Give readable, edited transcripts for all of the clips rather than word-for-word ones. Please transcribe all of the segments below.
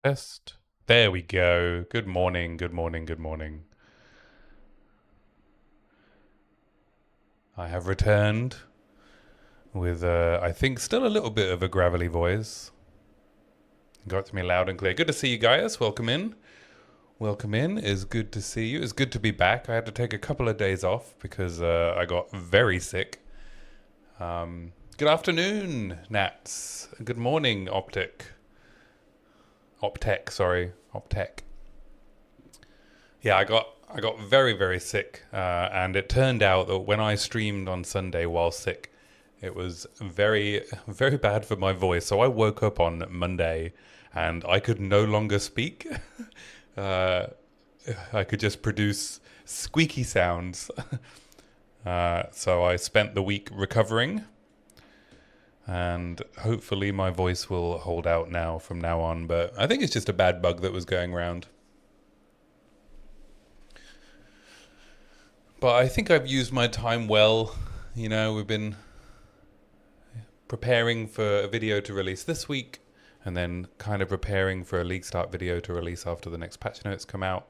Test. There we go. Good morning, good morning, good morning. I have returned with, I think, still a little bit of a gravelly voice. Got to me loud and clear. Good to see you guys. Welcome in. Welcome in. It's good to see you. It's good to be back. I had to take a couple of days off because I got very sick. Good afternoon, Nats. Good morning, Optech. Optech. Yeah, I got very very sick, and it turned out that when I streamed on Sunday while sick, it was very very bad for my voice. So I woke up on Monday, and I could no longer speak. uh, I could just produce squeaky sounds. So I spent the week recovering, and hopefully my voice will hold out now from now on. But I think it's just a bad bug that was going around. But I think I've used my time well. You know, we've been preparing for a video to release this week, and then kind of preparing for a League Start video to release after the next patch notes come out.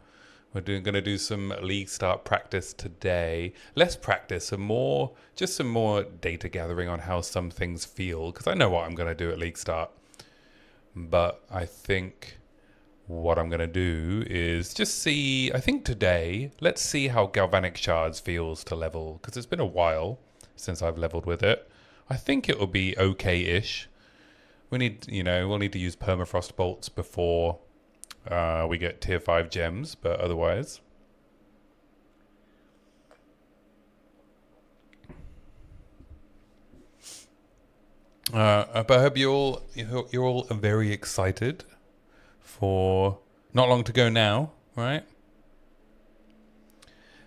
We're going to do some League Start practice today. Less practice and more, just some more data gathering on how some things feel, because I know what I'm going to do at League Start. But I think what I'm going to do is just see, I think today, let's see how Galvanic Shards feels to level, because it's been a while since I've leveled with it. I think it will be okay-ish. We need, we'll need to use Permafrost Bolts before we get tier 5 gems, but otherwise. But I hope you're all very excited for not long to go now, right?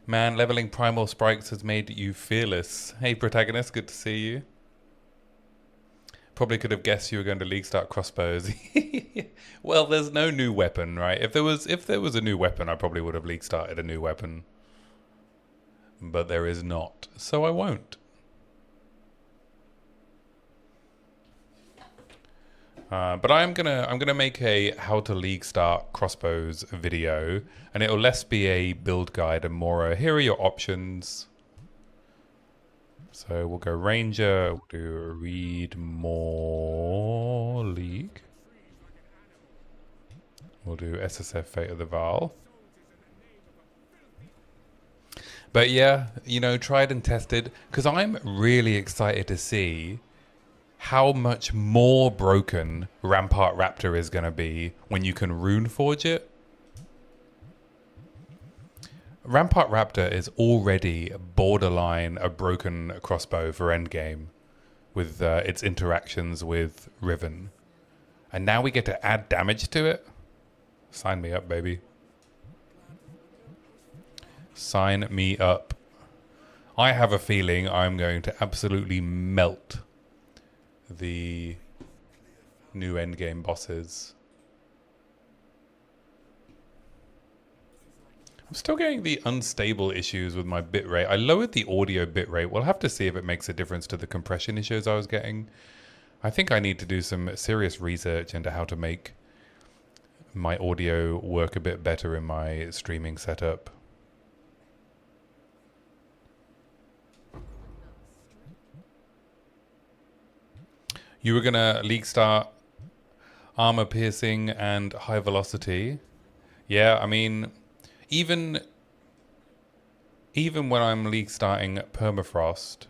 Man, leveling primal sprites has made you fearless. Hey, protagonist, good to see you. Probably could have guessed you were going to League Start Crossbows. Well, there's no new weapon, right? If there was a new weapon, I probably would have League Started a new weapon. But there is not, so I won't. But I'm gonna make a how to League Start Crossbows video, and it'll less be a build guide and more a here are your options. So we'll go Ranger, we'll do read more League. We'll do SSF Fate of the Val. But yeah, tried and tested, because I'm really excited to see how much more broken Rampart Raptor is going to be when you can Rune Forge it. Rampart Raptor is already borderline a broken crossbow for endgame with its interactions with Riven. And now we get to add damage to it? Sign me up, baby. Sign me up. I have a feeling I'm going to absolutely melt the new endgame bosses. I'm still getting the unstable issues with my bitrate. I lowered the audio bitrate. We'll have to see if it makes a difference to the compression issues I was getting. I think I need to do some serious research into how to make my audio work a bit better in my streaming setup. You were gonna League Start armor piercing and high velocity. Yeah, I mean, even when I'm League starting Permafrost,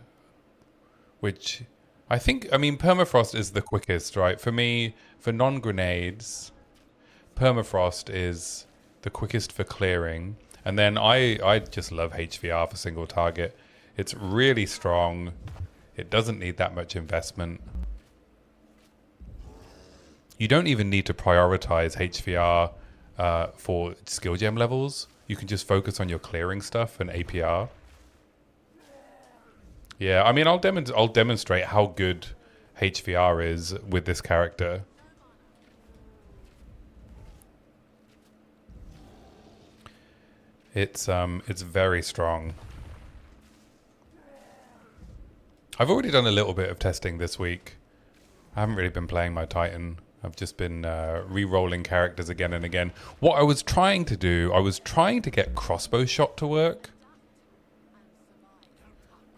which I mean, Permafrost is the quickest, right? For me, for non-grenades, Permafrost is the quickest for clearing. And then I just love HVR for single target. It's really strong. It doesn't need that much investment. You don't even need to prioritize HVR for skill gem levels. You can just focus on your clearing stuff and APR. Yeah, I mean, I'll demonstrate how good HVR is with this character. It's very strong. I've already done a little bit of testing this week. I haven't really been playing my Titan. I've just been re-rolling characters again and again. What I was trying to do, I was trying to get crossbow shot to work.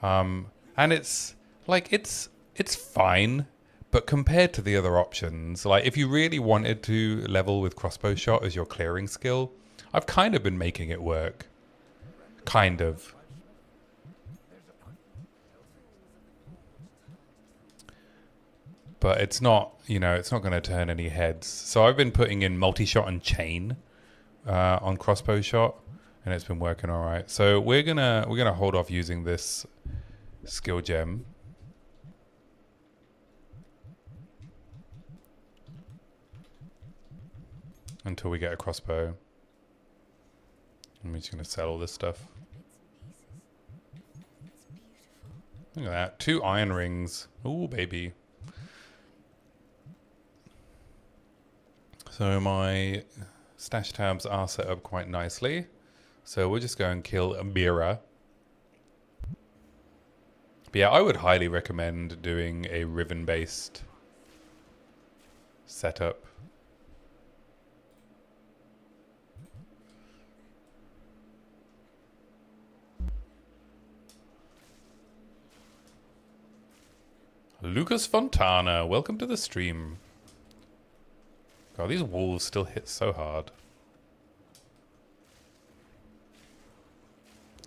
And it's like, it's fine. But compared to the other options, like if you really wanted to level with crossbow shot as your clearing skill, I've kind of been making it work. Kind of. But it's not, you know, it's not going to turn any heads. So I've been putting in multi-shot and chain on crossbow shot, and it's been working all right. So we're gonna hold off using this skill gem. Until we get a crossbow. I'm just going to sell all this stuff. Look at that. 2 iron rings. Ooh, baby. So my stash tabs are set up quite nicely. So we'll just go and kill Amira. But yeah, I would highly recommend doing a Riven-based setup. Lucas Fontana, welcome to the stream. God, these wolves still hit so hard.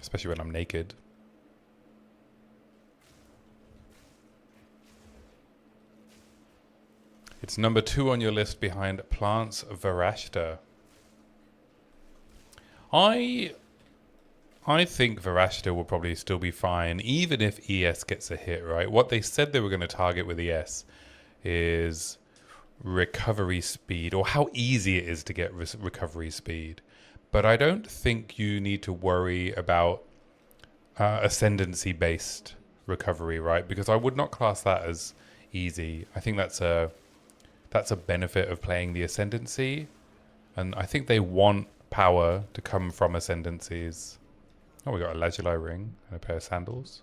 Especially when I'm naked. It's number 2 on your list behind Plants Varashta. I think Varashta will probably still be fine, even if ES gets a hit, right? What they said they were going to target with ES is recovery speed, or how easy it is to get recovery speed. But I don't think you need to worry about ascendancy-based recovery, right? Because I would not class that as easy. I think that's a benefit of playing the ascendancy, and I think they want power to come from ascendancies. Oh, we got a Lazuli ring and a pair of sandals.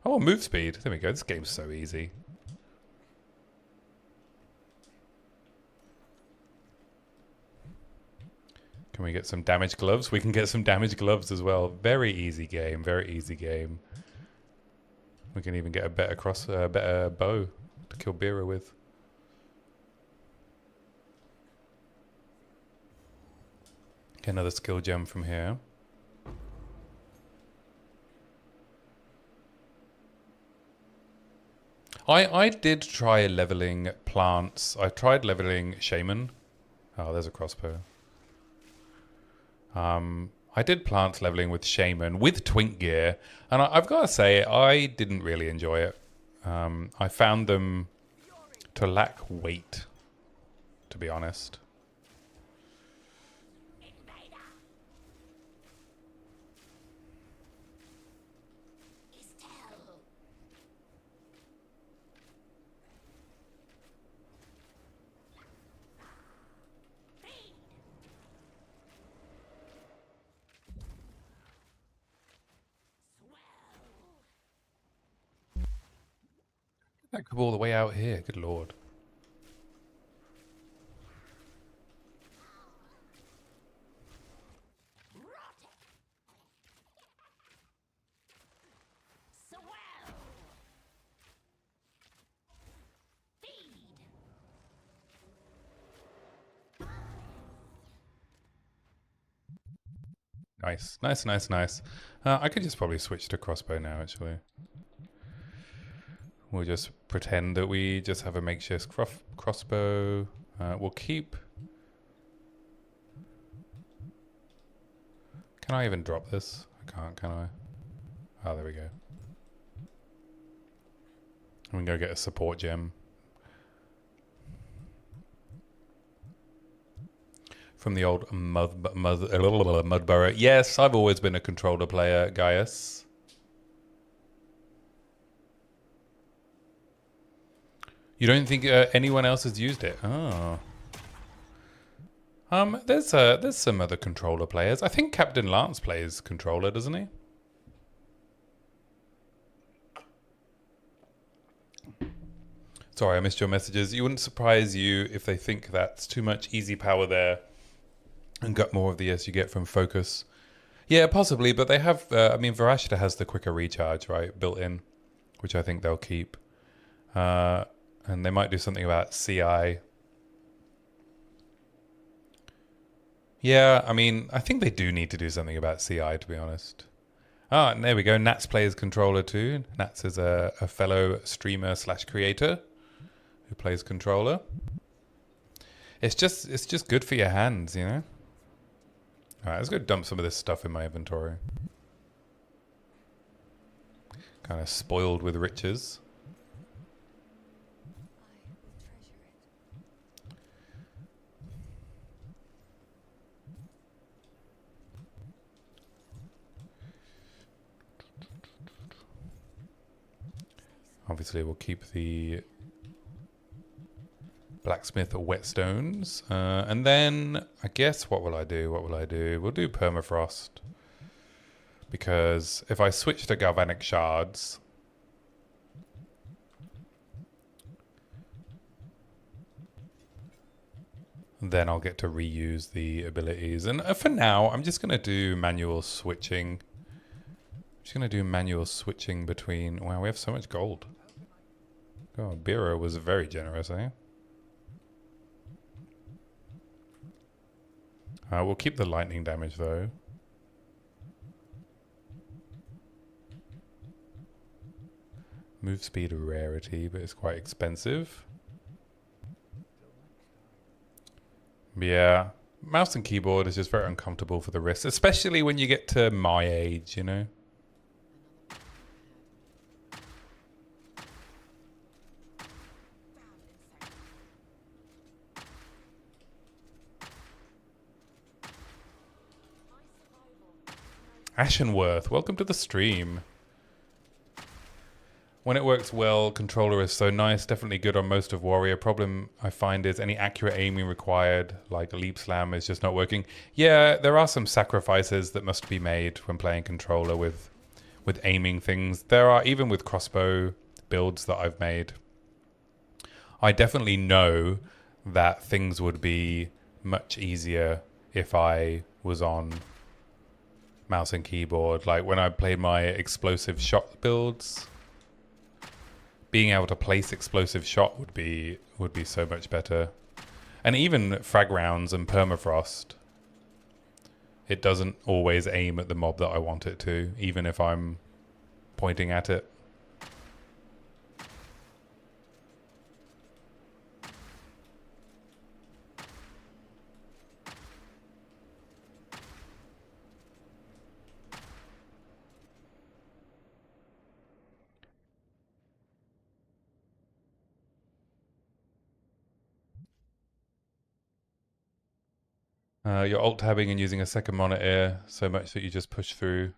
Oh, move speed. There we go. This game's so easy. Can we get some damage gloves? We can get some damage gloves as well. Very easy game. Very easy game. We can even get a better better bow to kill Bira with. Get another skill gem from here. I did try leveling plants. I tried leveling shaman. Oh, there's a crossbow. I did plant leveling with shaman with twink gear, and I've got to say I didn't really enjoy it. I found them to lack weight, to be honest. That could all the way out here. Good lord. Nice, nice, nice, nice. I could just probably switch to crossbow now, actually. We'll just pretend that we just have a makeshift crossbow. We'll keep... Can I even drop this? I can't, can I? Oh, there we go. We can go get a support gem. From the old Mudborough. Yes, I've always been a controller player, Gaius. You don't think anyone else has used it? Oh. There's some other controller players. I think Captain Lance plays controller, doesn't he? Sorry, I missed your messages. It wouldn't surprise you if they think that's too much easy power there and got more of the S you get from focus. Yeah, possibly, but they have, I mean, Verashita has the quicker recharge, right, built in, which I think they'll keep. And they might do something about CI. Yeah, I mean, I think they do need to do something about CI, to be honest. Ah, and there we go. Nats plays controller too. Nats is a fellow streamer / creator who plays controller. It's just good for your hands, you know? Alright, let's go dump some of this stuff in my inventory. Kind of spoiled with riches. Obviously, we'll keep the blacksmith whetstones. And then, I guess, what will I do? We'll do permafrost. Because if I switch to galvanic shards, then I'll get to reuse the abilities. And for now, I'm just going to do manual switching. Between... Wow, we have so much gold. Oh, Bira was very generous, eh? We'll keep the lightning damage, though. Move speed a rarity, but it's quite expensive. Yeah. Mouse and keyboard is just very uncomfortable for the wrist, especially when you get to my age, you know? Ashenworth, welcome to the stream. When it works well, controller is so nice. Definitely good on most of Warrior. Problem I find is any accurate aiming required, like a leap slam, is just not working. Yeah, there are some sacrifices that must be made when playing controller with aiming things. There are, even with crossbow builds that I've made. I definitely know that things would be much easier if I was on mouse and keyboard. Like when I played my explosive shot builds, being able to place explosive shot would be so much better. And even frag rounds and permafrost, it doesn't always aim at the mob that I want it to, even if I'm pointing at it. You're alt-tabbing and using a second monitor so much that you just push through.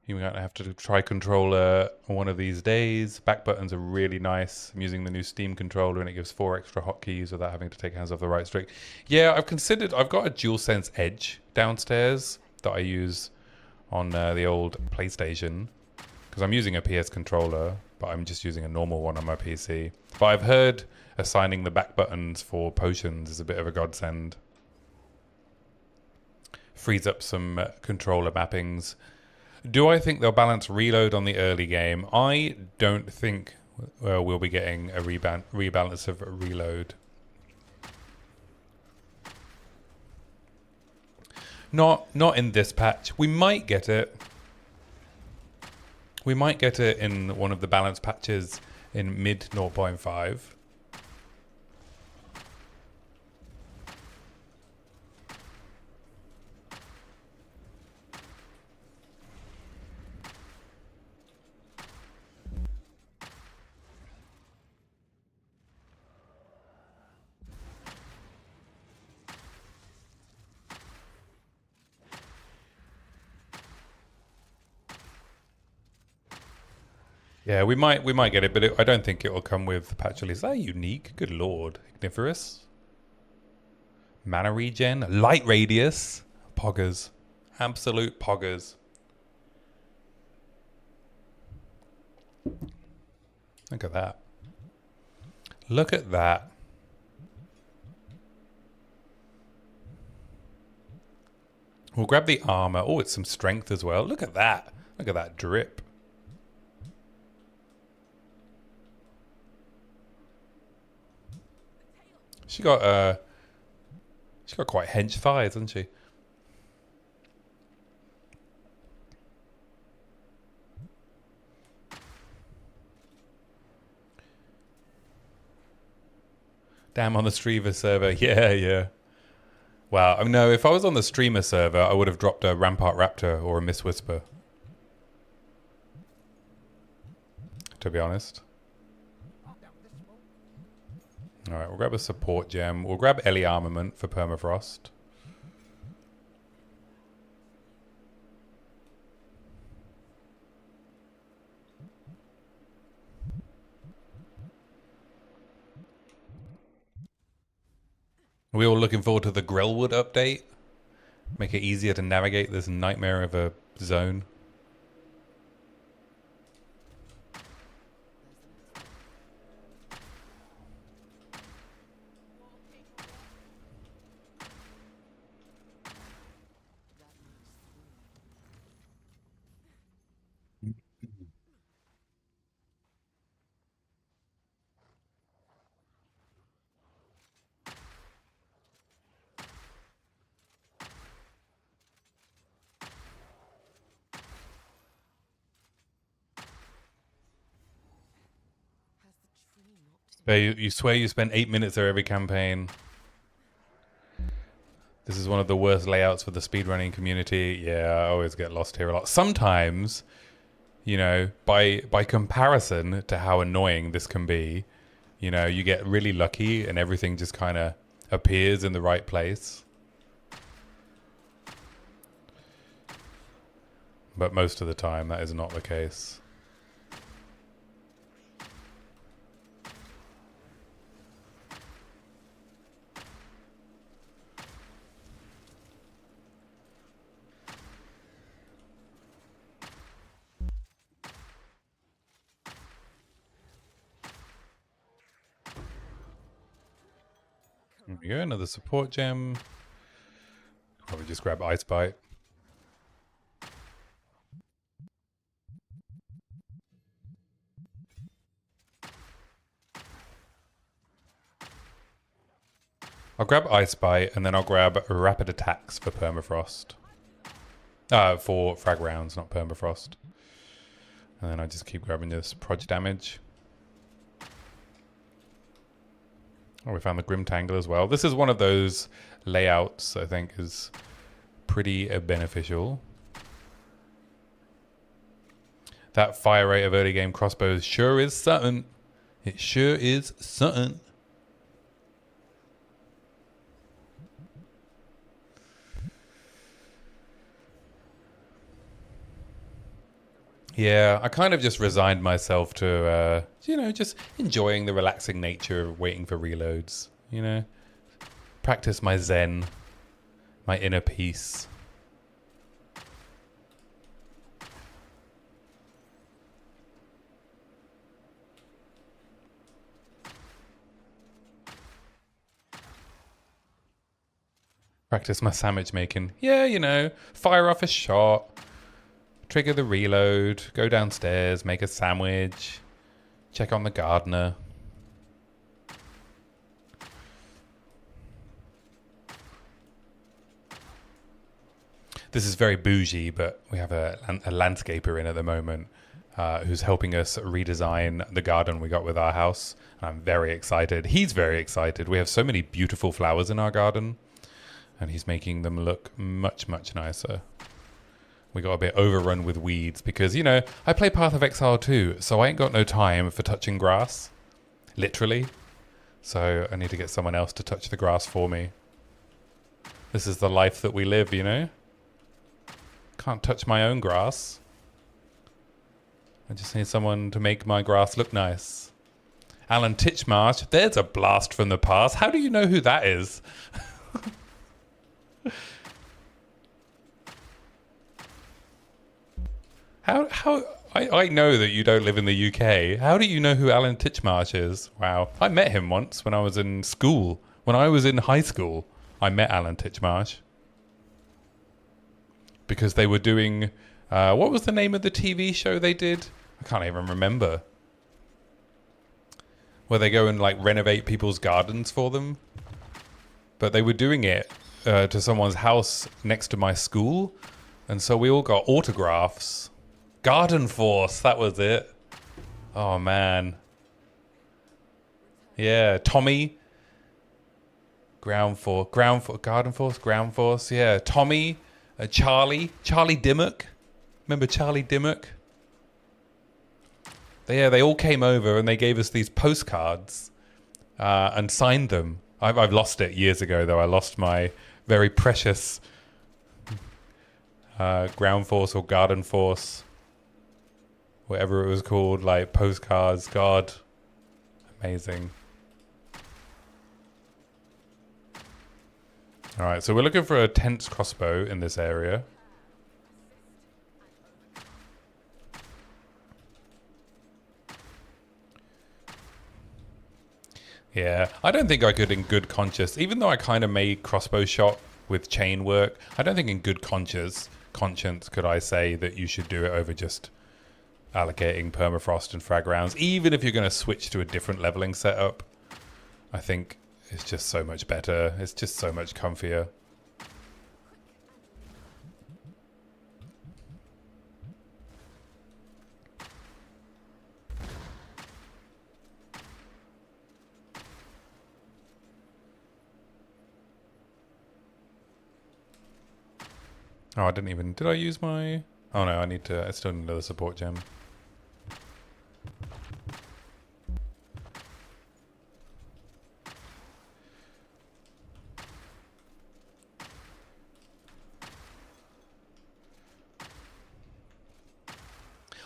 You're going to have to try controller one of these days. Back buttons are really nice. I'm using the new Steam controller and it gives 4 extra hotkeys without having to take hands off the right stick. Yeah, I've got a DualSense Edge downstairs that I use on the old PlayStation. Because I'm using a PS controller, but I'm just using a normal one on my PC. But I've heard assigning the back buttons for potions is a bit of a godsend. Frees up some controller mappings. Do I think they'll balance reload on the early game? I don't think we'll be getting a rebalance of reload. Not in this patch. We might get it. We might get it in one of the balance patches in mid 0.5. Yeah, we might get it, but I don't think it will come with patch release. Is that unique? Good lord. Igniferous. Mana regen. Light radius. Poggers. Absolute poggers. Look at that. Look at that. We'll grab the armor. Oh, it's some strength as well. Look at that. Look at that drip. She got quite hench thighs, hasn't she? Damn, on the streamer server. Yeah. Wow. I mean, no, if I was on the streamer server, I would have dropped a Rampart Raptor or a Miss Whisper. To be honest. Alright, we'll grab a support gem. We'll grab Ellie Armament for Permafrost. Are we all looking forward to the Grellwood update? Make it easier to navigate this nightmare of a zone. You swear you spent 8 minutes there every campaign. This is one of the worst layouts for the speedrunning community. Yeah, I always get lost here a lot. Sometimes, you know, by comparison to how annoying this can be, you know, you get really lucky and everything just kind of appears in the right place. But most of the time, that is not the case. There we go, another support gem. Probably just grab Ice Bite. I'll grab Ice Bite and then I'll grab Rapid Attacks for Permafrost. For frag rounds, not Permafrost. And then I just keep grabbing this Proj damage. Oh, we found the Grim Tangle as well. This is one of those layouts I think is pretty beneficial. That fire rate of early game crossbows sure is something. It sure is something. Yeah, I kind of just resigned myself to, you know, just enjoying the relaxing nature of waiting for reloads, you know. Practice my zen, my inner peace. Practice my sandwich making. Yeah, you know, fire off a shot. Trigger the reload, go downstairs, make a sandwich, check on the gardener. This is very bougie, but we have a landscaper in at the moment who's helping us redesign the garden we got with our house. And I'm very excited. He's very excited. We have so many beautiful flowers in our garden, and he's making them look much, much nicer. We got a bit overrun with weeds because, you know, I play Path of Exile too, so I ain't got no time for touching grass. Literally. So I need to get someone else to touch the grass for me. This is the life that we live, you know? Can't touch my own grass. I just need someone to make my grass look nice. Alan Titchmarsh, there's a blast from the past. How do you know who that is? How I know that you don't live in the UK. How do you know who Alan Titchmarsh is? Wow. I met him once when I was in school. When I was in high school, I met Alan Titchmarsh. Because they were doing... what was the name of the TV show they did? I can't even remember. Where they go and like renovate people's gardens for them. But they were doing it to someone's house next to my school. And so we all got autographs. Garden Force, that was it. Oh, man. Yeah, Tommy. Garden Force, yeah. Tommy, Charlie Dimmock. Remember Charlie Dimmock? They all came over and they gave us these postcards and signed them. I've lost it years ago, though. I lost my very precious Ground Force or Garden Force, whatever it was called, like postcards. God, amazing. All right, so we're looking for a tense crossbow in this area. Yeah, I don't think I could in good conscience, even though I kind of made crossbow shot with chain work, I don't think in good conscience could I say that you should do it over just allocating permafrost and frag rounds. Even if you're going to switch to a different leveling setup, I think it's just so much better. It's just so much comfier. Oh, I didn't even... Did I use my... Oh no, I still need another support gem.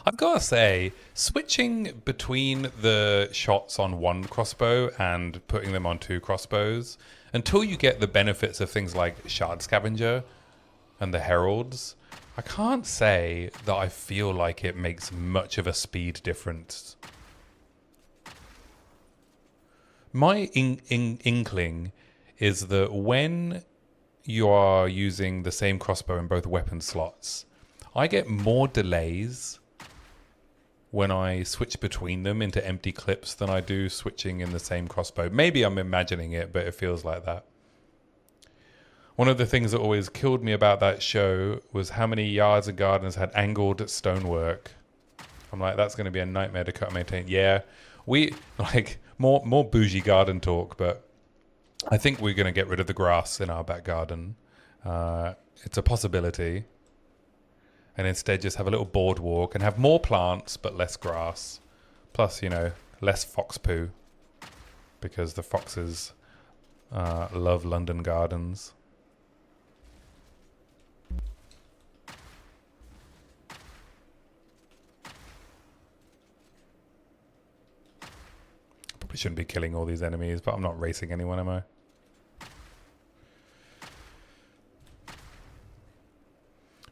I've got to say, switching between the shots on one crossbow and putting them on two crossbows, until you get the benefits of things like Shard Scavenger and the Heralds, I can't say that I feel like it makes much of a speed difference. My inkling is that when you are using the same crossbow in both weapon slots, I get more delays when I switch between them into empty clips than I do switching in the same crossbow. Maybe I'm imagining it, but it feels like that. One of the things that always killed me about that show was how many yards and gardens had angled stonework. I'm like, that's going to be a nightmare to cut and maintain. Yeah, we like more bougie garden talk, but I think we're going to get rid of the grass in our back garden. It's a possibility. And instead just have a little boardwalk and have more plants but less grass. Plus, you know, less fox poo. Because the foxes love London gardens. Probably shouldn't be killing all these enemies, but I'm not racing anyone, am I?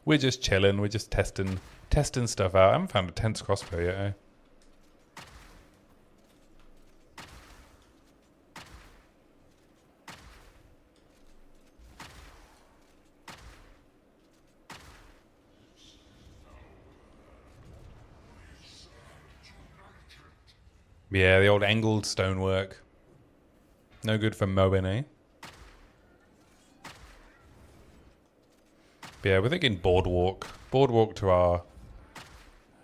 We're just chilling. We're just testing stuff out. I haven't found a tense crossbow yet, eh? Yeah, the old angled stonework. No good for mowing, eh? Yeah, we're thinking boardwalk. Boardwalk to our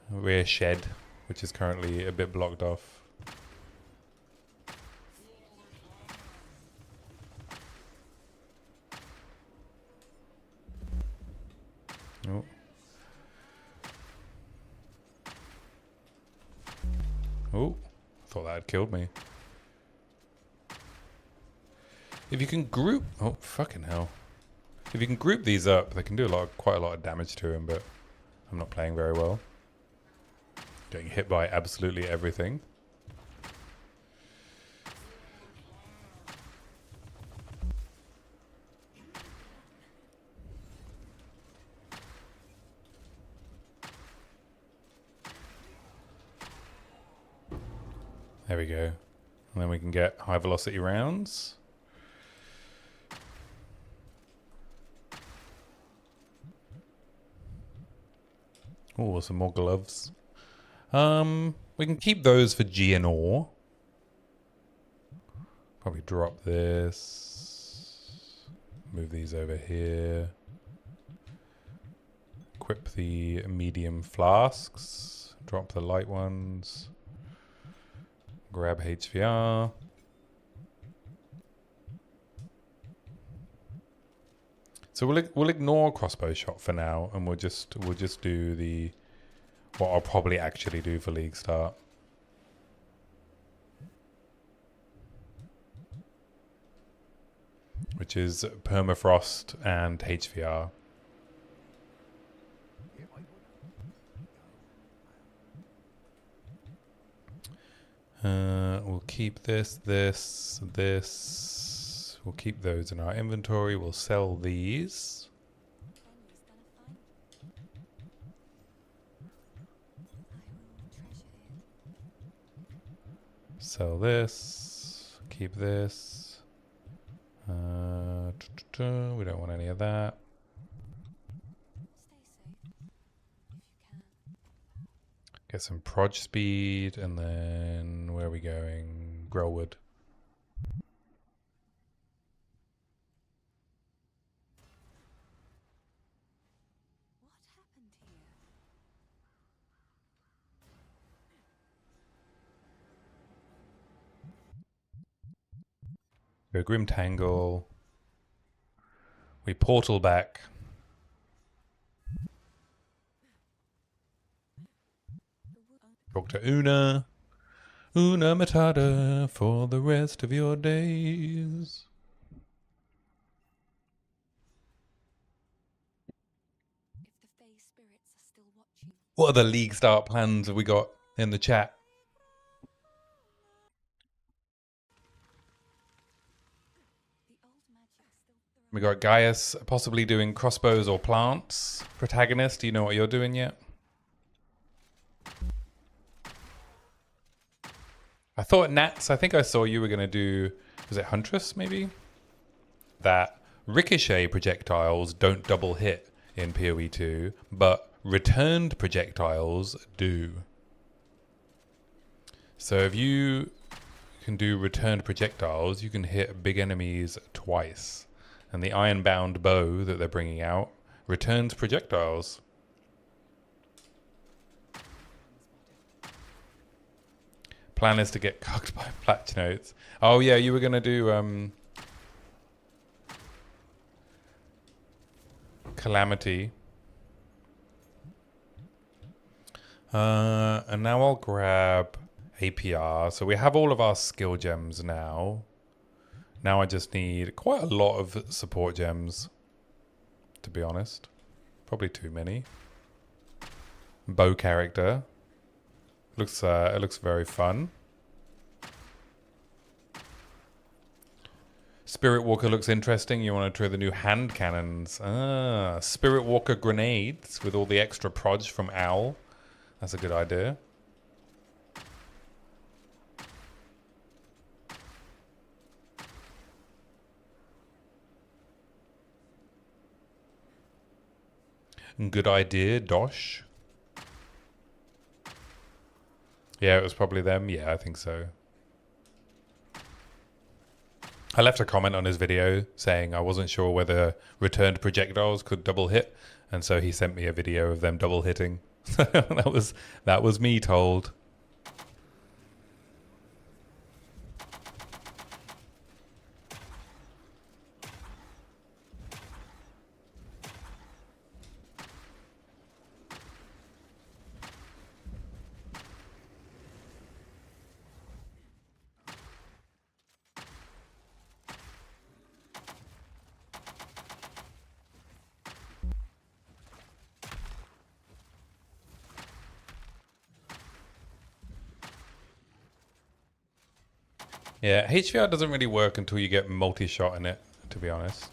rear shed, which is currently a bit blocked off. Oh. Oh, thought that had killed me. If you can group... Oh, fucking hell. If you can group these up, they can do quite a lot of damage to him, but I'm not playing very well. Getting hit by absolutely everything. There we go. And then we can get high velocity rounds. Oh, some more gloves. We can keep those for G and ore. Probably drop this. Move these over here. Equip the medium flasks. Drop the light ones. Grab HVR. So we'll ignore crossbow shot for now, and we'll just do the what I'll probably actually do for League Start. Which is permafrost and HVR. We'll keep this. We'll keep those in our inventory. We'll sell these. Sell this. Keep this. We don't want any of that. Get some proj speed, and then where are we going? Growwood. Go Grim Tangle. We portal back. Talk to Una. Una Matata for the rest of your days. What other League Start plans have we got in the chat? We got Gaius possibly doing crossbows or plants. Protagonist, do you know what you're doing yet? I thought Nats, I think I saw you were going to do, was it Huntress maybe? That ricochet projectiles don't double hit in PoE 2, but returned projectiles do. So if you can do returned projectiles, you can hit big enemies twice. And the iron-bound bow that they're bringing out returns projectiles. Plan is to get cucked by Platinotes. Oh yeah, you were going to do Calamity. And now I'll grab APR. So we have all of our skill gems now. Now I just need quite a lot of support gems, to be honest. Probably too many. Bow character. It looks very fun. Spirit Walker looks interesting. You want to try the new hand cannons. Ah, Spirit Walker grenades with all the extra proj from Owl. That's a good idea. Good idea, Dosh. Yeah, it was probably them. Yeah, I think so. I left a comment on his video saying I wasn't sure whether returned projectiles could double hit, and so he sent me a video of them double hitting. that was me told. Yeah, HVR doesn't really work until you get multi-shot in it, to be honest.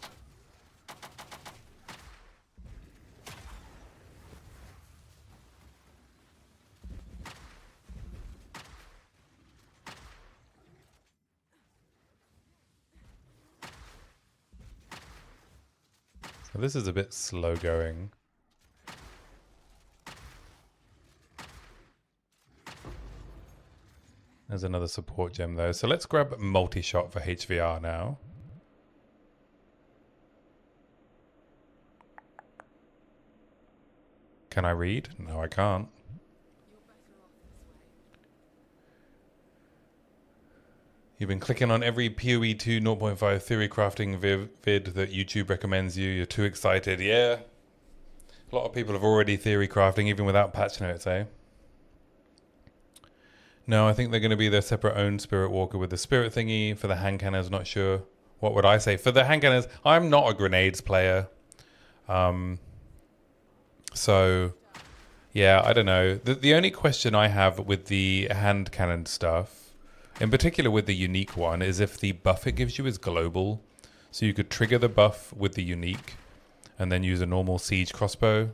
This is a bit slow going. There's another support gem though. So let's grab multi-shot for HVR now. Can I read? No, I can't. You've been clicking on every PoE 2 0.5 theory crafting vid that YouTube recommends you. You're too excited. Yeah. A lot of people have already theory crafting even without patch notes, eh? No, I think they're going to be their separate own Spirit Walker with the Spirit thingy. For the hand cannons, not sure. What would I say? For the hand cannons, I'm not a grenades player. So, yeah, I don't know. The only question I have with the hand cannon stuff, in particular with the unique one, is if the buff it gives you is global. So you could trigger the buff with the unique and then use a normal siege crossbow.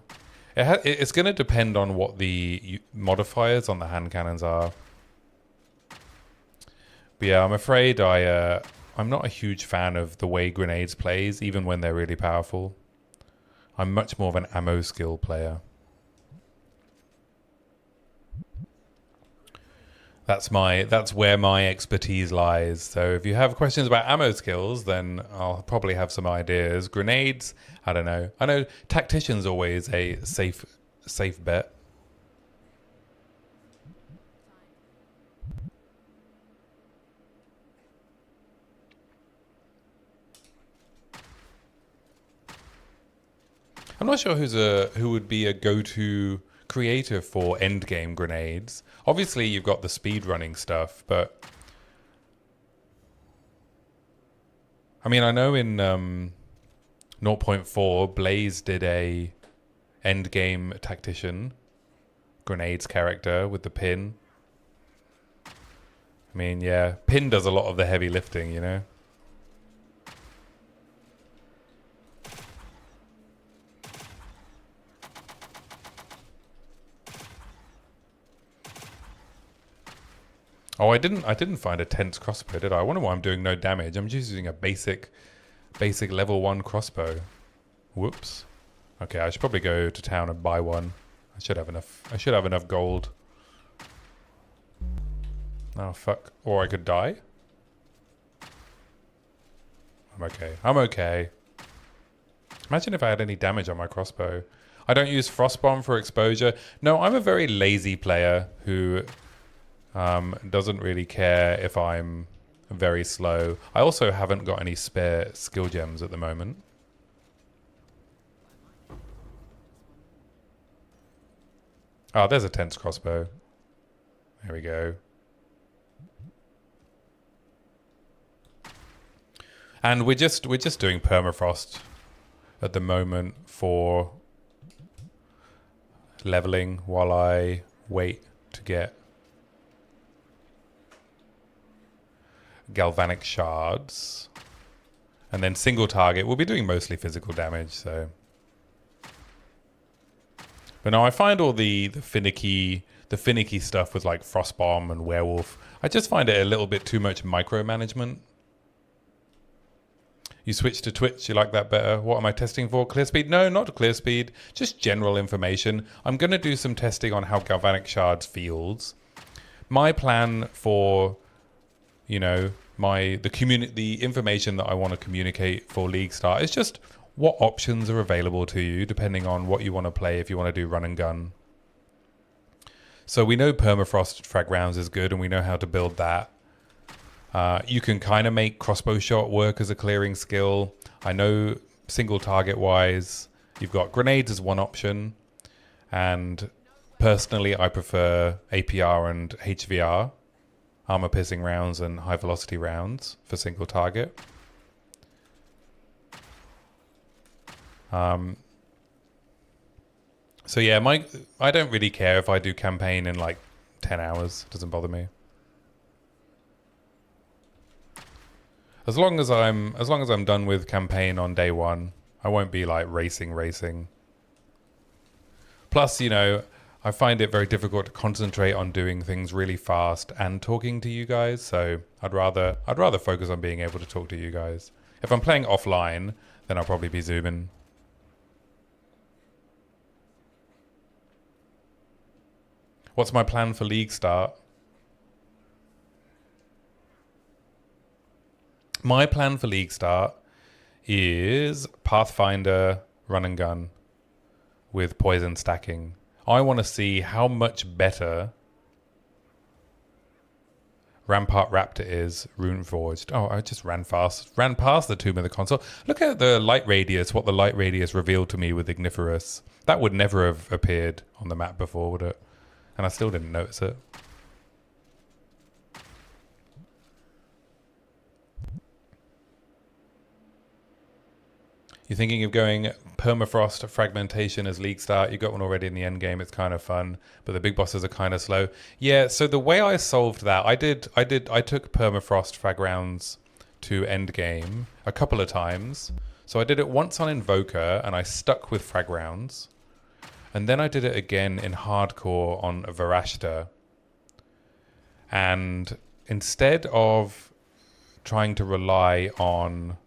It's going to depend on what the modifiers on the hand cannons are. But yeah, I'm afraid I'm not a huge fan of the way grenades plays, even when they're really powerful. I'm much more of an ammo skill player. That's where my expertise lies. So if you have questions about ammo skills, then I'll probably have some ideas. Grenades, I don't know. I know tactician's always a safe bet. I'm not sure who would be a go-to creator for endgame grenades. Obviously, you've got the speed running stuff, but I mean, I know in 0.4, Blaze did a endgame tactician grenades character with the pin. I mean, yeah, pin does a lot of the heavy lifting, you know. Oh, I didn't find a tense crossbow, did I? I wonder why I'm doing no damage. I'm just using a basic level 1 crossbow. Whoops. Okay, I should probably go to town and buy one. I should have enough gold. Oh fuck. Or I could die. I'm okay. Imagine if I had any damage on my crossbow. I don't use Frostbomb for exposure. No, I'm a very lazy player who doesn't really care if I'm very slow. I also haven't got any spare skill gems at the moment. Oh, there's a tense crossbow. There we go. And we're just doing permafrost at the moment for leveling while I wait to get galvanic shards, and then single target. We'll be doing mostly physical damage, so. But no, I find all the finicky stuff with like Frostbomb and Werewolf, I just find it a little bit too much micromanagement. You switch to Twitch, you like that better? What am I testing for? Clear speed? No, not clear speed, just general information. I'm going to do some testing on how galvanic shards feels. My plan for, you know, the information that I want to communicate for League Start is just what options are available to you depending on what you want to play, if you want to do run and gun. So we know permafrost frag rounds is good and we know how to build that. You can kind of make crossbow shot work as a clearing skill. I know single target wise, you've got grenades as one option, and personally I prefer APR and HVR. Armor piercing rounds and high velocity rounds for single target. So yeah, I don't really care if I do campaign in like 10 hours. It doesn't bother me. As long as I'm done with campaign on day one, I won't be like racing. Plus, you know, I find it very difficult to concentrate on doing things really fast and talking to you guys. So I'd rather focus on being able to talk to you guys. If I'm playing offline, then I'll probably be zooming. What's my plan for League start? My plan for League start is Pathfinder run and gun with poison stacking. I want to see how much better Rampart Raptor is Rune Forged. Oh, I just ran past the Tomb of the Console. Look at the light radius, what the light radius revealed to me with Igniferous. That would never have appeared on the map before, would it? And I still didn't notice it. You're thinking of going permafrost fragmentation as League start. You got one already in the end game. It's kind of fun, but the big bosses are kind of slow. Yeah. So the way I solved that, I took permafrost frag rounds to end game a couple of times. So I did it once on Invoker, and I stuck with frag rounds, and then I did it again in hardcore on Varashta. And instead of trying to rely on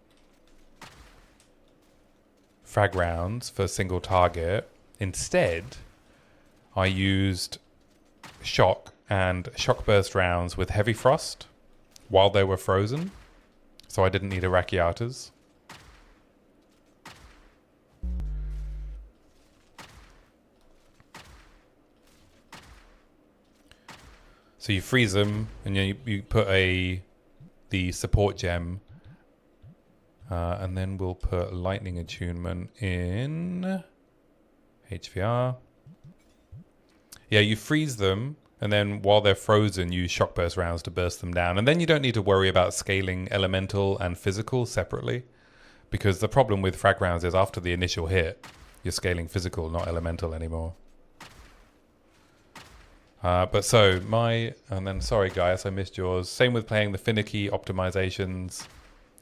frag rounds for a single target, instead I used shock and shock burst rounds with heavy frost while they were frozen, so I didn't need Arakiatas. So you freeze them, and you put the support gem. And then we'll put lightning attunement in HVR. Yeah, you freeze them, and then while they're frozen, use shock burst rounds to burst them down. And then you don't need to worry about scaling elemental and physical separately, because the problem with frag rounds is after the initial hit, you're scaling physical, not elemental anymore. And then sorry guys, I missed yours. Same with playing the finicky optimizations.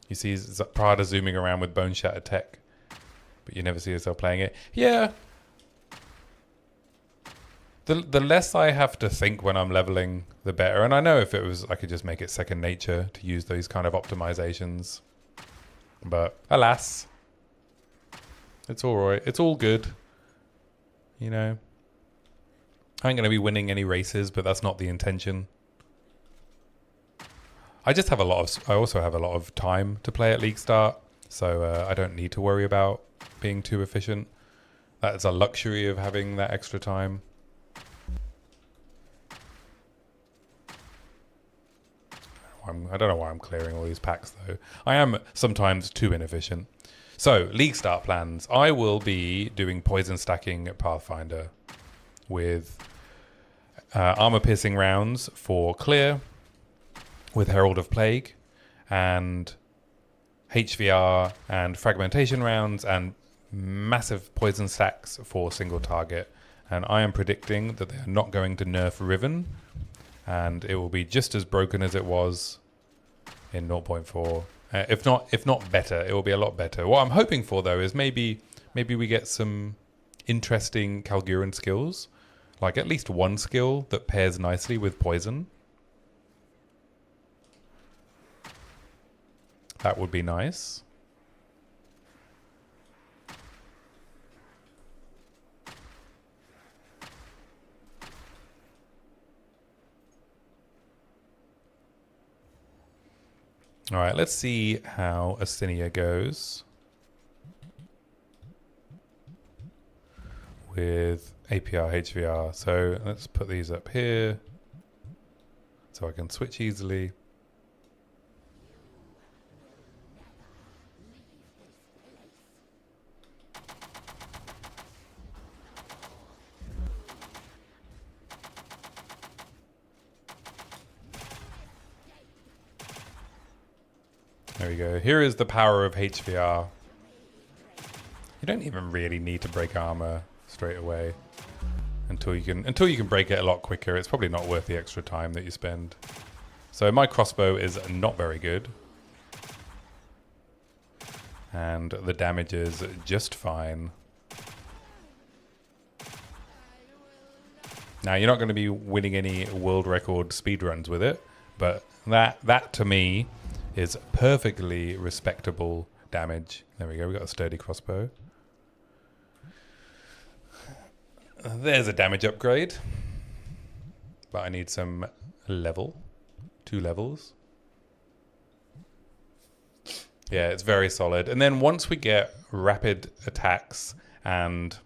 You see Prada zooming around with Bone Shatter tech, but you never see yourself playing it. Yeah. The less I have to think when I'm leveling, the better. And I know if it was, I could just make it second nature to use those kind of optimizations. But alas, it's all right. It's all good. You know, I ain't going to be winning any races, but that's not the intention. I also have a lot of time to play at League start, so I don't need to worry about being too efficient. That's a luxury of having that extra time. I don't know why I'm clearing all these packs though. I am sometimes too inefficient. So, League start plans. I will be doing poison stacking at Pathfinder with armor piercing rounds for clear, with Herald of Plague, and HVR and fragmentation rounds, and massive poison stacks for single target. And I am predicting that they are not going to nerf Riven, and it will be just as broken as it was in 0.4. If not better, it will be a lot better. What I'm hoping for though is maybe we get some interesting Kalguran skills, like at least one skill that pairs nicely with poison. That would be nice. All right, let's see how Assinia goes with APR, HVR. So let's put these up here so I can switch easily. There we go. Here is the power of HVR. You don't even really need to break armor straight away until you can break it a lot quicker. It's probably not worth the extra time that you spend. So my crossbow is not very good, and the damage is just fine. Now you're not going to be winning any world record speedruns with it, but that to me is perfectly respectable damage. There we go, we got a sturdy crossbow. There's a damage upgrade. but I need some level. 2 levels. Yeah, it's very solid. And then once we get rapid attacks and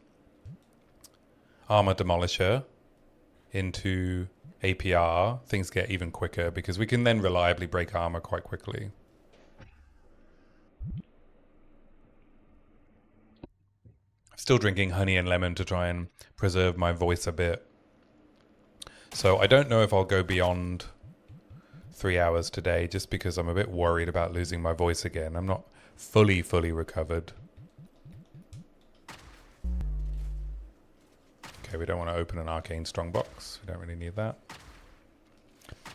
armor demolisher into APR, things get even quicker because we can then reliably break armor quite quickly. Still drinking honey and lemon to try and preserve my voice a bit. So I don't know if I'll go beyond 3 hours today just because I'm a bit worried about losing my voice again. I'm not fully recovered. Okay, we don't want to open an arcane strongbox. We don't really need that.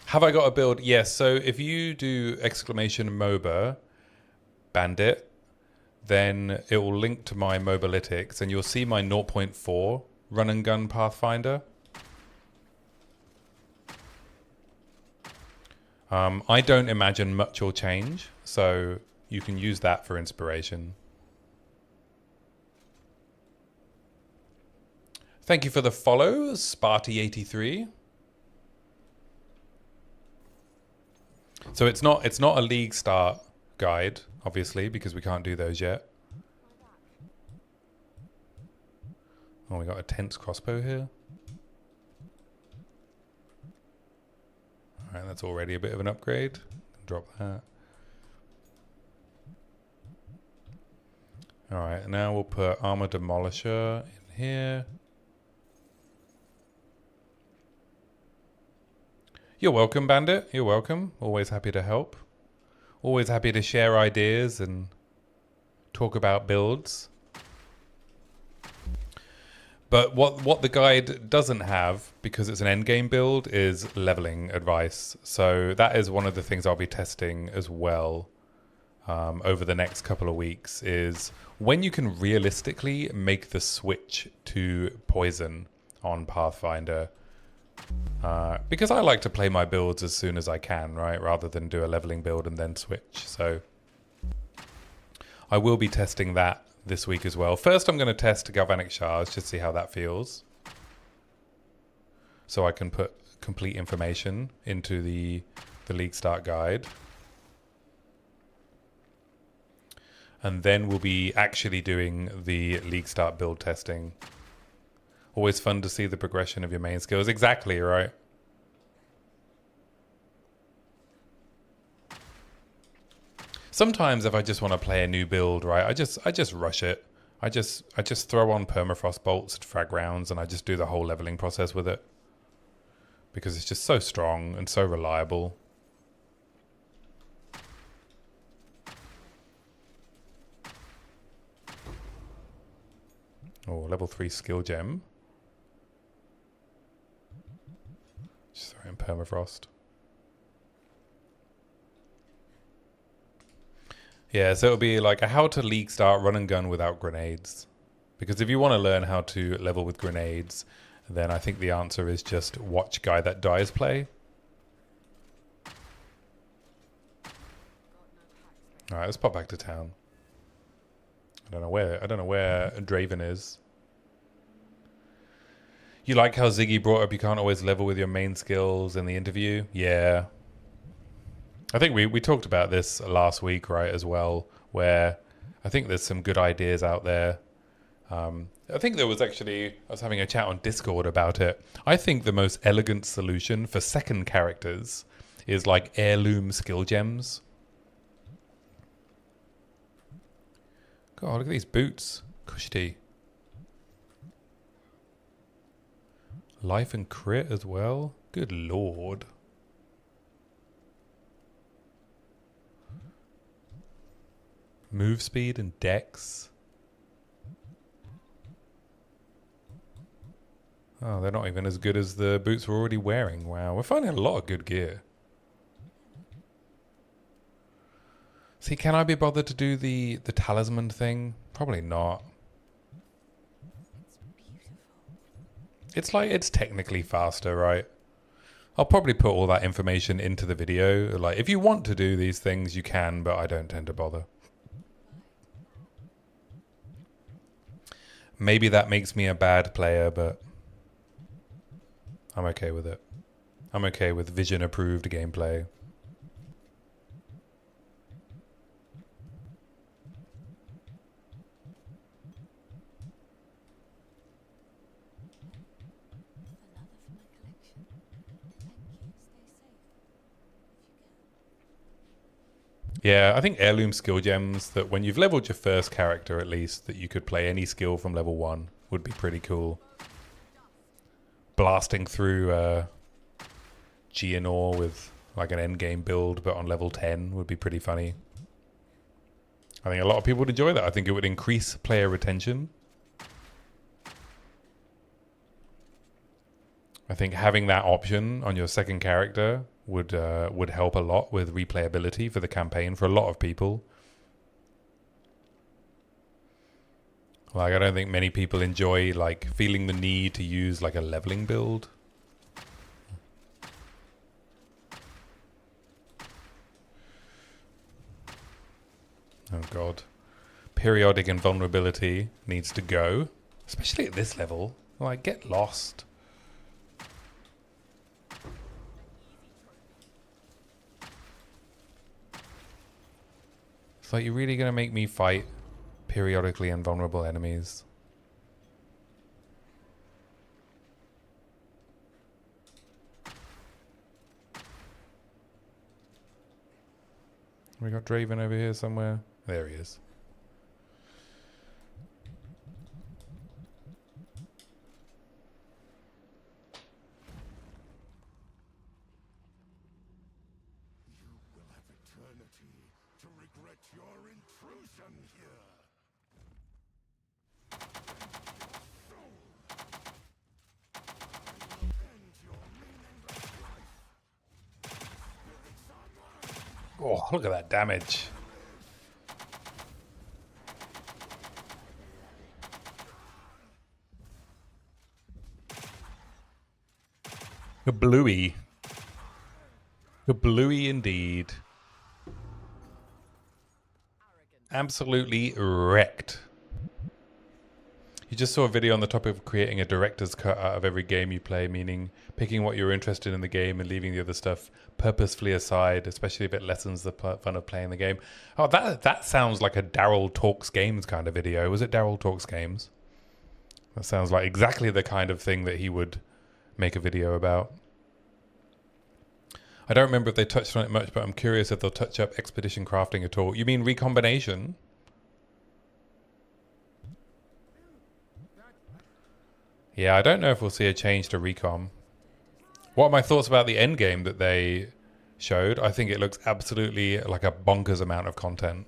Have I got a build? Yes, so if you do exclamation moba bandit, then it will link to my mobalytics and you'll see my 0.4 run and gun pathfinder. I don't imagine much will change, so you can use that for inspiration. Thank you for the follow, Sparty83. So it's not a league start guide, obviously, because we can't do those yet. Oh, we got a tense crossbow here. Alright, that's already a bit of an upgrade. Drop that. Alright, now we'll put armor demolisher in here. You're welcome, Bandit. You're welcome. Always happy to help. Always happy to share ideas and talk about builds. But what the guide doesn't have, because it's an endgame build, is leveling advice. So that is one of the things I'll be testing as well over the next couple of weeks, is when you can realistically make the switch to poison on Pathfinder. Because I like to play my builds as soon as I can, right? Rather than do a leveling build and then switch. So I will be testing that this week as well. First, I'm going to test Galvanic Shards, just see how that feels. So I can put complete information into the League Start Guide. And then we'll be actually doing the League Start build testing. Always fun to see the progression of your main skills. Exactly, right? Sometimes if I just want to play a new build, right, I just rush it. I just throw on permafrost bolts at frag rounds and I just do the whole leveling process with it. Because it's just so strong and so reliable. Oh, level 3 skill gem. Just throw in permafrost. Yeah, so it'll be like a how to league start run and gun without grenades. Because if you want to learn how to level with grenades, then I think the answer is just watch Guy That Dies play. Alright, let's pop back to town. I don't know where Draven is. You like how Ziggy brought up you can't always level with your main skills in the interview? Yeah. I think we talked about this last week, right, as well, where I think there's some good ideas out there. I think there was actually, I was having a chat on Discord about it. I think the most elegant solution for second characters is like heirloom skill gems. God, look at these boots. Cushy. Life and crit as well. Good lord. Move speed and dex. Oh, they're not even as good as the boots we're already wearing. Wow, we're finding a lot of good gear. See, can I be bothered to do the talisman thing? Probably not. It's like, it's technically faster, right? I'll probably put all that information into the video. Like, if you want to do these things, you can, but I don't tend to bother. Maybe that makes me a bad player, but I'm okay with it. I'm okay with vision approved gameplay. Yeah, I think heirloom skill gems that when you've leveled your first character at least, that you could play any skill from level 1 would be pretty cool. Blasting through Geonor with like an endgame build but on level 10 would be pretty funny. I think a lot of people would enjoy that. I think it would increase player retention. I think having that option on your second character would help a lot with replayability for the campaign for a lot of people. Like, I don't think many people enjoy like feeling the need to use like a leveling build. Oh god. Periodic invulnerability needs to go, especially at this level. Like, get lost. It's like, you're really going to make me fight periodically invulnerable enemies. We got Draven over here somewhere. There he is. Oh, look at that damage. A bluey. A bluey indeed. Absolutely wrecked. You just saw a video on the topic of creating a director's cut out of every game you play, meaning picking what you're interested in the game and leaving the other stuff purposefully aside, especially if it lessens the fun of playing the game. Oh, that sounds like a Daryl Talks Games kind of video. Was it Daryl Talks Games? That sounds like exactly the kind of thing that he would make a video about. I don't remember if they touched on it much, but I'm curious if they'll touch up expedition crafting at all. You mean recombination? Yeah, I don't know if we'll see a change to recom. What are my thoughts about the end game that they showed? I think it looks absolutely like a bonkers amount of content.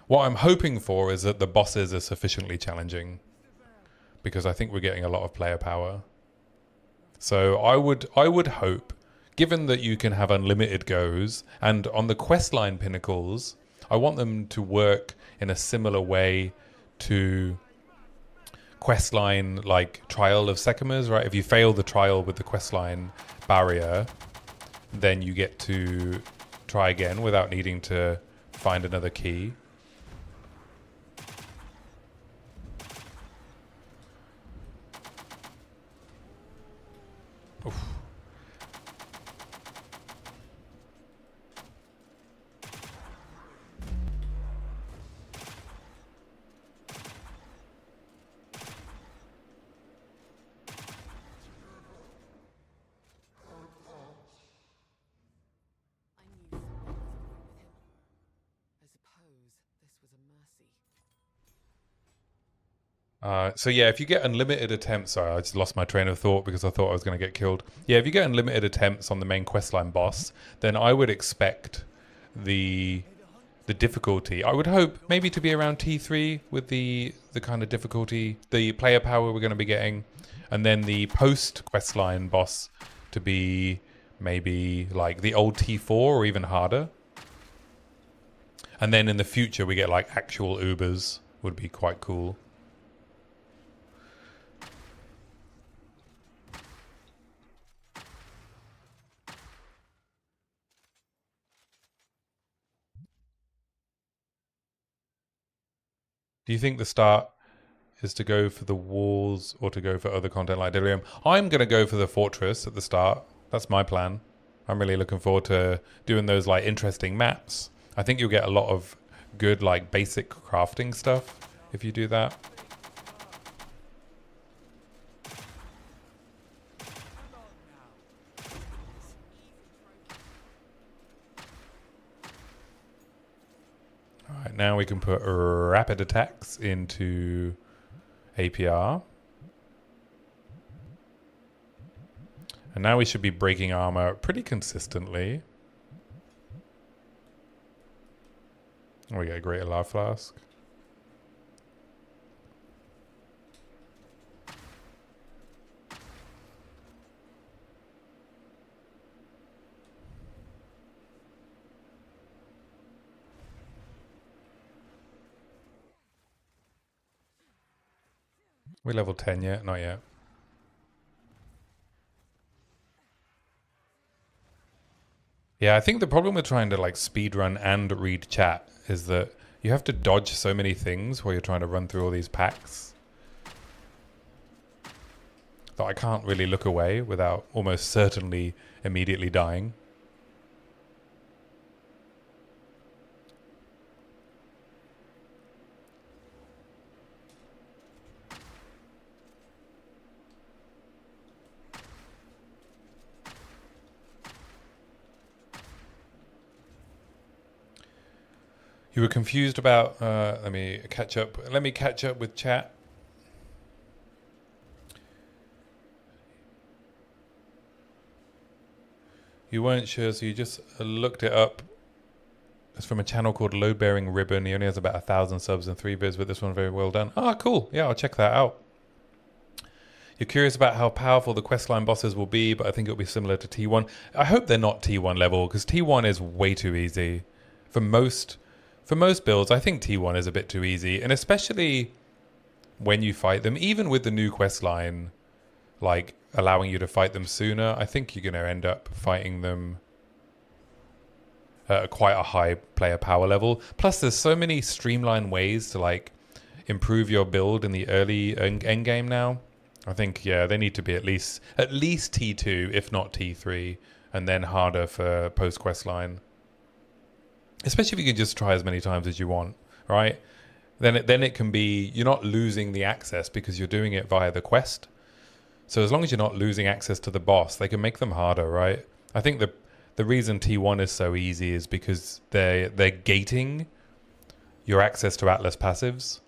What I'm hoping for is that the bosses are sufficiently challenging, because I think we're getting a lot of player power. So I would hope, given that you can have unlimited goes, and on the questline pinnacles, I want them to work in a similar way to questline like Trial of Sekimas, right? If you fail the trial with the questline barrier, then you get to try again without needing to find another key. Oof. So yeah, if you get unlimited attempts, sorry, I just lost my train of thought because I thought I was going to get killed. Yeah, if you get unlimited attempts on the main questline boss, then I would expect the difficulty, I would hope maybe to be around T3 with the kind of difficulty, the player power we're going to be getting, and then the post questline boss to be maybe like the old T4 or even harder. And then in the future we get like actual Ubers, would be quite cool. Do you think the start is to go for the walls or to go for other content like Delirium? I'm going to go for the fortress at the start. That's my plan. I'm really looking forward to doing those like interesting maps. I think you'll get a lot of good like basic crafting stuff if you do that. All right, now we can put rapid attacks into APR. And now we should be breaking armor pretty consistently. We get a greater life flask. We level 10 yet? Not yet. Yeah, I think the problem with trying to like speedrun and read chat is that you have to dodge so many things while you're trying to run through all these packs that I can't really look away without almost certainly immediately dying. You were confused about, let me catch up with chat. You weren't sure, so you just looked it up. It's from a channel called Load Bearing Ribbon. He only has about 1,000 subs and 3 vids, but this one very well done. Ah, cool. Yeah, I'll check that out. You're curious about how powerful the questline bosses will be, but I think it'll be similar to T1. I hope they're not T1 level, because T1 is way too easy. For most builds, I think T1 is a bit too easy, and especially when you fight them, even with the new questline, like allowing you to fight them sooner, I think you're going to end up fighting them at quite a high player power level. Plus, there's so many streamlined ways to like improve your build in the early end game now. I think, yeah, they need to be at least T2, if not T3, and then harder for post questline. Especially if you can just try as many times as you want, right? Then it can be, you're not losing the access because you're doing it via the quest. So as long as you're not losing access to the boss, they can make them harder, right? I think the reason T1 is so easy is because they're gating your access to Atlas passives.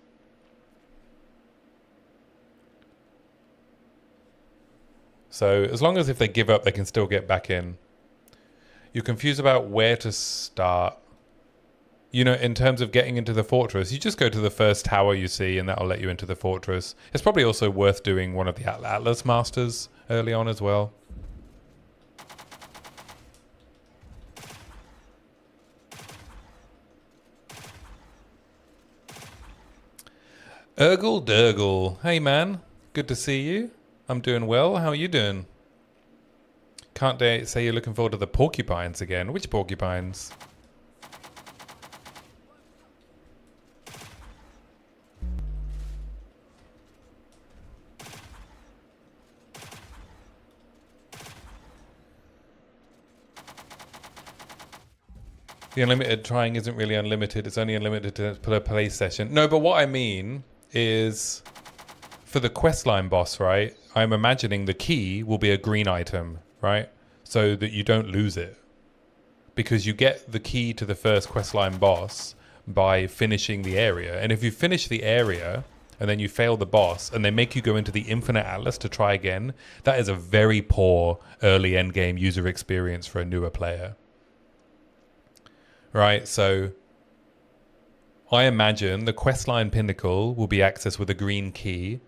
So as long as if they give up, they can still get back in. You're confused about where to start. You know, in terms of getting into the fortress, you just go to the first tower you see and that'll let you into the fortress. It's probably also worth doing one of the Atlas Masters early on as well. Urgle Durgle. Hey man, good to see you. I'm doing well. How are you doing? Can't they say you're looking forward to the porcupines again? Which porcupines? The unlimited trying isn't really unlimited. It's only unlimited to put a play session. No, but what I mean is for the questline boss, right? I'm imagining the key will be a green item, right? So that you don't lose it. Because you get the key to the first questline boss by finishing the area. And if you finish the area and then you fail the boss and they make you go into the Infinite Atlas to try again, that is a very poor early endgame user experience for a newer player. Right, so I imagine the questline pinnacle will be accessed with a green key.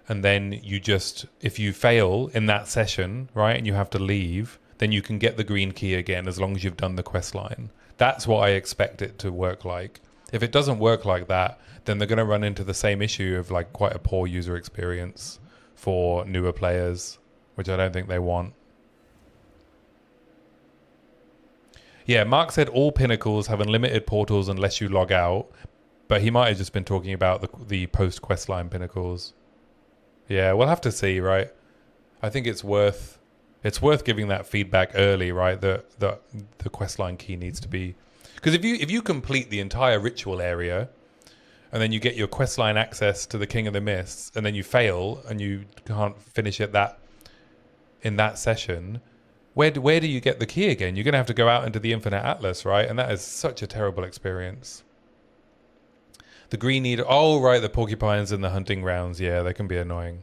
And then you just, if you fail in that session, right, and you have to leave, then you can get the green key again as long as you've done the questline. That's what I expect it to work like. If it doesn't work like that, then they're going to run into the same issue of like quite a poor user experience for newer players, which I don't think they want. Yeah, Mark said all pinnacles have unlimited portals unless you log out, but he might have just been talking about the post-questline pinnacles. Yeah, we'll have to see, right? I think it's worth It's worth giving that feedback early, right? The questline key needs to be, because if you complete the entire ritual area, and then you get your questline access to the King of the Mists, and then you fail and you can't finish it in that session, where do you get the key again? You're gonna have to go out into the Infinite Atlas, right? And that is such a terrible experience. The green needle. Oh, right, the porcupines and the hunting grounds. Yeah, they can be annoying.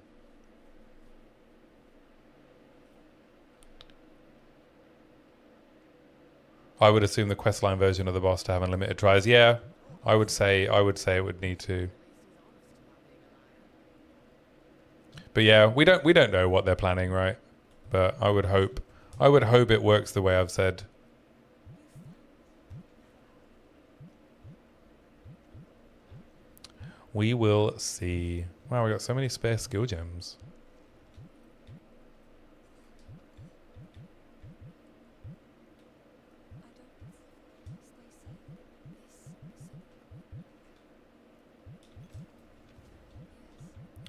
I would assume the questline version of the boss to have unlimited tries. Yeah, I would say it would need to. But yeah, we don't know what they're planning, right? But I would hope it works the way I've said. We will see. Wow, we got so many spare skill gems.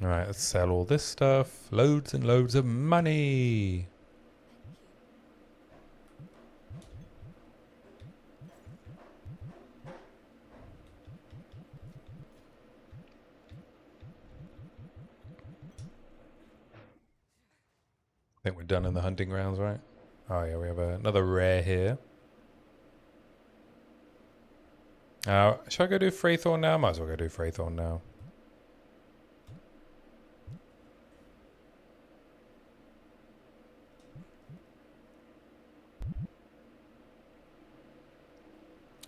Alright, let's sell all this stuff. Loads and loads of money. I think we're done in the hunting grounds, right? Oh yeah, we have another rare here. Should I go do Fraythorn now? Might as well go do Fraythorn now.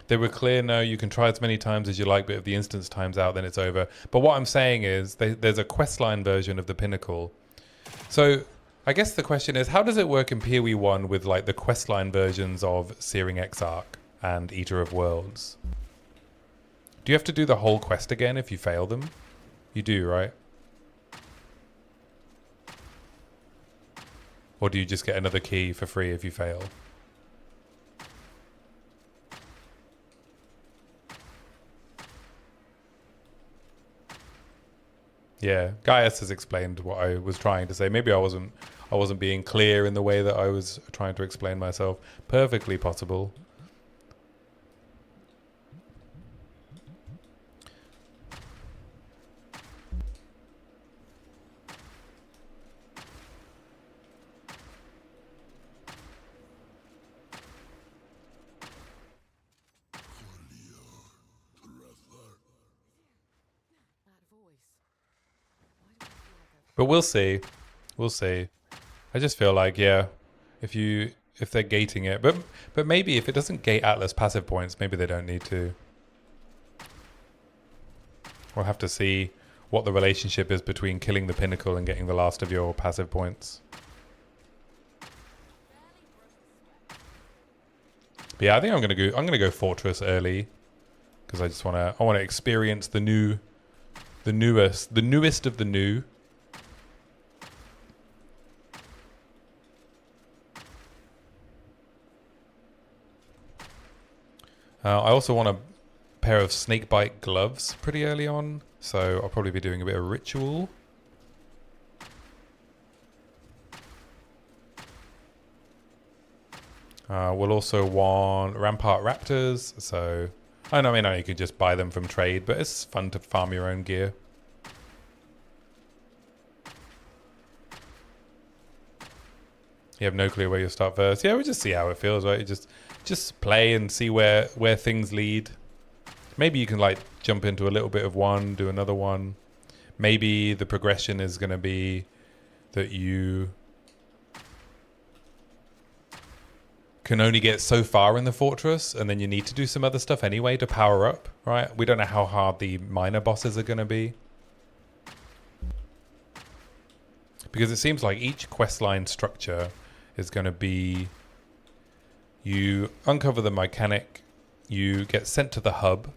They were clear, no, you can try as many times as you like, but if the instance times out, then it's over. But what I'm saying is there's a questline version of the Pinnacle. So I guess the question is, how does it work in PoE 1 with like the questline versions of Searing Exarch and Eater of Worlds? Do you have to do the whole quest again if you fail them? You do, right? Or do you just get another key for free if you fail? Yeah, Gaius has explained what I was trying to say. Maybe I wasn't being clear in the way that I was trying to explain myself. Perfectly possible. But we'll see. We'll see. I just feel like, yeah, if they're gating it, but maybe if it doesn't gate Atlas passive points, maybe they don't need to. We'll have to see what the relationship is between killing the Pinnacle and getting the last of your passive points. But yeah, I think I'm gonna go Fortress early because I want to experience the newest of the new. I also want a pair of snakebite gloves pretty early on, so I'll probably be doing a bit of ritual. We'll also want Rampart Raptors, so I know you could just buy them from trade, but it's fun to farm your own gear. You have no clue where you'll start first. Yeah, we'll just see how it feels, right? You just play and see where things lead. Maybe you can like jump into a little bit of one, do another one. Maybe the progression is going to be that you can only get so far in the fortress and then you need to do some other stuff anyway to power up, right? We don't know how hard the minor bosses are going to be. Because it seems like each questline structure is going to be, you uncover the mechanic, you get sent to the hub,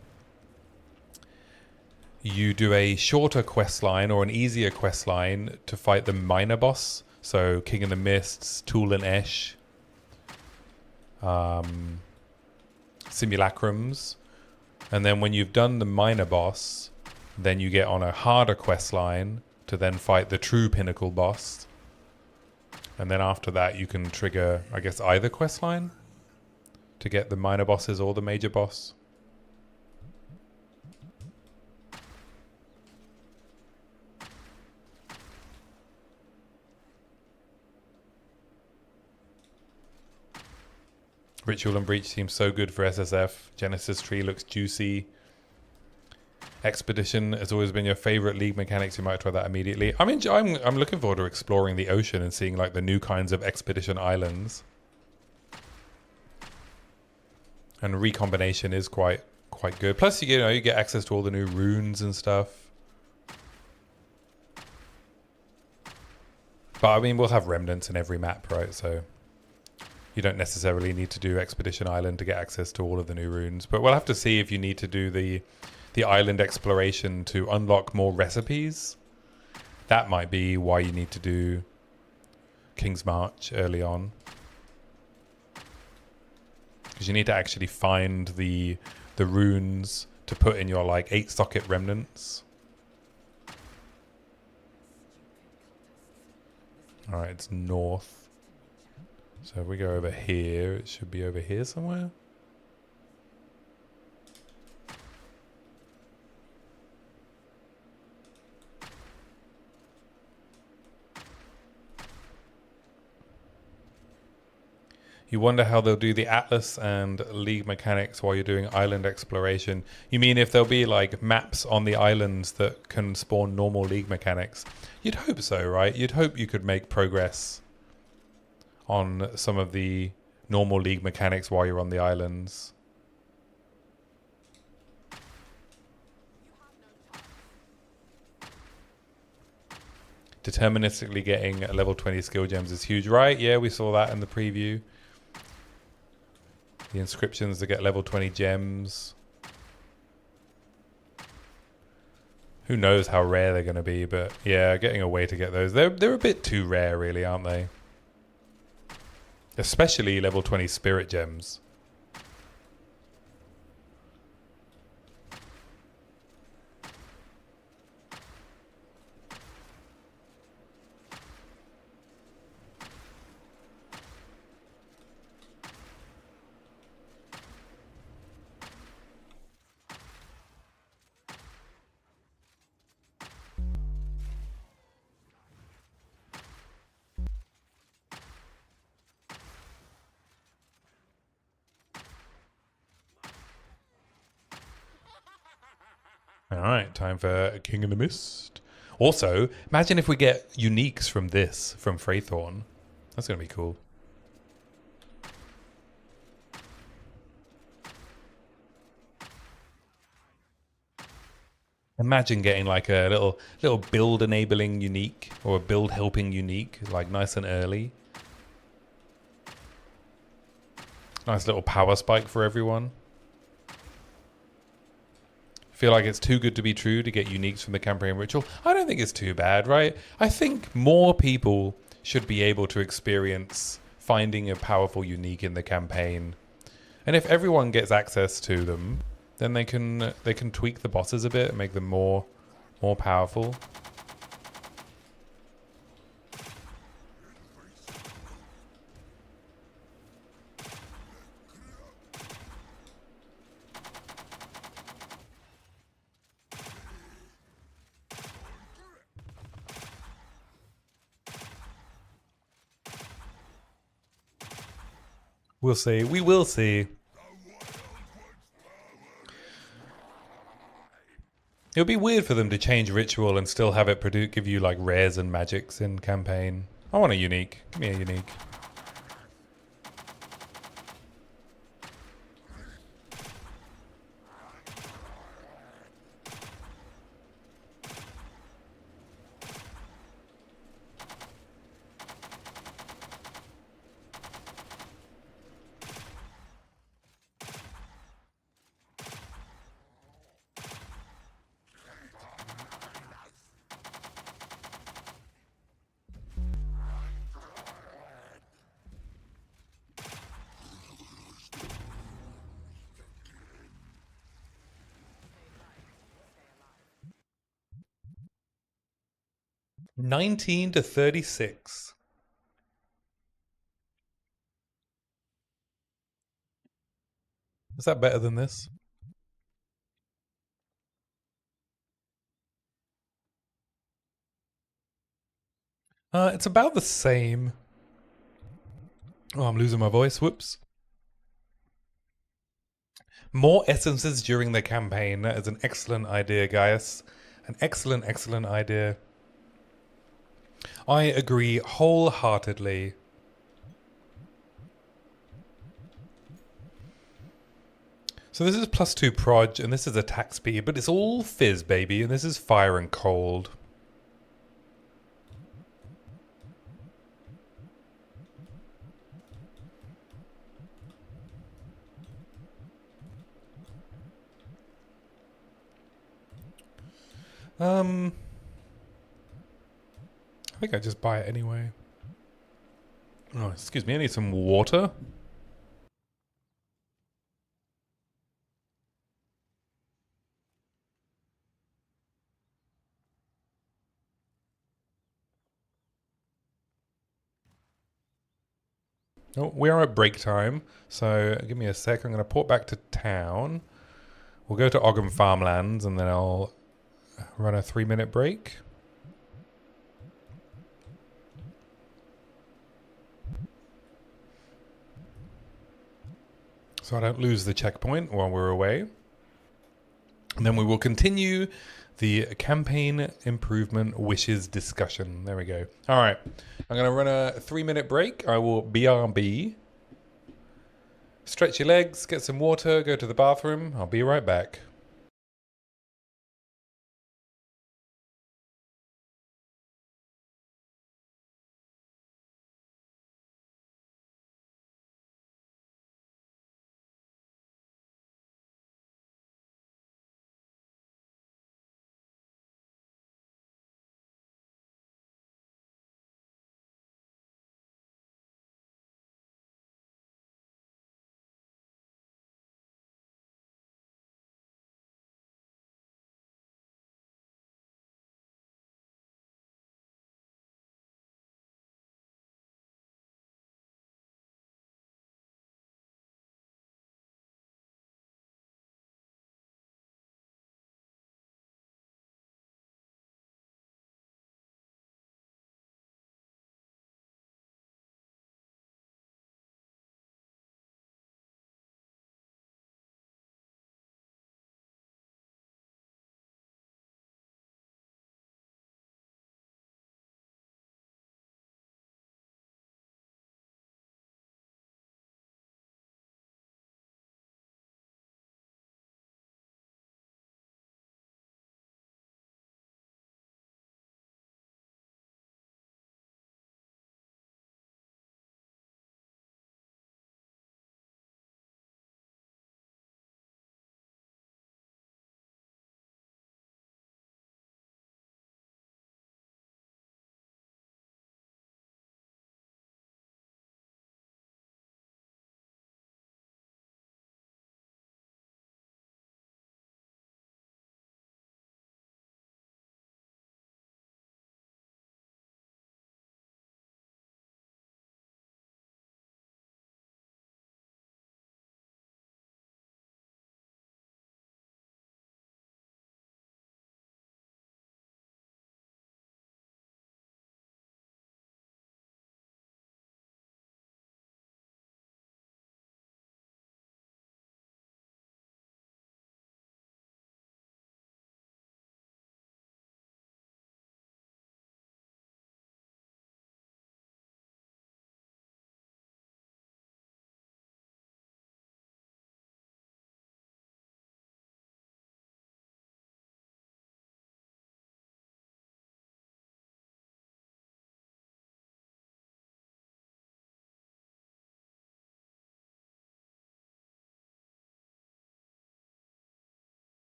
you do a shorter questline or an easier questline to fight the minor boss, so King of the Mists, Tool and Esh, simulacrums, and then when you've done the minor boss, then you get on a harder questline to then fight the true Pinnacle boss. And then after that, you can trigger, I guess, either quest line to get the minor bosses or the major boss. Ritual and Breach seems so good for SSF. Genesis Tree looks juicy. Expedition has always been your favorite League mechanics. You might try that immediately. I mean, I'm looking forward to exploring the ocean and seeing like the new kinds of Expedition islands. And recombination is quite good. Plus, you get access to all the new runes and stuff. But I mean, we'll have remnants in every map, right? So you don't necessarily need to do Expedition Island to get access to all of the new runes. But we'll have to see if you need to do the island exploration to unlock more recipes. That might be why you need to do King's March early on. Because you need to actually find the runes to put in your like 8-socket remnants. Alright, it's north. So if we go over here, it should be over here somewhere. You wonder how they'll do the Atlas and League mechanics while you're doing island exploration. You mean if there'll be like maps on the islands that can spawn normal League mechanics? You'd hope so, right? You'd hope you could make progress on some of the normal League mechanics while you're on the islands. Deterministically getting level 20 skill gems is huge, right? Yeah, we saw that in the preview. The inscriptions that get level 20 gems. Who knows how rare they're going to be, but yeah, getting a way to get those. They're a bit too rare, really, aren't they? Especially level 20 spirit gems. Alright, time for King of the Mist. Also, imagine if we get uniques from this, from Freythorn. That's going to be cool. Imagine getting like a little build enabling unique or a build helping unique, like nice and early. Nice little power spike for everyone. Feel like it's too good to be true to get uniques from the campaign ritual. I don't think it's too bad, right? I think more people should be able to experience finding a powerful unique in the campaign. And if everyone gets access to them, then they can tweak the bosses a bit and make them more powerful. We'll see. We will see. It would be weird for them to change ritual and still have it give you like rares and magics in campaign. I want a unique. Give me a unique. $19 to $36. Is that better than this? It's about the same. Oh, I'm losing my voice. Whoops. More essences during the campaign. That is an excellent idea, guys. An excellent, excellent idea. I agree wholeheartedly. So this is +2 proj, and this is attack speed, but it's all fizz, baby, and this is fire and cold. I think I just buy it anyway. Oh, excuse me, I need some water. Oh, we are at break time, so give me a sec. I'm going to port back to town. We'll go to Ogham Farmlands, and then I'll run a 3-minute break. So I don't lose the checkpoint while we're away. And then we will continue the campaign improvement wishes discussion. There we go. All right. I'm going to run a 3-minute break. I will BRB. Stretch your legs, get some water, go to the bathroom. I'll be right back.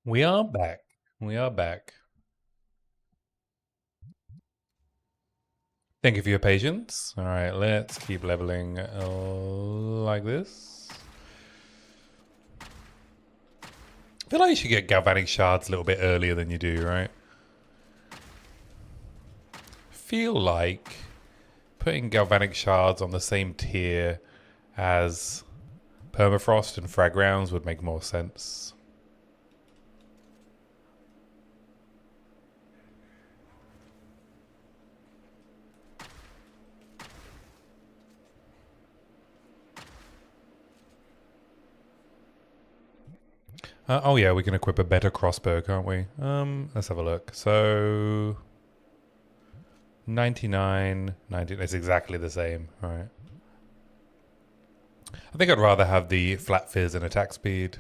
We are back. We are back. Thank you for your patience. All right, let's keep leveling like this. I feel like you should get galvanic shards a little bit earlier than you do, right? Feel like putting galvanic shards on the same tier as permafrost and frag rounds would make more sense. Oh yeah, we can equip a better crossbow, can't we? Let's have a look. So 99, 90, it's exactly the same, right? I think I'd rather have the flat fizz and attack speed.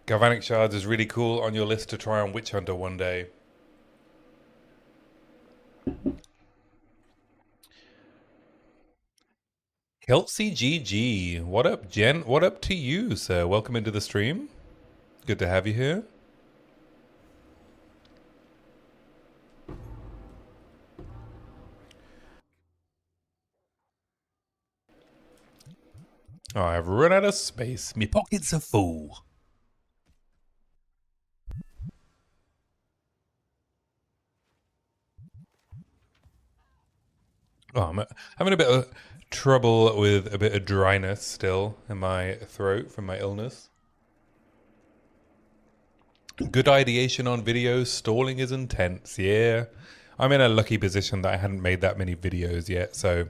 Galvanic shards is really cool on your list to try on Witch Hunter one day. Kelsey GG, what up, Jen? What up to you, sir? Welcome into the stream. Good to have you here. Oh, I've run out of space. Me pockets are full. Oh, I'm having a bit of trouble with a bit of dryness still in my throat from my illness. Good ideation on videos. Stalling is intense. Yeah. I'm in a lucky position that I hadn't made that many videos yet, so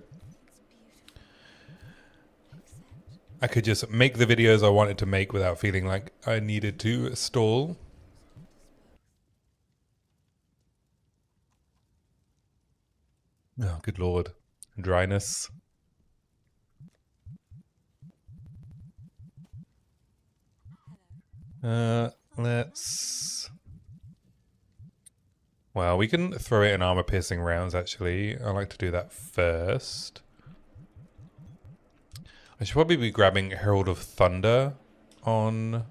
I could just make the videos I wanted to make without feeling like I needed to stall. Oh, good lord. Dryness. Let's... Well, we can throw it in armor-piercing rounds, actually. I like to do that first. I should probably be grabbing Herald of Thunder on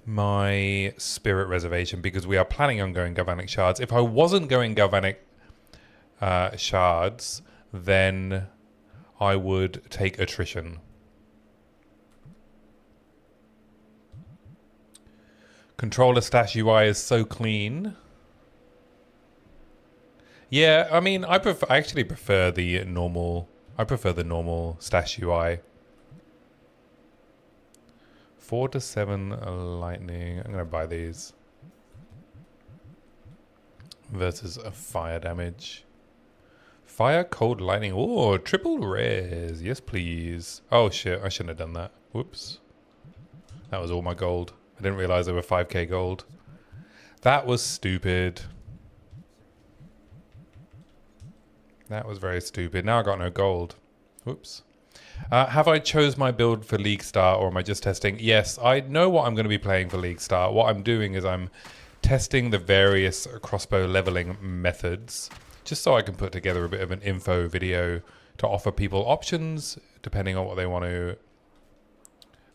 my Spirit Reservation because we are planning on going Galvanic Shards. If I wasn't going Galvanic Shards, then I would take Attrition. Controller stash UI is so clean. Yeah, I mean, I actually prefer the normal. I prefer the normal stash UI. 4 to 7 lightning. I'm gonna buy these. Versus a fire damage. Fire, cold, lightning. Oh, triple rares. Yes, please. Oh shit, I shouldn't have done that. Whoops. That was all my gold. I didn't realize they were 5k gold. That was stupid. That was very stupid. Now I got no gold. Whoops. Have I chose my build for League Start or am I just testing? Yes, I know what I'm going to be playing for League Start. What I'm doing is I'm testing the various crossbow leveling methods just so I can put together a bit of an info video to offer people options depending on what they want to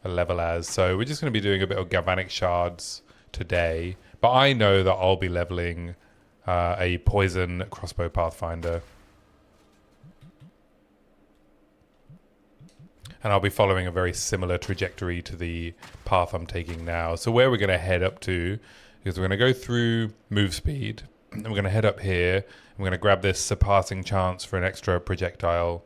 level as. So we're just going to be doing a bit of galvanic shards today, but I know that I'll be leveling a poison crossbow pathfinder. And I'll be following a very similar trajectory to the path I'm taking now. So where we're going to head up to is we're going to go through move speed. And we're going to head up here. I'm going to grab this surpassing chance for an extra projectile.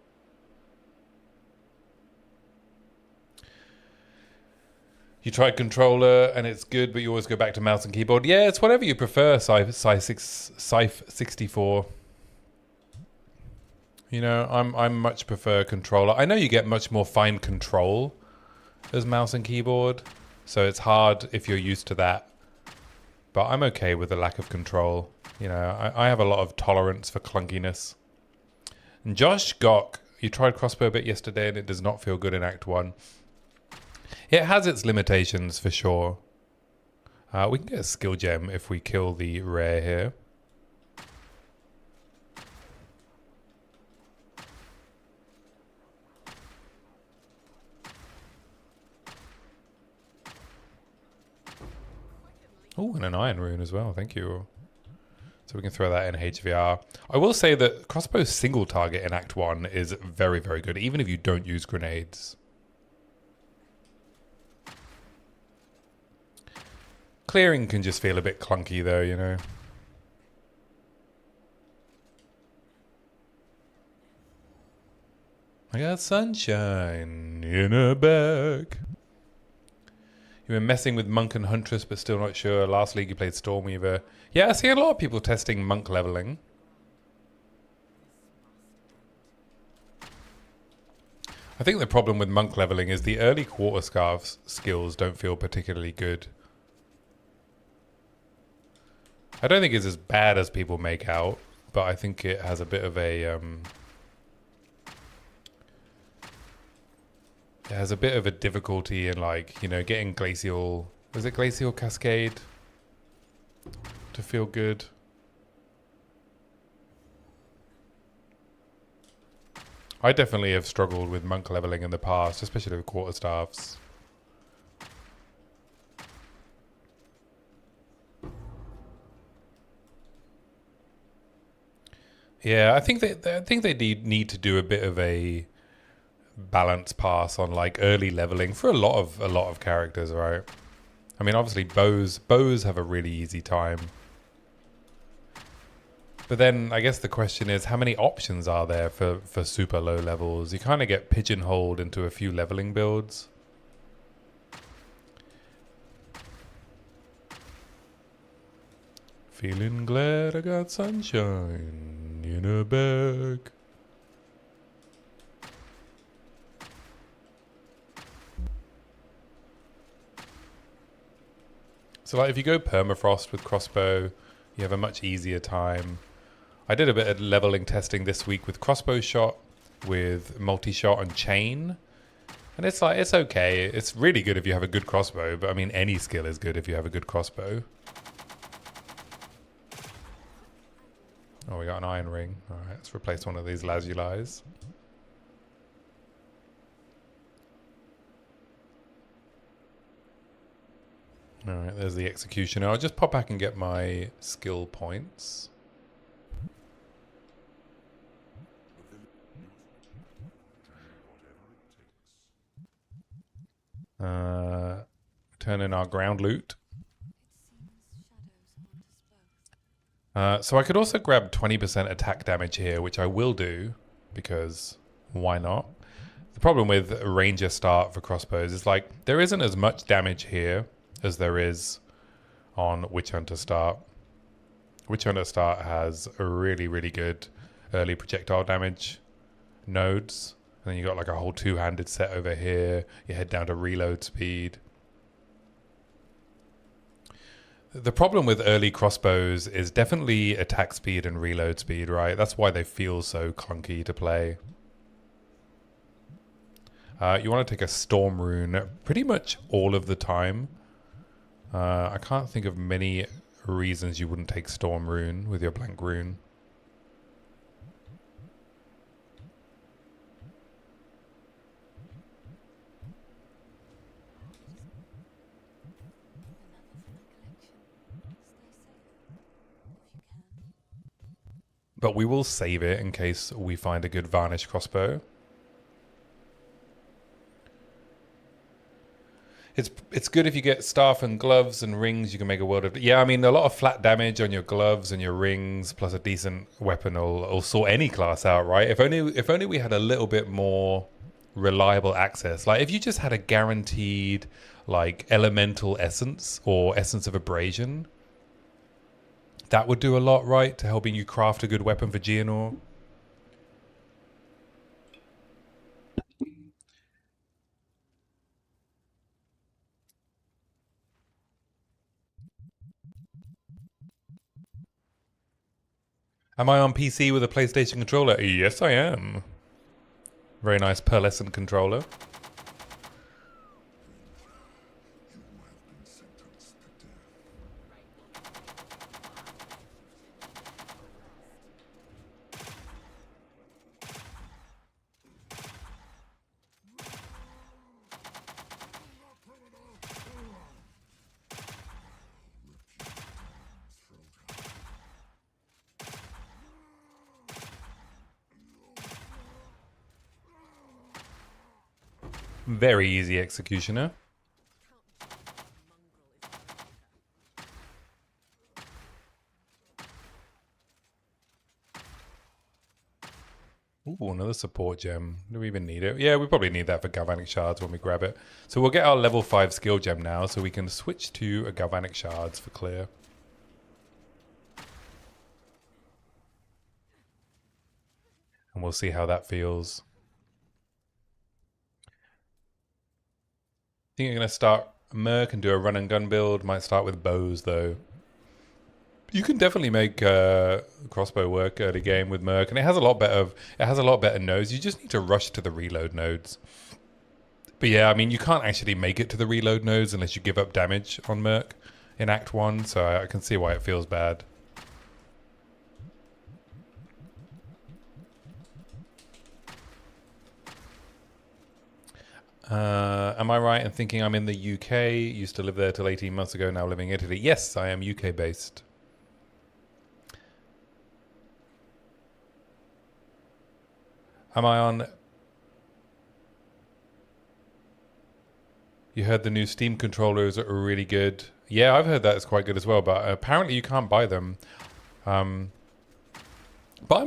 You tried controller and it's good, but you always go back to mouse and keyboard. Yeah, it's whatever you prefer, Scythe64. You know, I much prefer controller. I know you get much more fine control as mouse and keyboard, so it's hard if you're used to that. But I'm okay with the lack of control. You know, I have a lot of tolerance for clunkiness. And Josh Gok, you tried crossbow a bit yesterday and it does not feel good in Act 1. It has its limitations for sure. We can get a skill gem if we kill the rare here. Oh, and an iron rune as well. Thank you. So we can throw that in HVR. I will say that Crossbows single target in Act 1 is very, very good, even if you don't use grenades. Clearing can just feel a bit clunky though, you know. I got sunshine in a bag. You were messing with Monk and Huntress, but still not sure. Last league you played Stormweaver. Yeah, I see a lot of people testing Monk leveling. I think the problem with Monk leveling is the early Quarter Scarf skills don't feel particularly good. I don't think it's as bad as people make out, but I think it has a bit of a... it has a bit of a difficulty in, like, you know, getting Glacial... Was it Glacial Cascade? To feel good. I definitely have struggled with Monk leveling in the past, especially with Quarterstaffs. Yeah, I think they need to do a bit of a balance pass on like early leveling for a lot of characters, right? I mean, obviously bows have a really easy time. But then I guess the question is, how many options are there for super low levels? You kind of get pigeonholed into a few leveling builds. Feeling glad I got sunshine in a bag. So like if you go permafrost with crossbow, you have a much easier time. I did a bit of leveling testing this week with crossbow shot, with multi-shot and chain. And it's like, it's okay. It's really good if you have a good crossbow, but I mean any skill is good if you have a good crossbow. Oh, we got an iron ring. Alright, let's replace one of these Lazulis. Alright, there's the executioner. I'll just pop back and get my skill points. Turn in our ground loot. So I could also grab 20% attack damage here, which I will do, because why not? The problem with Ranger start for crossbows is like, there isn't as much damage here as there is on Witch Hunter start. Witch Hunter start has a really, really good early projectile damage nodes. And then you got like a whole two-handed set over here. You head down to reload speed. The problem with early crossbows is definitely attack speed and reload speed, right? That's why they feel so clunky to play. You want to take a Storm Rune pretty much all of the time. I can't think of many reasons you wouldn't take Storm Rune with your blank rune. But we will save it in case we find a good Varnish crossbow. It's good if you get staff and gloves and rings. You can make a world of... Yeah, I mean, a lot of flat damage on your gloves and your rings, plus a decent weapon will sort any class out, right? If only we had a little bit more reliable access. Like, if you just had a guaranteed, like, elemental essence or essence of abrasion, that would do a lot, right? To helping you craft a good weapon for Geonor. Am I on PC with a PlayStation controller? Yes, I am. Very nice pearlescent controller. Very easy executioner. Ooh, another support gem. Do we even need it? Yeah, we probably need that for galvanic shards when we grab it. So we'll get our level 5 skill gem now, so we can switch to a galvanic shards for clear. And we'll see how that feels. I think I'm going to start Merc and do a run and gun build. Might start with bows though. You can definitely make crossbow work early game with Merc, and it has a lot better nodes. You just need to rush to the reload nodes. But yeah, I mean, you can't actually make it to the reload nodes unless you give up damage on Merc in Act 1, so I can see why it feels bad. Am I right in thinking I'm in the UK? Used to live there till 18 months ago, now living in Italy. Yes, I am UK based. Am I on... You heard the new Steam controllers are really good. Yeah, I've heard that it's quite good as well, but apparently you can't buy them. But I'm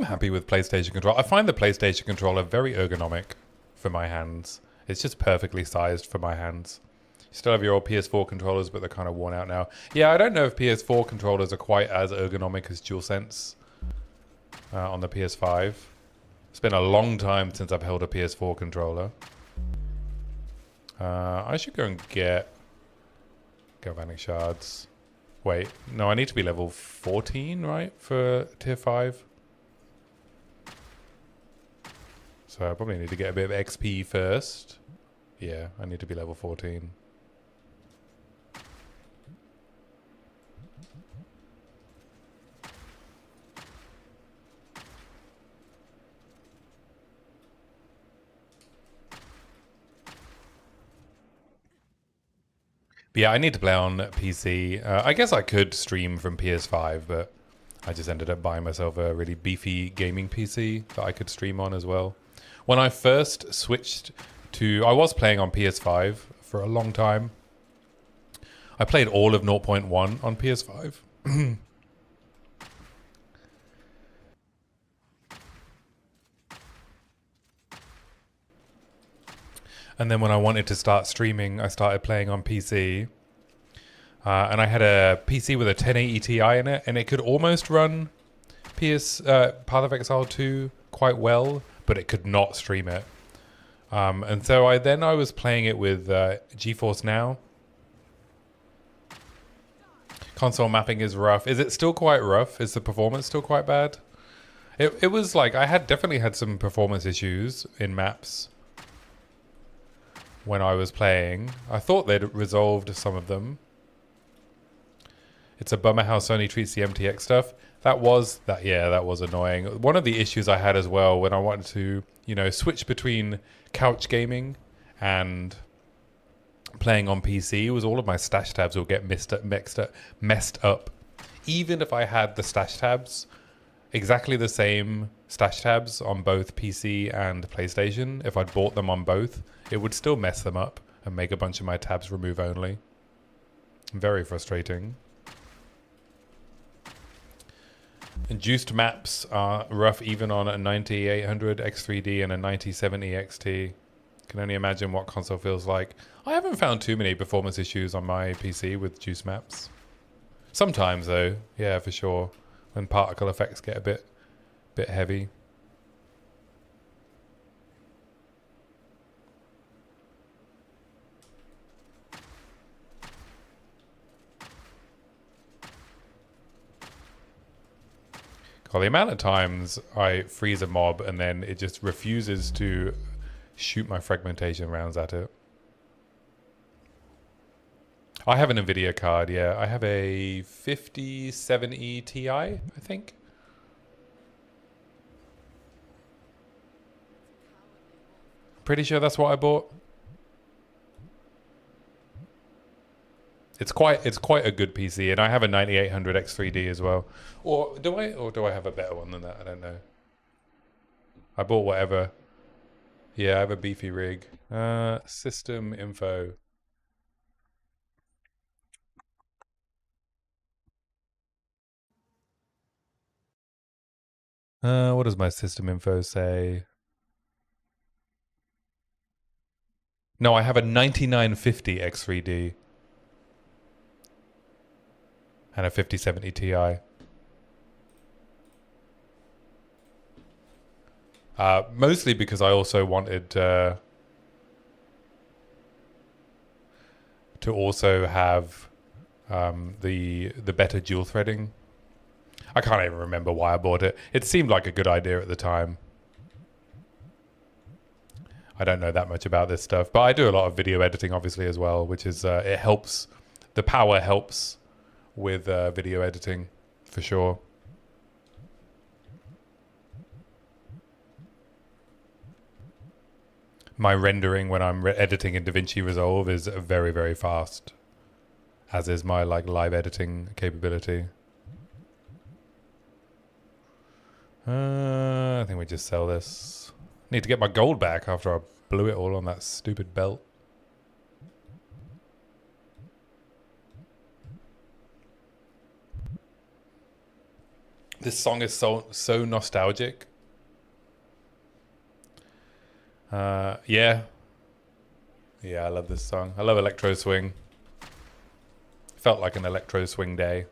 happy with PlayStation control. I find the PlayStation controller very ergonomic for my hands. It's just perfectly sized for my hands. You still have your old PS4 controllers, but they're kind of worn out now. Yeah, I don't know if PS4 controllers are quite as ergonomic as DualSense on the PS5. It's been a long time since I've held a PS4 controller. I should go and get galvanic shards. Wait, no, I need to be level 14, right, for tier 5. So I probably need to get a bit of XP first. Yeah, I need to be level 14. But yeah, I need to play on PC. I guess I could stream from PS5, but I just ended up buying myself a really beefy gaming PC that I could stream on as well. When I first switched to... I was playing on PS5 for a long time. I played all of 0.1 on PS5. And then when I wanted to start streaming, I started playing on PC. And I had a PC with a 1080 Ti in it, and it could almost run Path of Exile 2 quite well, but it could not stream it. And so I was playing it with GeForce Now. Console mapping is rough. Is it still quite rough? Is the performance still quite bad? It was like, I definitely had some performance issues in maps when I was playing. I thought they'd resolved some of them. It's a bummer how Sony treats the MTX stuff. That was annoying. One of the issues I had as well when I wanted to, switch between couch gaming and playing on PC was all of my stash tabs will get messed up. Even if I had the stash tabs, exactly the same stash tabs on both PC and PlayStation, if I'd bought them on both, it would still mess them up and make a bunch of my tabs remove only. Very frustrating. And juiced maps are rough even on a 9800 X3D and a 9070 XT. Can only imagine what console feels like. I haven't found too many performance issues on my PC with juice maps. Sometimes though, yeah, for sure. When particle effects get a bit heavy. God, the amount of times I freeze a mob and then it just refuses to shoot my fragmentation rounds at it. I have an NVIDIA card, yeah. I have a 5070 Ti, I think. Pretty sure that's what I bought. It's quite a good PC, and I have a 9800 X3D as well. Or do I have a better one than that? I don't know. I bought whatever. Yeah, I have a beefy rig. System info. What does my system info say? No, I have a 9950 X3D and a 5070 Ti. Mostly because I also wanted to also have the better dual threading. I can't even remember why I bought it. It seemed like a good idea at the time. I don't know that much about this stuff, but I do a lot of video editing, obviously, as well, which is it helps. The power helps with video editing for sure. My rendering when I'm editing in DaVinci Resolve is very, very fast, as is my like live editing capability. I think we just sell this. Need to get my gold back after I blew it all on that stupid belt. This song is so nostalgic. Yeah. Yeah, I love this song. I love electro swing. Felt like an electro swing day.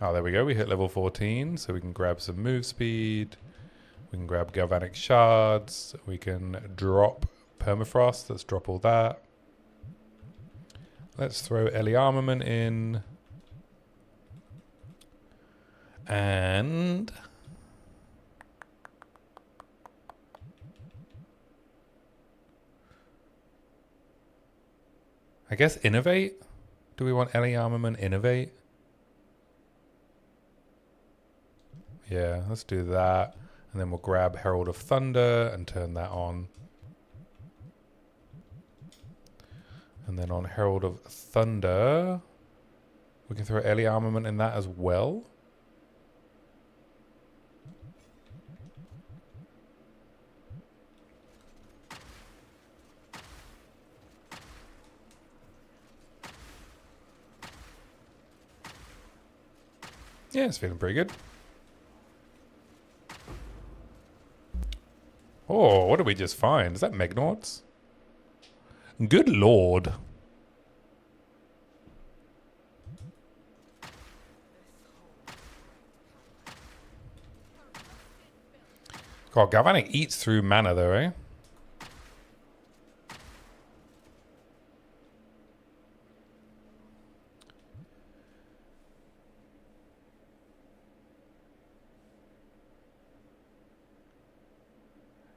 Oh, there we go. We hit level 14, so we can grab some move speed. We can grab galvanic shards. We can drop permafrost. Let's drop all that. Let's throw Ellie armament in. And I guess innovate. Do we want Ellie armament innovate? Yeah, let's do that. And then we'll grab Herald of Thunder and turn that on. And then on Herald of Thunder, we can throw Ellie armament in that as well. Yeah, it's feeling pretty good. Oh, what did we just find? Is that Megnauts? Good lord. God, Galvanic eats through mana though, eh?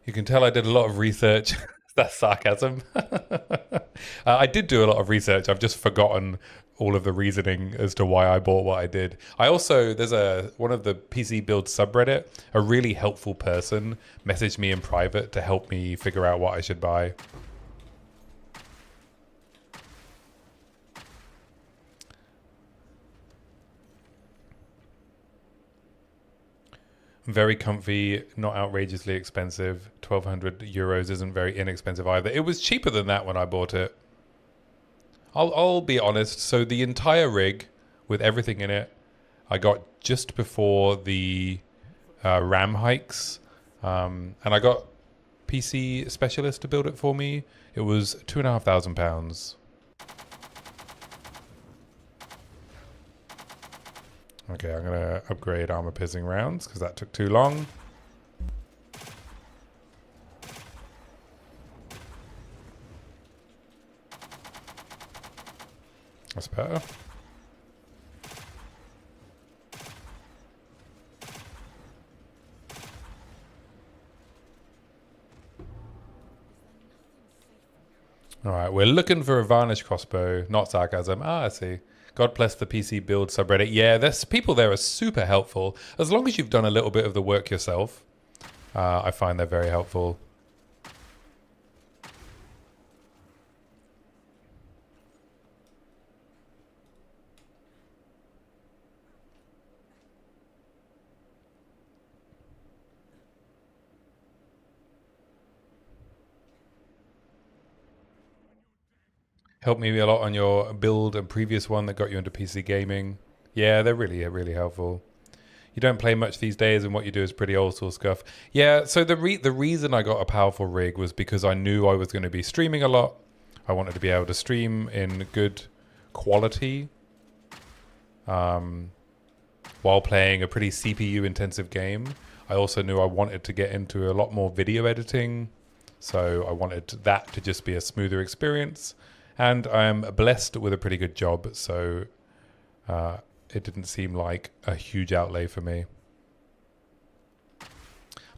You can tell I did a lot of research. That's sarcasm. I did do a lot of research. I've just forgotten all of the reasoning as to why I bought what I did. I also, there's one of the PC build subreddit, a really helpful person messaged me in private to help me figure out what I should buy. Very comfy, not outrageously expensive. 1,200 euros isn't very inexpensive either. It was cheaper than that when I bought it. I'll be honest. So the entire rig with everything in it, I got just before the RAM hikes, and I got PC specialist to build it for me. It was £2,500. Okay, I'm gonna upgrade armor piercing rounds because that took too long. That's better. All right, we're looking for a varnish crossbow, not sarcasm. Ah, I see. God bless the PC build subreddit. Yeah, there's people there are super helpful. As long as you've done a little bit of the work yourself, I find they're very helpful. Helped me a lot on your build and previous one that got you into PC gaming. Yeah, they're really helpful. You don't play much these days, and what you do is pretty old school stuff. Yeah, so the reason I got a powerful rig was because I knew I was going to be streaming a lot. I wanted to be able to stream in good quality while playing a pretty CPU intensive game. I also knew I wanted to get into a lot more video editing, so I wanted that to just be a smoother experience. And I am blessed with a pretty good job, so it didn't seem like a huge outlay for me.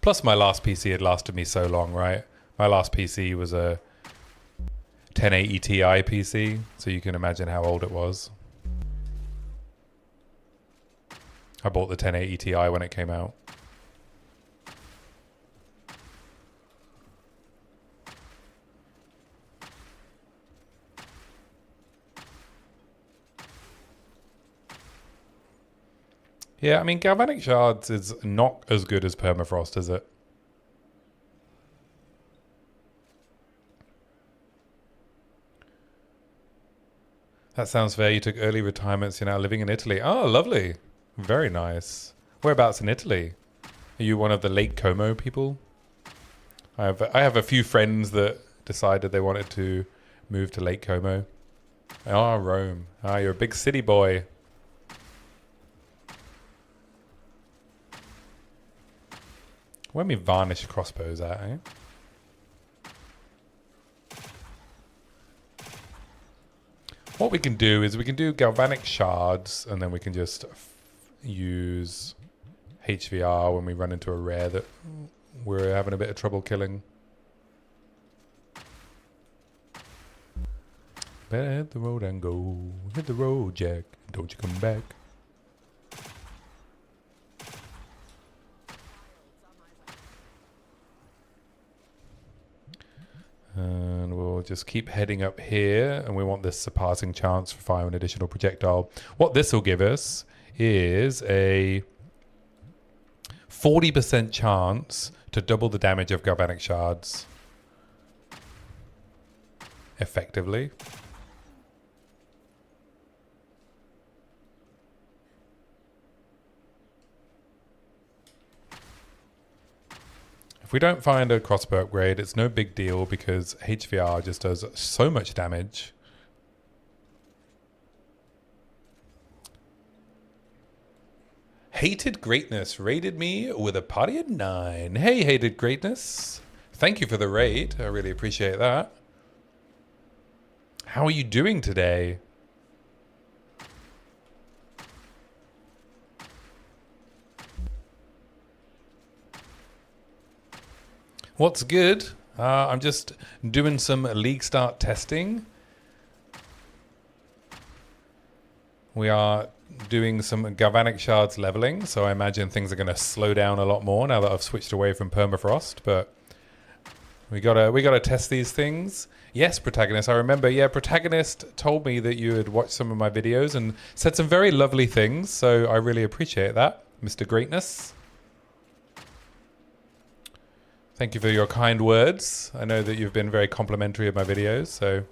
Plus my last PC had lasted me so long, right? My last PC was a 1080 Ti PC, so you can imagine how old it was. I bought the 1080 Ti when it came out. Yeah, I mean, galvanic shards is not as good as permafrost, is it? That sounds fair. You took early retirements. You're now living in Italy. Oh, lovely. Very nice. Whereabouts in Italy? Are you one of the Lake Como people? I have a few friends that decided they wanted to move to Lake Como. Ah, Rome. Ah, you're a big city boy. Where me varnish crossbows at, eh? What we can do is we can do galvanic shards, and then we can just use HVR when we run into a rare that we're having a bit of trouble killing. Better hit the road and go. Hit the road, Jack. Don't you come back. And we'll just keep heading up here, and we want this surpassing chance for fire an additional projectile. What this will give us is a 40% chance to double the damage of galvanic shards effectively. If we don't find a crossbow upgrade, it's no big deal because HVR just does so much damage. Hated Greatness raided me with a party of 9. Hey, Hated Greatness. Thank you for the raid. I really appreciate that. How are you doing today? What's good? I'm just doing some league start testing. We are doing some galvanic shards leveling, so I imagine things are going to slow down a lot more now that I've switched away from permafrost. But we gotta test these things. Yes, Protagonist. I remember. Yeah, Protagonist told me that you had watched some of my videos and said some very lovely things. So I really appreciate that, Mr. Greatness. Thank you for your kind words. I know that you've been very complimentary of my videos, so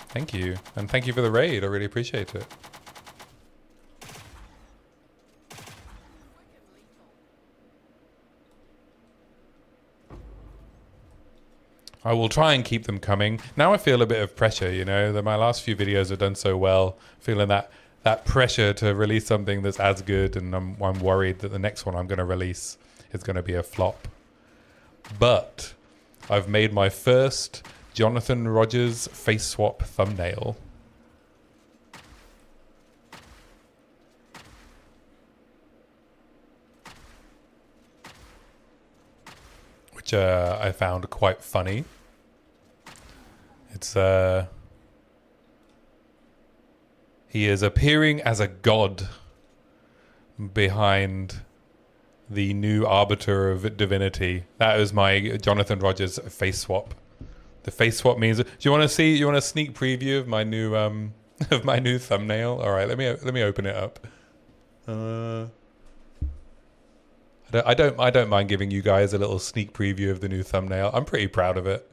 thank you. And thank you for the raid. I really appreciate it. I will try and keep them coming. Now I feel a bit of pressure, you know, that my last few videos have done so well. Feeling that pressure to release something that's as good, and I'm worried that the next one I'm going to release is going to be a flop. But I've made my first Jonathan Rogers face swap thumbnail. Which I found quite funny. It's he is appearing as a god behind the new arbiter of divinity. That is my Jonathan Rogers face swap. The face swap means. Do you want to see? You want a sneak preview of my new of my new thumbnail? All right, let me open it up. I don't mind giving you guys a little sneak preview of the new thumbnail. I'm pretty proud of it.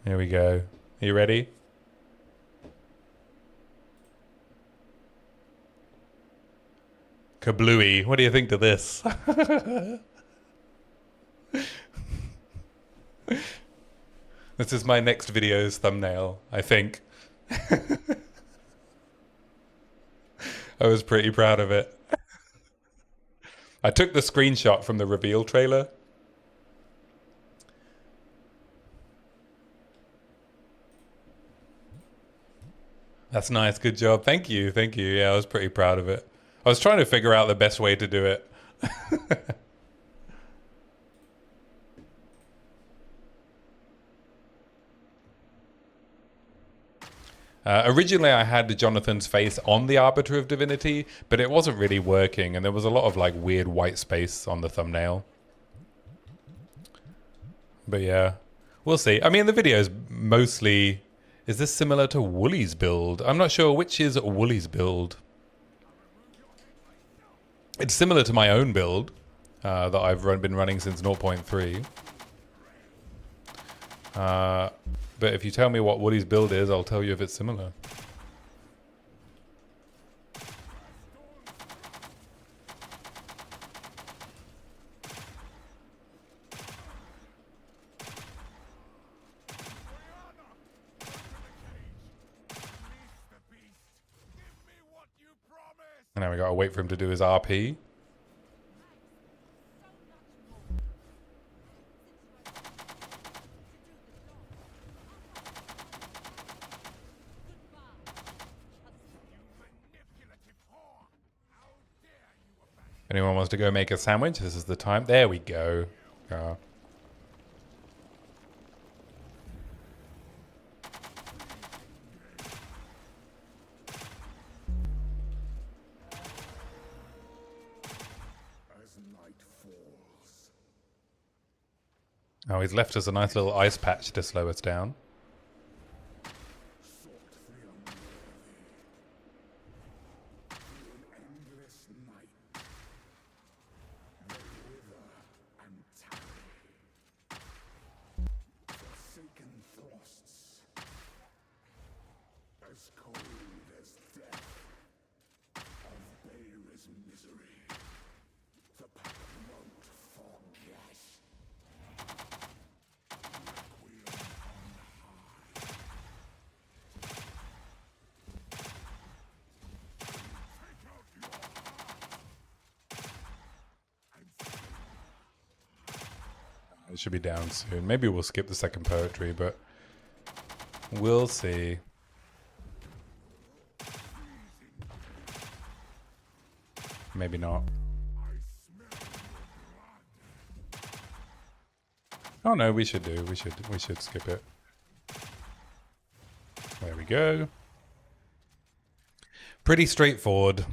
Here we go. Are you ready? Kablooey. What do you think to this? This is my next video's thumbnail, I think. I was pretty proud of it. I took the screenshot from the reveal trailer. That's nice. Good job. Thank you. Thank you. Yeah, I was pretty proud of it. I was trying to figure out the best way to do it. Originally, I had Jonathan's face on the Arbiter of Divinity, but it wasn't really working, and there was a lot of like weird white space on the thumbnail. But yeah, we'll see. I mean, the video's mostly... Is this similar to Wooly's build? I'm not sure which is Wooly's build. It's similar to my own build that I've been running since 0.3. But if you tell me what Wooly's build is, I'll tell you if it's similar. And now we gotta wait for him to do his RP. Anyone wants to go make a sandwich? This is the time. There we go. Oh, he's left us a nice little ice patch to slow us down. It should be down soon. Maybe we'll skip the second poetry, but we'll see. Maybe not. Oh no, we should do. We should skip it. There we go. Pretty straightforward.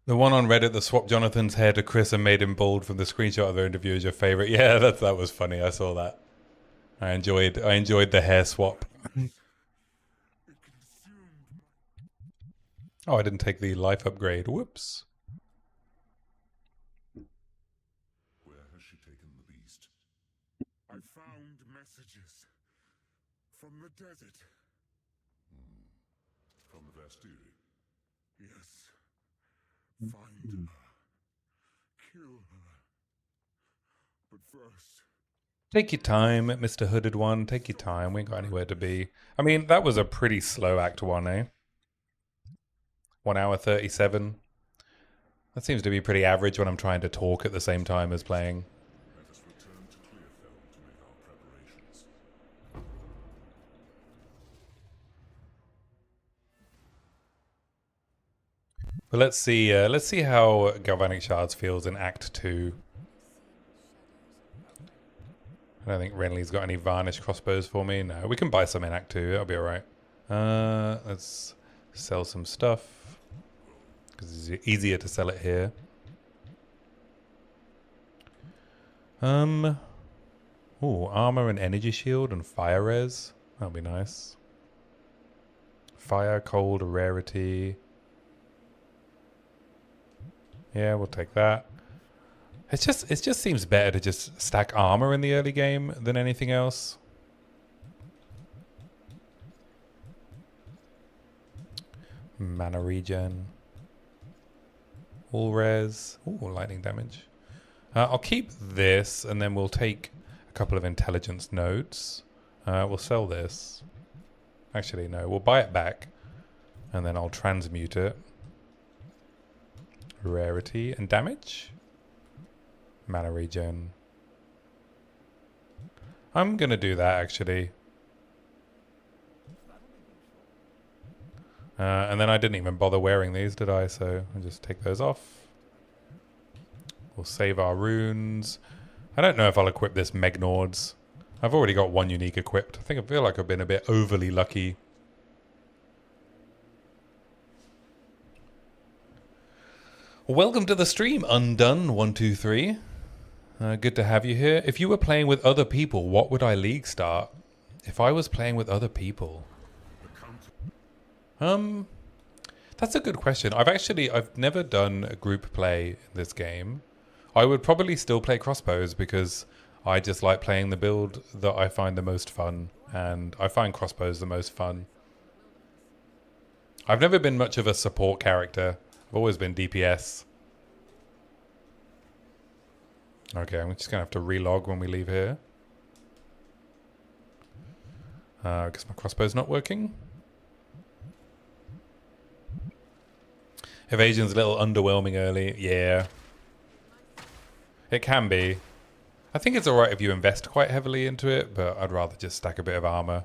The one on Reddit that swapped Jonathan's hair to Chris and made him bald from the screenshot of their interview is your favorite. Yeah, that was funny. I saw that. I enjoyed the hair swap. Oh, I didn't take the life upgrade. Whoops. Where has she taken the beast? I found messages from the desert. From the Vastiri? Yes. Find her. Kill her. But first... Take your time, Mr. Hooded One. Take your time. We ain't got anywhere to be. I mean, that was a pretty slow Act 1, eh? 1 hour 37. That seems to be pretty average when I'm trying to talk at the same time as playing. Let us return to Clearfell to make our preparations. But let's see how Galvanic Shards feels in Act 2. I don't think Renly's got any Varnish Crossbows for me. No, we can buy some in Act 2. That'll be alright. Let's sell some stuff. Because it's easier to sell it here. Ooh, armor and energy shield and fire res. That'll be nice. Fire, cold, rarity. Yeah, we'll take that. It just seems better to just stack armor in the early game than anything else. Mana regen. All res. Ooh, lightning damage. I'll keep this, and then we'll take a couple of intelligence nodes. We'll sell this. Actually, no. We'll buy it back, and then I'll transmute it. Rarity and damage. Mana regen. I'm going to do that, actually. And then I didn't even bother wearing these, did I? So I'll just take those off. We'll save our runes. I don't know if I'll equip this Megnords. I've already got one unique equipped. I feel like I've been a bit overly lucky. Welcome to the stream, Undone123. Good to have you here. If you were playing with other people, what would I league start? If I was playing with other people... That's a good question. I've never done a group play in this game. I would probably still play Crossbows because I just like playing the build that I find the most fun, and I find Crossbows the most fun. I've never been much of a support character. I've always been DPS. Okay, I'm just gonna have to relog when we leave here. I guess my crossbow's not working. Evasion's a little underwhelming early. Yeah. It can be. I think it's alright if you invest quite heavily into it, but I'd rather just stack a bit of armor.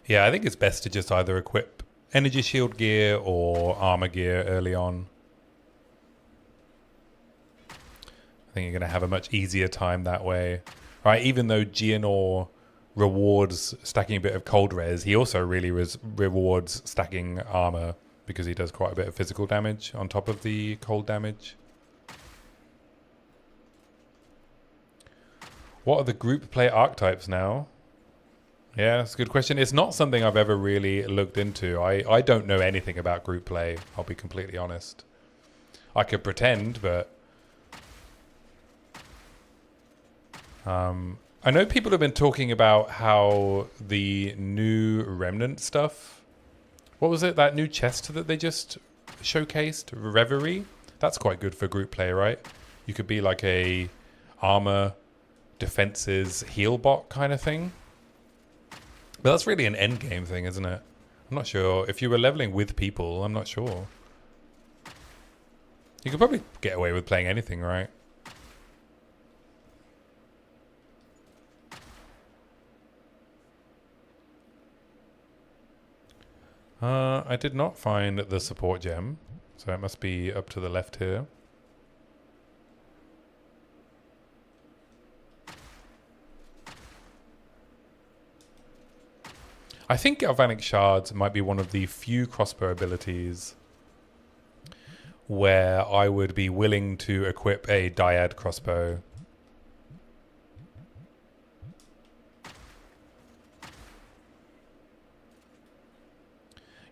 Yeah, I think it's best to just either equip energy shield gear or armor gear early on. I think you're going to have a much easier time that way. Right, even though Gianor rewards stacking a bit of cold res, he also really rewards stacking armor because he does quite a bit of physical damage on top of the cold damage. What are the group play archetypes now? Yeah, that's a good question. It's not something I've ever really looked into. I don't know anything about group play, I'll be completely honest. I could pretend, but... I know people have been talking about how the new Remnant stuff... What was it? That new chest that they just showcased? Reverie? That's quite good for group play, right? You could be like a armor, defenses, heal bot kind of thing. But that's really an end game thing, isn't it? I'm not sure. If you were leveling with people, I'm not sure. You could probably get away with playing anything, right? I did not find the support gem, so it must be up to the left here. I think Galvanic Shards might be one of the few crossbow abilities where I would be willing to equip a Dyad crossbow.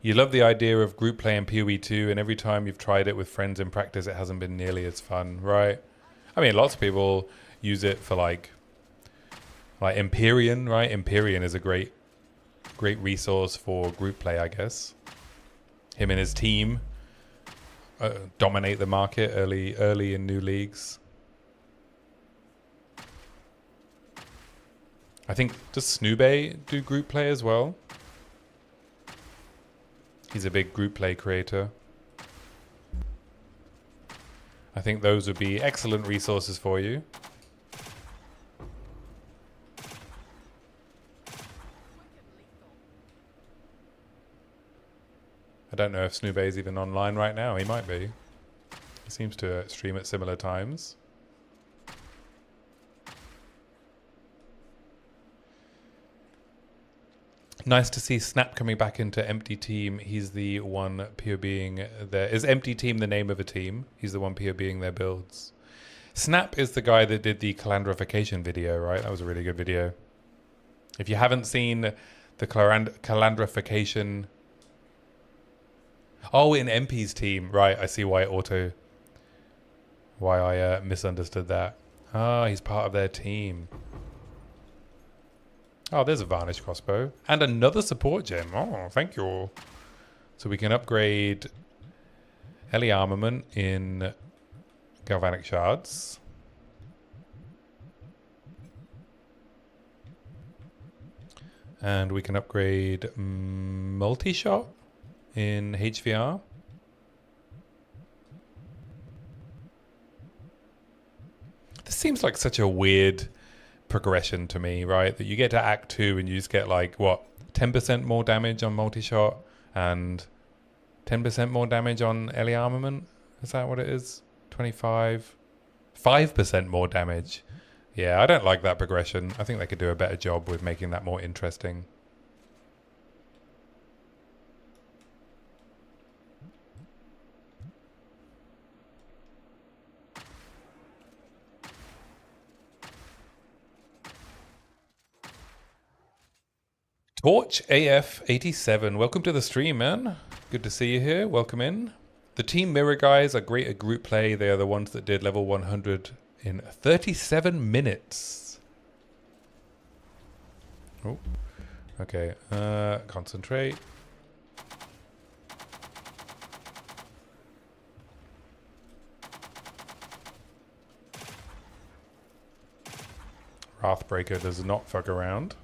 You love the idea of group play in PoE 2, and every time you've tried it with friends in practice, it hasn't been nearly as fun, right? I mean, lots of people use it for like Empyrean, right? Empyrean is a great resource for group play, I guess. Him and his team dominate the market early in new leagues. I think, does Snoobe do group play as well? He's a big group play creator. I think those would be excellent resources for you. I don't know if Snoobe is even online right now. He might be. He seems to stream at similar times. Nice to see Snap coming back into Empty Team. He's the one POBing there. Is Empty Team the name of a team? He's the one POBing their builds. Snap is the guy that did the calandrification video, right? That was a really good video. If you haven't seen the calandrification... Oh, in MP's team. Right, I see why I misunderstood that. Ah, he's part of their team. Oh, there's a Varnish Crossbow. And another support gem. Oh, thank you. So we can upgrade Ellie Armament in Galvanic Shards. And we can upgrade Multi-Shot in HVR. This seems like such a weird progression to me, right? That you get to Act 2 and you just get like, what, 10% more damage on multi-shot and 10% more damage on Ellie Armament? Is that what it is? 25? 5% more damage. Yeah, I don't like that progression. I think they could do a better job with making that more interesting. Torch AF87, welcome to the stream, man. Good to see you here. Welcome in. The Team Mirror guys are great at group play. They are the ones that did level 100 in 37 minutes. Oh, okay. Concentrate. Wrathbreaker does not fuck around.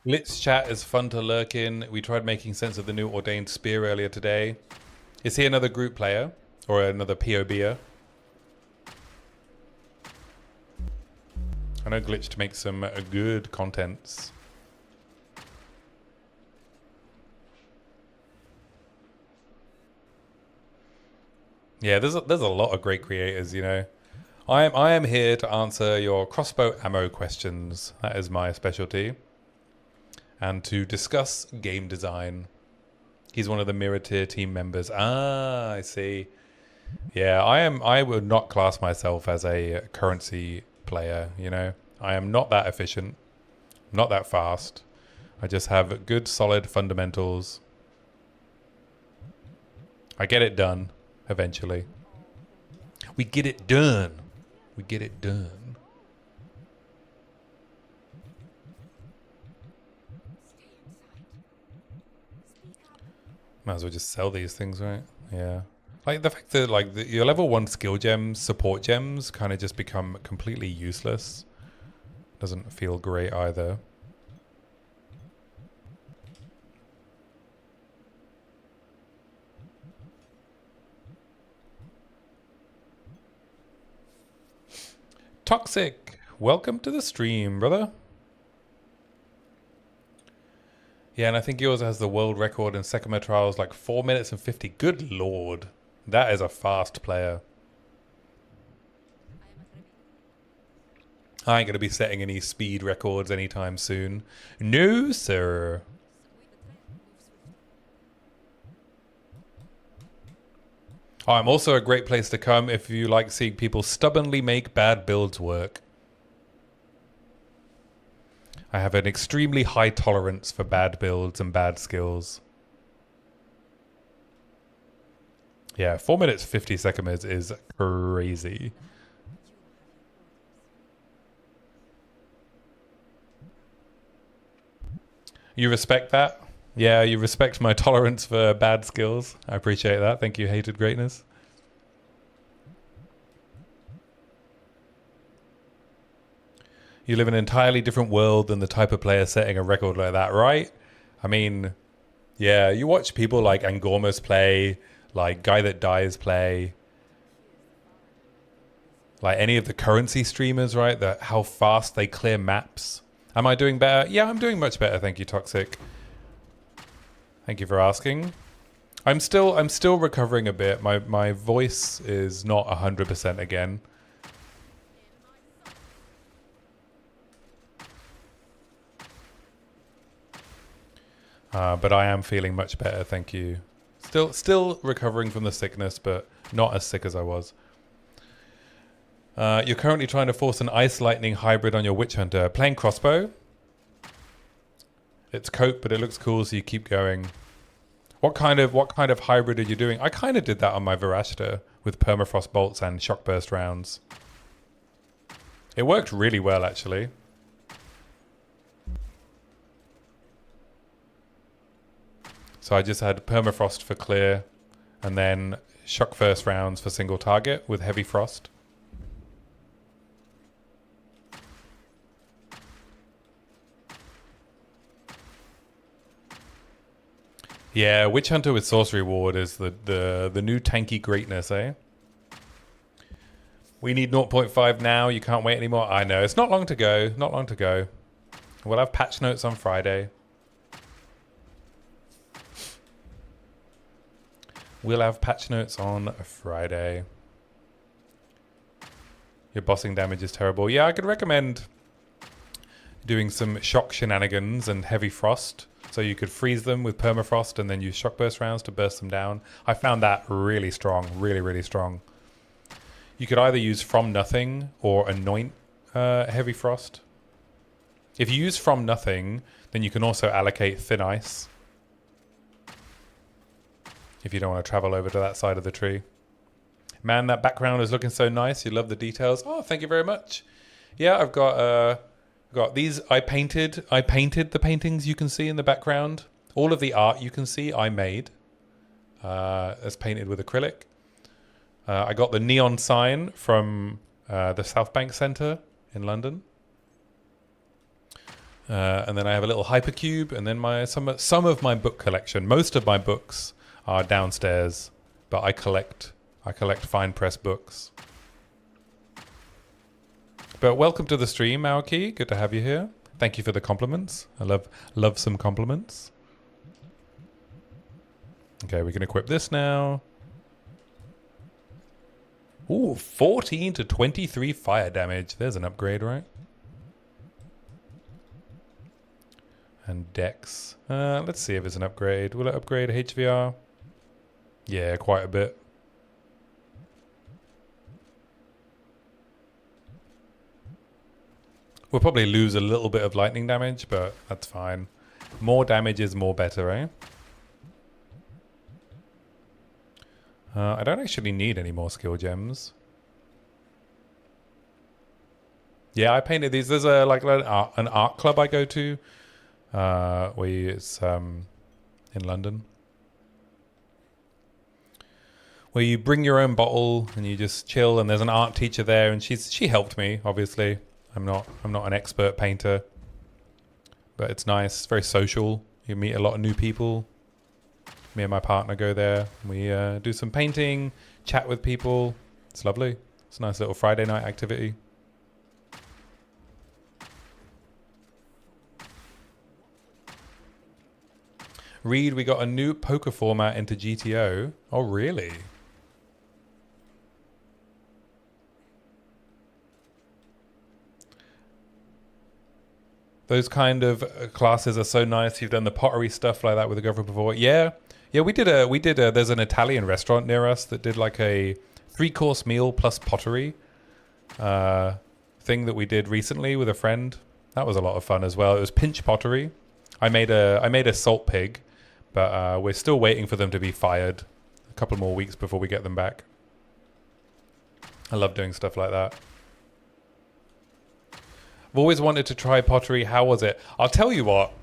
Glitz chat is fun to lurk in. We tried making sense of the new Ordained Spear earlier today. Is he another group player? Or another POBer? I know Glitch to make some good contents. Yeah, there's a lot of great creators, you know. I am here to answer your crossbow ammo questions. That is my specialty. And to discuss game design. He's one of the Mirror Tier team members. Ah, I see. Yeah, I would not class myself as a currency player, you know. I am not that efficient, not that fast. I just have good, solid fundamentals. I get it done, eventually. We get it done. We get it done. Might as well just sell these things, right? Yeah. Like the fact that like your level 1 skill gems, support gems kind of just become completely useless. Doesn't feel great either. Toxic, welcome to the stream, brother. Yeah, and I think yours has the world record in Sekima Trials, like 4 minutes and 50. Good lord. That is a fast player. I ain't going to be setting any speed records anytime soon. No, sir. Oh, I'm also a great place to come if you like seeing people stubbornly make bad builds work. I have an extremely high tolerance for bad builds and bad skills. Yeah, 4 minutes 50 seconds is crazy. You respect that? Yeah, you respect my tolerance for bad skills. I appreciate that. Thank you, Hated Greatness. You live in an entirely different world than the type of player setting a record like that, right? I mean, yeah, you watch people like Angormus play, like Guy That Dies play, like any of the currency streamers, right? How fast they clear maps. Am I doing better? Yeah, I'm doing much better. Thank you, Toxic. Thank you for asking. I'm still recovering a bit. My voice is not 100% again. But I am feeling much better, thank you. Still recovering from the sickness, but not as sick as I was. You're currently trying to force an Ice Lightning hybrid on your Witch Hunter. Playing Crossbow. It's cope, but it looks cool, so you keep going. What kind of hybrid are you doing? I kind of did that on my Verashta with Permafrost bolts and shock burst rounds. It worked really well, actually. So I just had Permafrost for clear, and then shock first rounds for single target with heavy frost. Yeah, Witch Hunter with Sorcery Ward is the new tanky greatness, eh? We need 0.5 now. You can't wait anymore. I know. It's not long to go. Not long to go. We'll have patch notes on Friday. We'll have patch notes on Friday. Your bossing damage is terrible. Yeah, I could recommend doing some shock shenanigans and heavy frost. So you could freeze them with permafrost and then use shock burst rounds to burst them down. I found that really strong. Really, really strong. You could either use From Nothing or Anoint Heavy Frost. If you use From Nothing, then you can also allocate Thin Ice. If you don't want to travel over to that side of the tree. Man, that background is looking so nice. You love the details. Oh, thank you very much. Yeah, I've got these. I painted the paintings you can see in the background. All of the art you can see, I made. It's painted with acrylic. I got the neon sign from the South Bank Centre in London. And then I have a little hypercube, and then some of my book collection. Most of my books are downstairs, but I collect fine press books. But welcome to the stream, Aoki. Good to have you here. Thank you for the compliments. I love some compliments. Okay, we can equip this now. Ooh, 14 to 23 fire damage. There's an upgrade, right? And Dex. Let's see if it's an upgrade. Will it upgrade HVR? Yeah, quite a bit. We'll probably lose a little bit of lightning damage, but that's fine. More damage is more better, eh? I don't actually need any more skill gems. Yeah, I painted these. There's an art club I go to. It's in London. Where you bring your own bottle and you just chill, and there's an art teacher there, and she helped me, obviously. I'm not an expert painter, but it's nice. It's very social. You meet a lot of new people. Me and my partner go there. We do some painting, chat with people. It's lovely. It's a nice little Friday night activity. Reed, we got a new poker format into GTO. Oh, really? Those kind of classes are so nice. You've done the pottery stuff like that with the government before. Yeah, we did a. There's an Italian restaurant near us that did like a 3-course meal plus pottery thing that we did recently with a friend. That was a lot of fun as well. It was pinch pottery. I made a salt pig, but we're still waiting for them to be fired. A couple more weeks before we get them back. I love doing stuff like that. I've always wanted to try pottery. How was it? I'll tell you what.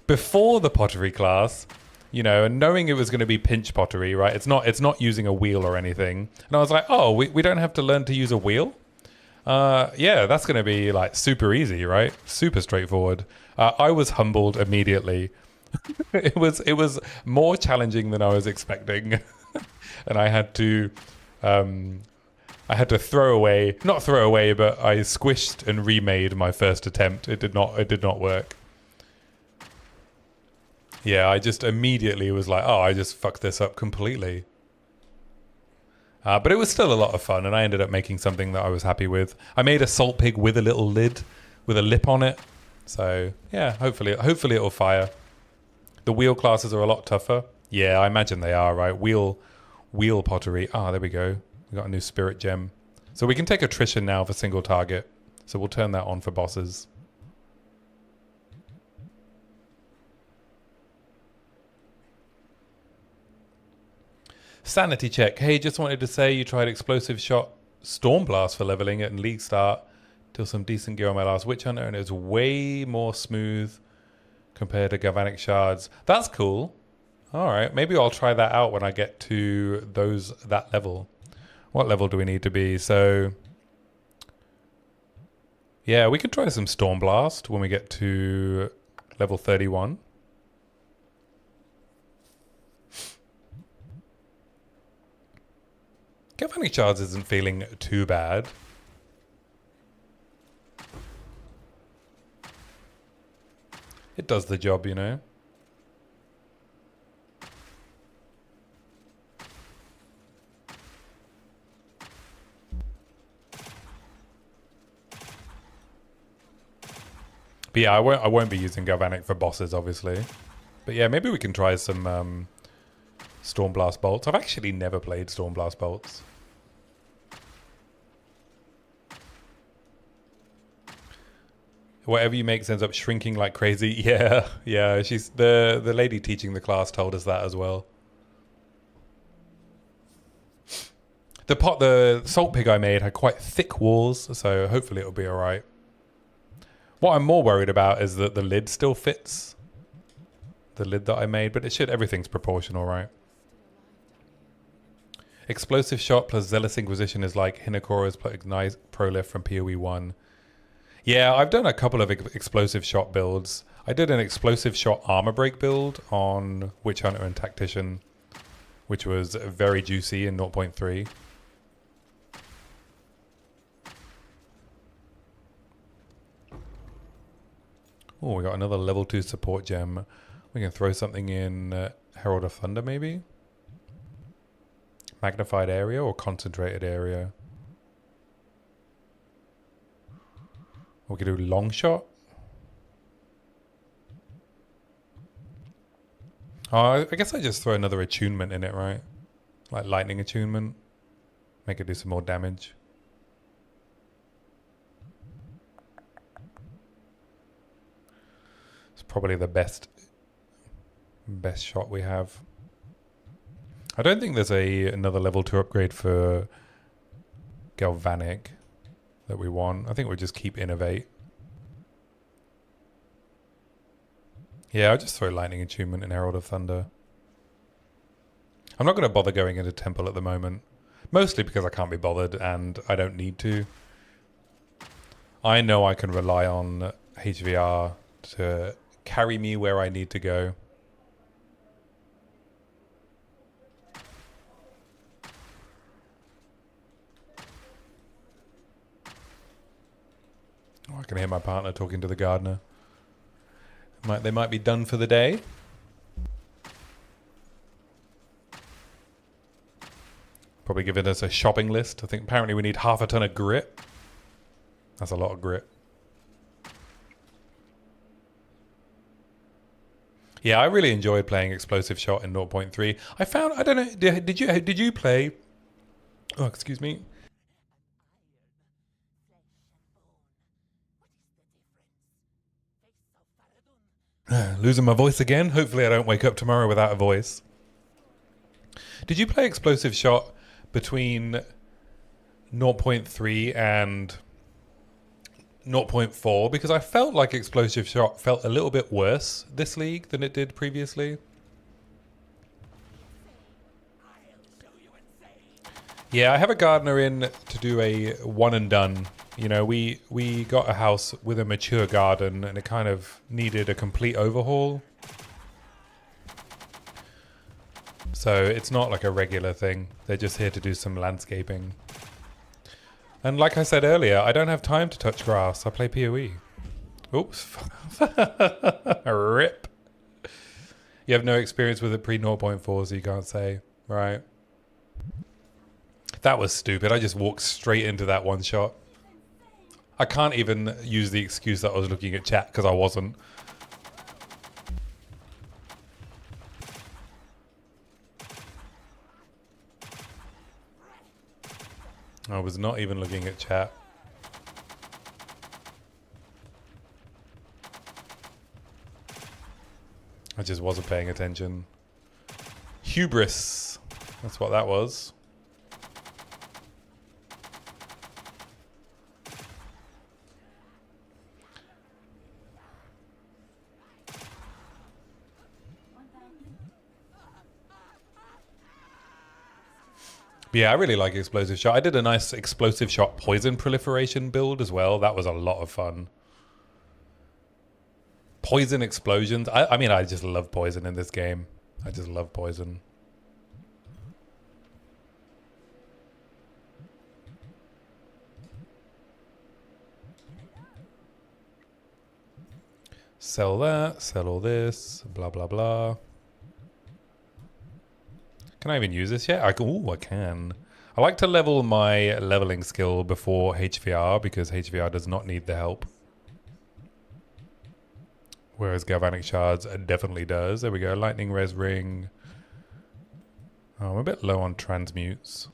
Before the pottery class, you know, and knowing it was going to be pinch pottery, right? It's not using a wheel or anything. And I was like, oh, we don't have to learn to use a wheel. Yeah, that's going to be like super easy, right? Super straightforward. I was humbled immediately. It was more challenging than I was expecting, and um, I had to not throw away, but I squished and remade my first attempt. It did not work. Yeah, I just immediately was like, oh, I just fucked this up completely. But it was still a lot of fun, and I ended up making something that I was happy with. I made a salt pig with a little lid, with a lip on it. So yeah, hopefully it'll fire. The wheel classes are a lot tougher. Yeah, I imagine they are, right? Wheel pottery. Ah, there we go. We got a new spirit gem. So we can take attrition now for single target. So we'll turn that on for bosses. Sanity check. Hey, just wanted to say you tried explosive shot Stormblast for leveling it in League Start till some decent gear on my last Witch Hunter, and it was way more smooth compared to Galvanic Shards. That's cool. All right, maybe I'll try that out when I get to that level. What level do we need to be? So yeah, we can try some Stormblast when we get to level 31. Galvanic Shards isn't feeling too bad. It does the job, you know. But yeah, I won't be using Galvanic for bosses, obviously. But yeah, maybe we can try some Stormblast Bolts. I've actually never played Stormblast Bolts. Whatever you make ends up shrinking like crazy. Yeah, yeah. She's the lady teaching the class told us that as well. The salt pig I made had quite thick walls, so hopefully it'll be all right. What I'm more worried about is that the lid still fits. The lid that I made, but everything's proportional, right? Explosive shot plus Zealous Inquisition is like Hinakora's plus Ignite Prolift from PoE 1. Yeah, I've done a couple of explosive shot builds. I did an explosive shot armor break build on Witch Hunter and Tactician, which was very juicy in 0.3. Oh, we got another level 2 support gem. We can throw something in Herald of Thunder, maybe? Magnified area or concentrated area? We could do long shot. Oh, I guess I just throw another attunement in it, right? Like lightning attunement. Make it do some more damage. It's probably the best shot we have. I don't think there's another level 2 upgrade for Galvanic that we want. I think we'll just keep Innovate. Yeah, I'll just throw Lightning Attunement in Herald of Thunder. I'm not going to bother going into Temple at the moment. Mostly because I can't be bothered and I don't need to. I know I can rely on HVR to carry me where I need to go. Oh, I can hear my partner talking to the gardener. They might be done for the day. Probably giving us a shopping list. I think apparently we need half a ton of grit. That's a lot of grit. Yeah, I really enjoyed playing Explosive Shot in 0.3. I don't know, did you play? Oh, excuse me. Losing my voice again. Hopefully I don't wake up tomorrow without a voice. Did you play Explosive Shot between 0.3 and 0.4? Because I felt like Explosive Shot felt a little bit worse this league than it did previously. Yeah, I have a gardener in to do a one and done. You know, we got a house with a mature garden and it kind of needed a complete overhaul. So it's not like a regular thing. They're just here to do some landscaping. And like I said earlier, I don't have time to touch grass. I play PoE. Oops. Rip. You have no experience with a pre 0.4, so you can't say. Right. That was stupid. I just walked straight into that one shot. I can't even use the excuse that I was looking at chat because I wasn't. I was not even looking at chat. I just wasn't paying attention. Hubris. That's what that was. Yeah, I really like explosive shot. I did a nice explosive shot poison proliferation build as well. That was a lot of fun. Poison explosions. I mean, I just love poison in this game. I just love poison. Sell that, sell all this, blah, blah, blah. Can I even use this yet? I can. I like to level my leveling skill before HVR because HVR does not need the help. Whereas Galvanic Shards definitely does. There we go. Lightning Res Ring. Oh, I'm a bit low on transmutes.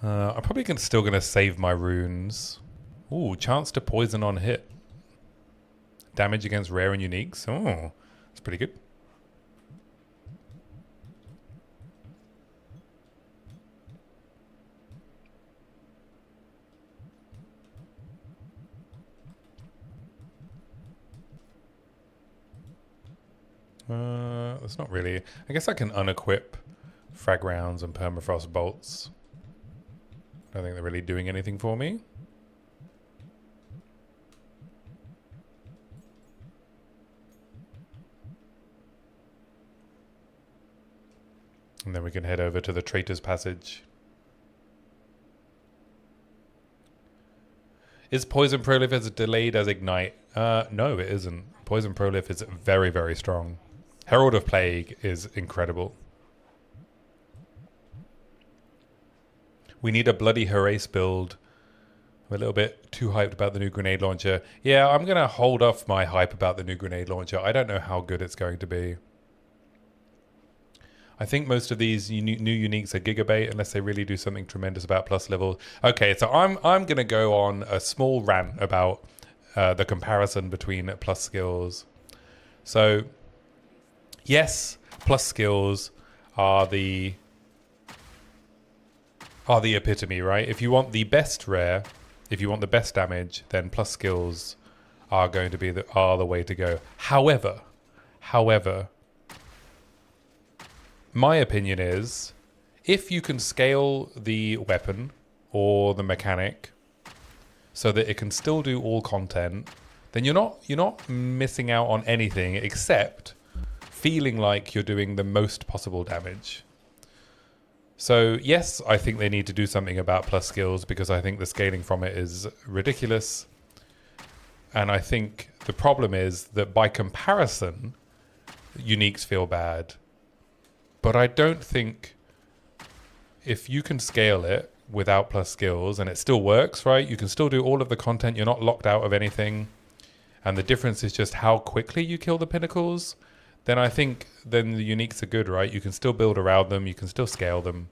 I'm probably still going to save my runes. Ooh, chance to poison on hit. Damage against rare and uniques. Oh, that's pretty good. That's not really. I guess I can unequip frag rounds and permafrost bolts. I don't think they're really doing anything for me. And then we can head over to the Traitor's Passage. Is Poison Prolif as delayed as Ignite? No, it isn't. Poison Prolif is very, very strong. Herald of Plague is incredible. We need a bloody Harace build. I'm a little bit too hyped about the new grenade launcher. Yeah, I'm going to hold off my hype about the new grenade launcher. I don't know how good it's going to be. I think most of these new uniques are gigabait unless they really do something tremendous about plus levels. Okay, so I'm going to go on a small rant about the comparison between plus skills. So, yes, plus skills are the epitome, right? If you want the best rare, if you want the best damage, then plus skills are going to be the way to go. However, my opinion is, if you can scale the weapon or the mechanic so that it can still do all content, then you're not missing out on anything except feeling like you're doing the most possible damage. So yes, I think they need to do something about plus skills because I think the scaling from it is ridiculous. And I think the problem is that by comparison, uniques feel bad. But I don't think if you can scale it without plus skills and it still works, right? You can still do all of the content. You're not locked out of anything. And the difference is just how quickly you kill the pinnacles. Then I think then the uniques are good, right? You can still build around them. You can still scale them.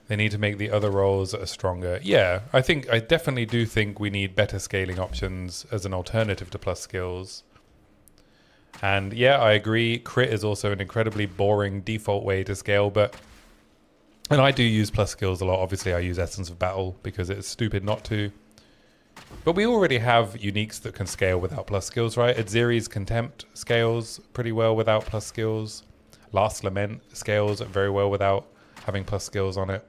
They need to make the other roles stronger. Yeah, I definitely do think we need better scaling options as an alternative to plus skills. And yeah, I agree. Crit is also an incredibly boring default way to scale, and I do use plus skills a lot. Obviously, I use Essence of Battle because it's stupid not to. But we already have uniques that can scale without plus skills, right? Adziri's Contempt scales pretty well without plus skills. Last Lament scales very well without having plus skills on it.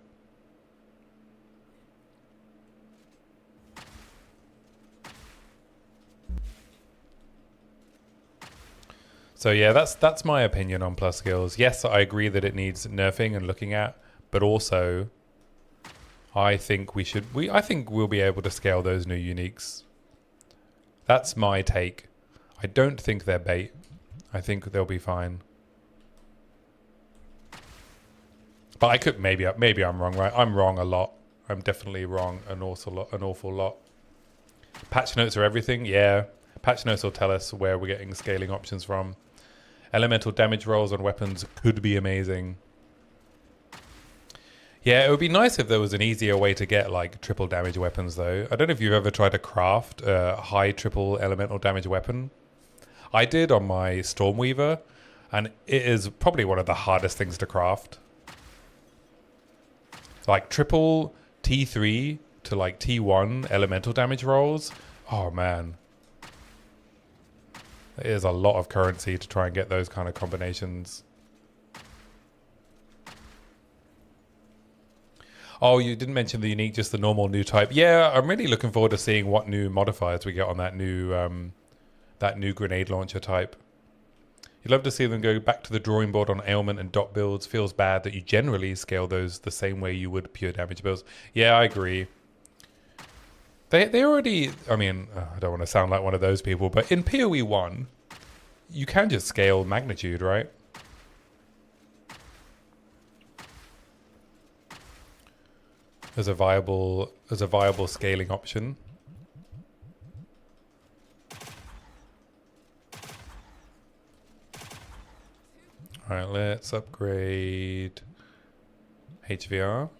So yeah, that's my opinion on plus skills. Yes, I agree that it needs nerfing and looking at, but also I think I think we'll be able to scale those new uniques. That's my take. I don't think they're bait. I think they'll be fine. But I could maybe I'm wrong, right? I'm wrong a lot. I'm definitely wrong an awful lot. Patch notes are everything. Yeah, patch notes will tell us where we're getting scaling options from. Elemental damage rolls on weapons could be amazing. Yeah, it would be nice if there was an easier way to get like triple damage weapons though. I don't know if you've ever tried to craft a high triple elemental damage weapon. I did on my Stormweaver, and it is probably one of the hardest things to craft. Like triple T3 to like T1 elemental damage rolls. Oh man. It is a lot of currency to try and get those kind of combinations. Oh, you didn't mention the unique, just the normal new type. Yeah, I'm really looking forward to seeing what new modifiers we get on that new grenade launcher type. You'd love to see them go back to the drawing board on ailment and dot builds. Feels bad that you generally scale those the same way you would pure damage builds. Yeah, I agree. They already, I mean, I don't want to sound like one of those people, but in PoE 1, you can just scale magnitude, right? As a viable scaling option. All right, let's upgrade HVR.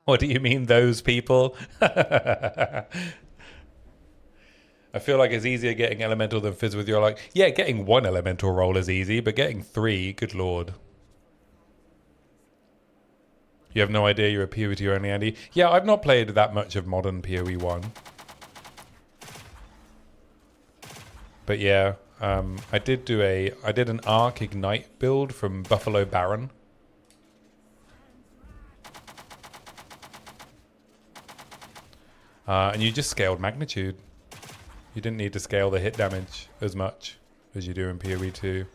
What do you mean, those people? I feel like it's easier getting elemental than fizz with your like. Yeah, getting one elemental roll is easy, but getting three, good lord. You have no idea you're a PoE 2 only, Andy? Yeah, I've not played that much of modern PoE 1. But yeah, I did an Arc Ignite build from Buffalo Baron. And you just scaled magnitude. You didn't need to scale the hit damage as much as you do in PoE 2.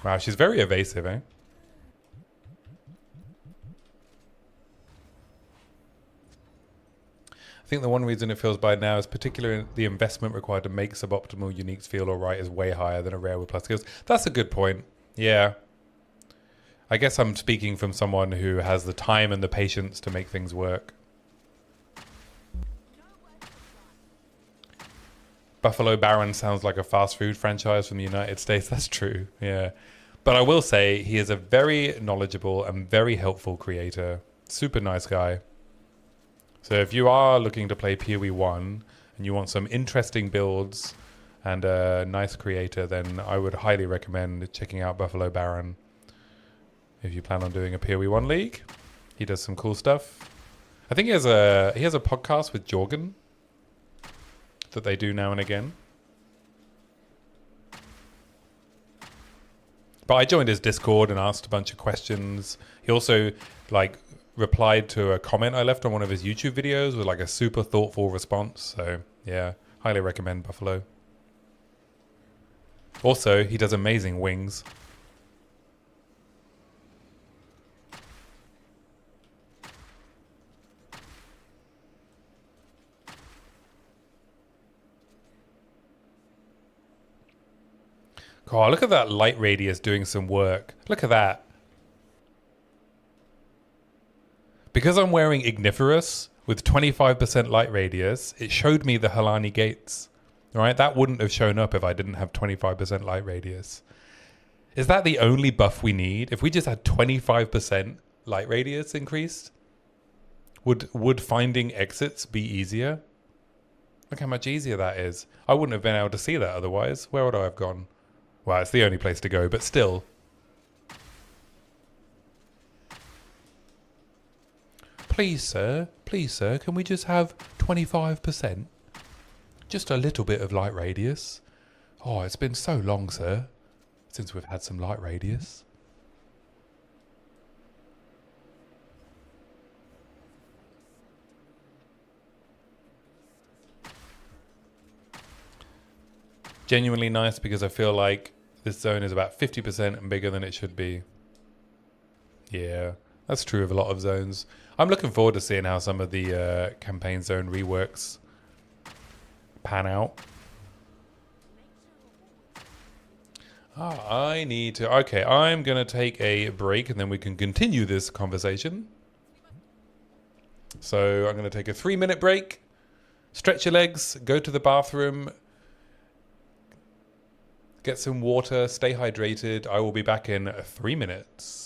Wow, she's very evasive, eh? I think the one reason it feels bad now is particularly the investment required to make suboptimal uniques feel alright is way higher than a rare with plus skills. That's a good point. Yeah. I guess I'm speaking from someone who has the time and the patience to make things work. Buffalo Baron sounds like a fast food franchise from the United States. That's true, yeah. But I will say he is a very knowledgeable and very helpful creator. Super nice guy. So if you are looking to play PoE 1 and you want some interesting builds and a nice creator, then I would highly recommend checking out Buffalo Baron. If you plan on doing a PoE 1 league, he does some cool stuff. I think he has a podcast with Jorgen that they do now and again. But I joined his Discord and asked a bunch of questions. He also replied to a comment I left on one of his YouTube videos with a super thoughtful response. So yeah, highly recommend Buffalo. Also, he does amazing wings. Oh, look at that light radius doing some work. Look at that. Because I'm wearing Igniferous with 25% light radius, it showed me the Halani gates. Right? That wouldn't have shown up if I didn't have 25% light radius. Is that the only buff we need? If we just had 25% light radius increased, would finding exits be easier? Look how much easier that is. I wouldn't have been able to see that otherwise. Where would I have gone? Well, it's the only place to go, but still. Please, sir, can we just have 25%? Just a little bit of light radius. Oh, it's been so long, sir, since we've had some light radius. Genuinely nice because I feel like this zone is about 50% bigger than it should be. Yeah, that's true of a lot of zones. I'm looking forward to seeing how some of the campaign zone reworks pan out. I need to... Okay, I'm going to take a break and then we can continue this conversation. So I'm going to take a 3-minute break. Stretch your legs, go to the bathroom, get some water, stay hydrated. I will be back in 3 minutes.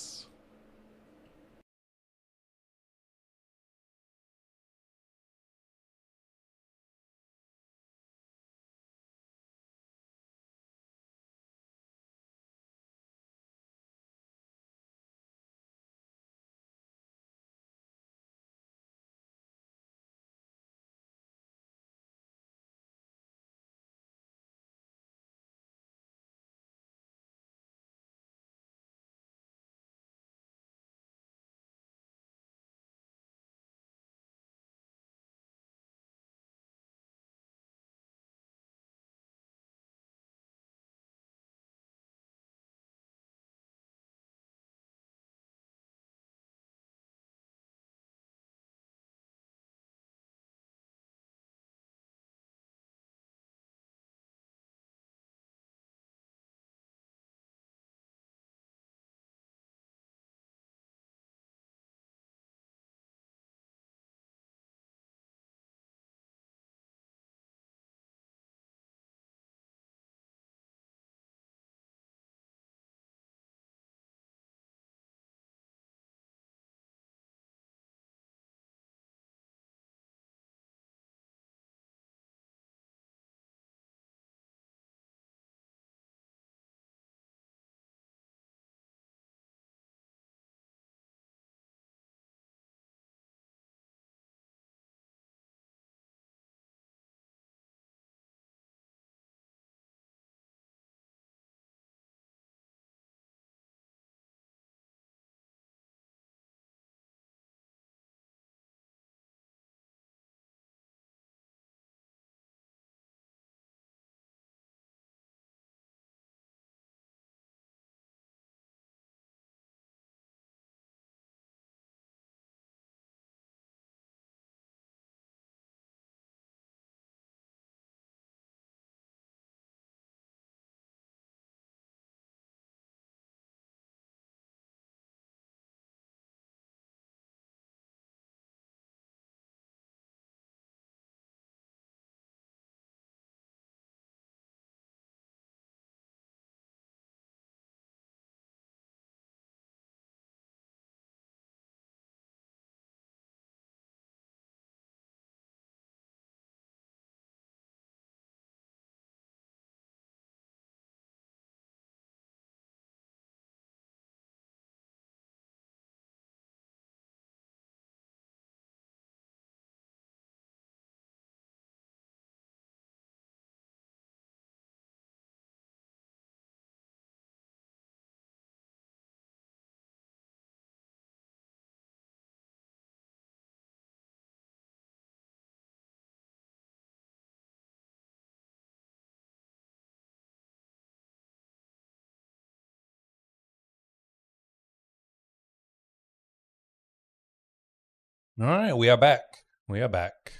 All right, we are back. We are back.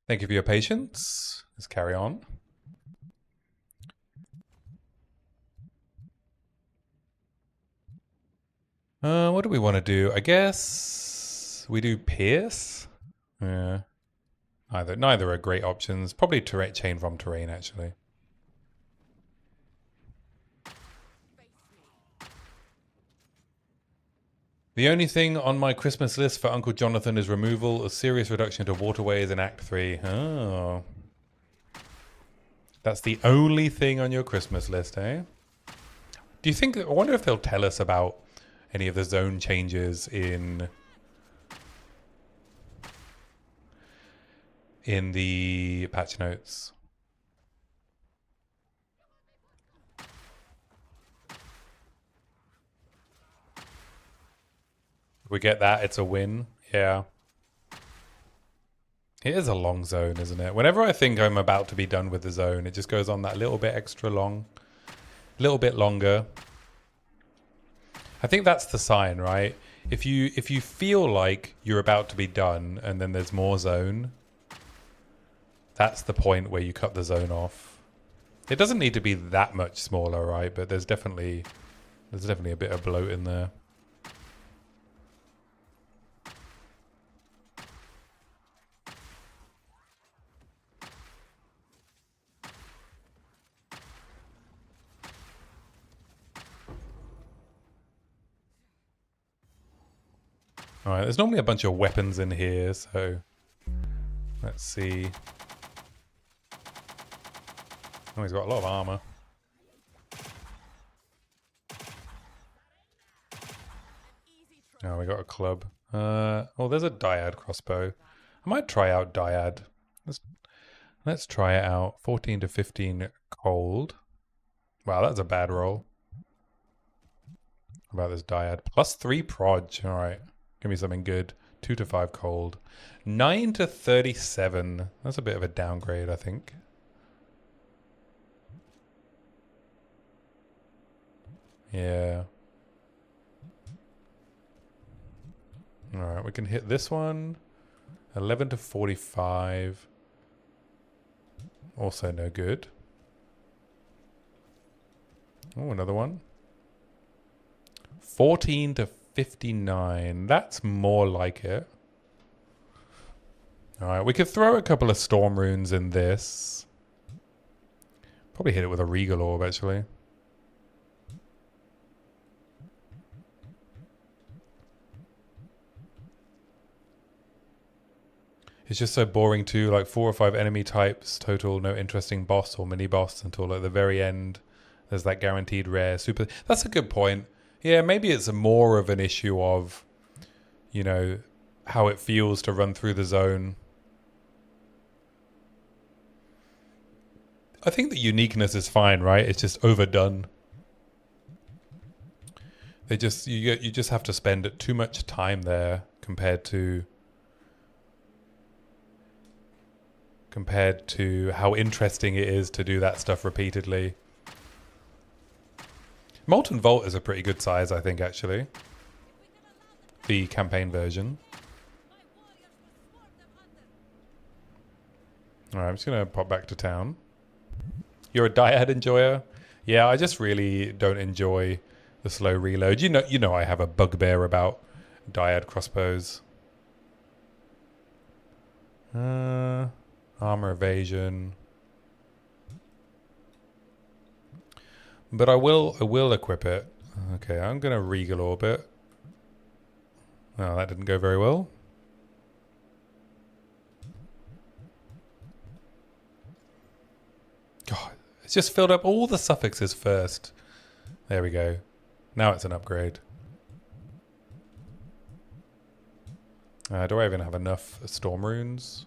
Thank you for your patience. Let's carry on. What do we want to do? I guess we do Pierce. Yeah. Neither are great options. Probably chain from terrain, actually. The only thing on my Christmas list for Uncle Jonathan is removal, a serious reduction to waterways in Act 3. Oh. That's the only thing on your Christmas list, eh? Do you think... I wonder if they'll tell us about any of the zone changes in the patch notes. We get that, it's a win. Yeah. It is a long zone, isn't it? Whenever I think I'm about to be done with the zone, it just goes on that little bit extra long. A little bit longer. I think that's the sign, right? If you feel like you're about to be done and then there's more zone, that's the point where you cut the zone off. It doesn't need to be that much smaller, right? But there's definitely a bit of bloat in there. Alright, there's normally a bunch of weapons in here, so let's see. Oh, he's got a lot of armor. Oh, we got a club. Oh, there's a dyad crossbow. I might try out dyad. Let's try it out. 14 to 15 cold. Wow, that's a bad roll. How about this dyad? Plus 3 proj. Alright. Give me something good. 2 to 5 cold. 9 to 37. That's a bit of a downgrade, I think. Yeah. Alright, we can hit this one. 11 to 45. Also no good. Oh, another one. 14 to 59. That's more like it. Alright, we could throw a couple of storm runes in this. Probably hit it with a regal orb, actually. It's just so boring too, like 4 or 5 enemy types total, no interesting boss or mini boss until like the very end. There's that guaranteed rare super. That's a good point. Yeah, maybe it's more of an issue of, you know, how it feels to run through the zone. I think the uniqueness is fine, right? It's just overdone. You just have to spend too much time there compared to how interesting it is to do that stuff repeatedly. Molten Vault is a pretty good size, I think, actually. The campaign version. Alright, I'm just going to pop back to town. You're a dyad enjoyer? Yeah, I just really don't enjoy the slow reload. You know I have a bugbear about dyad crossbows. Armor evasion. But I will equip it. Okay, I'm going to regal orbit. Oh, that didn't go very well. God, it's just filled up all the suffixes first. There we go. Now it's an upgrade. Do I even have enough storm runes?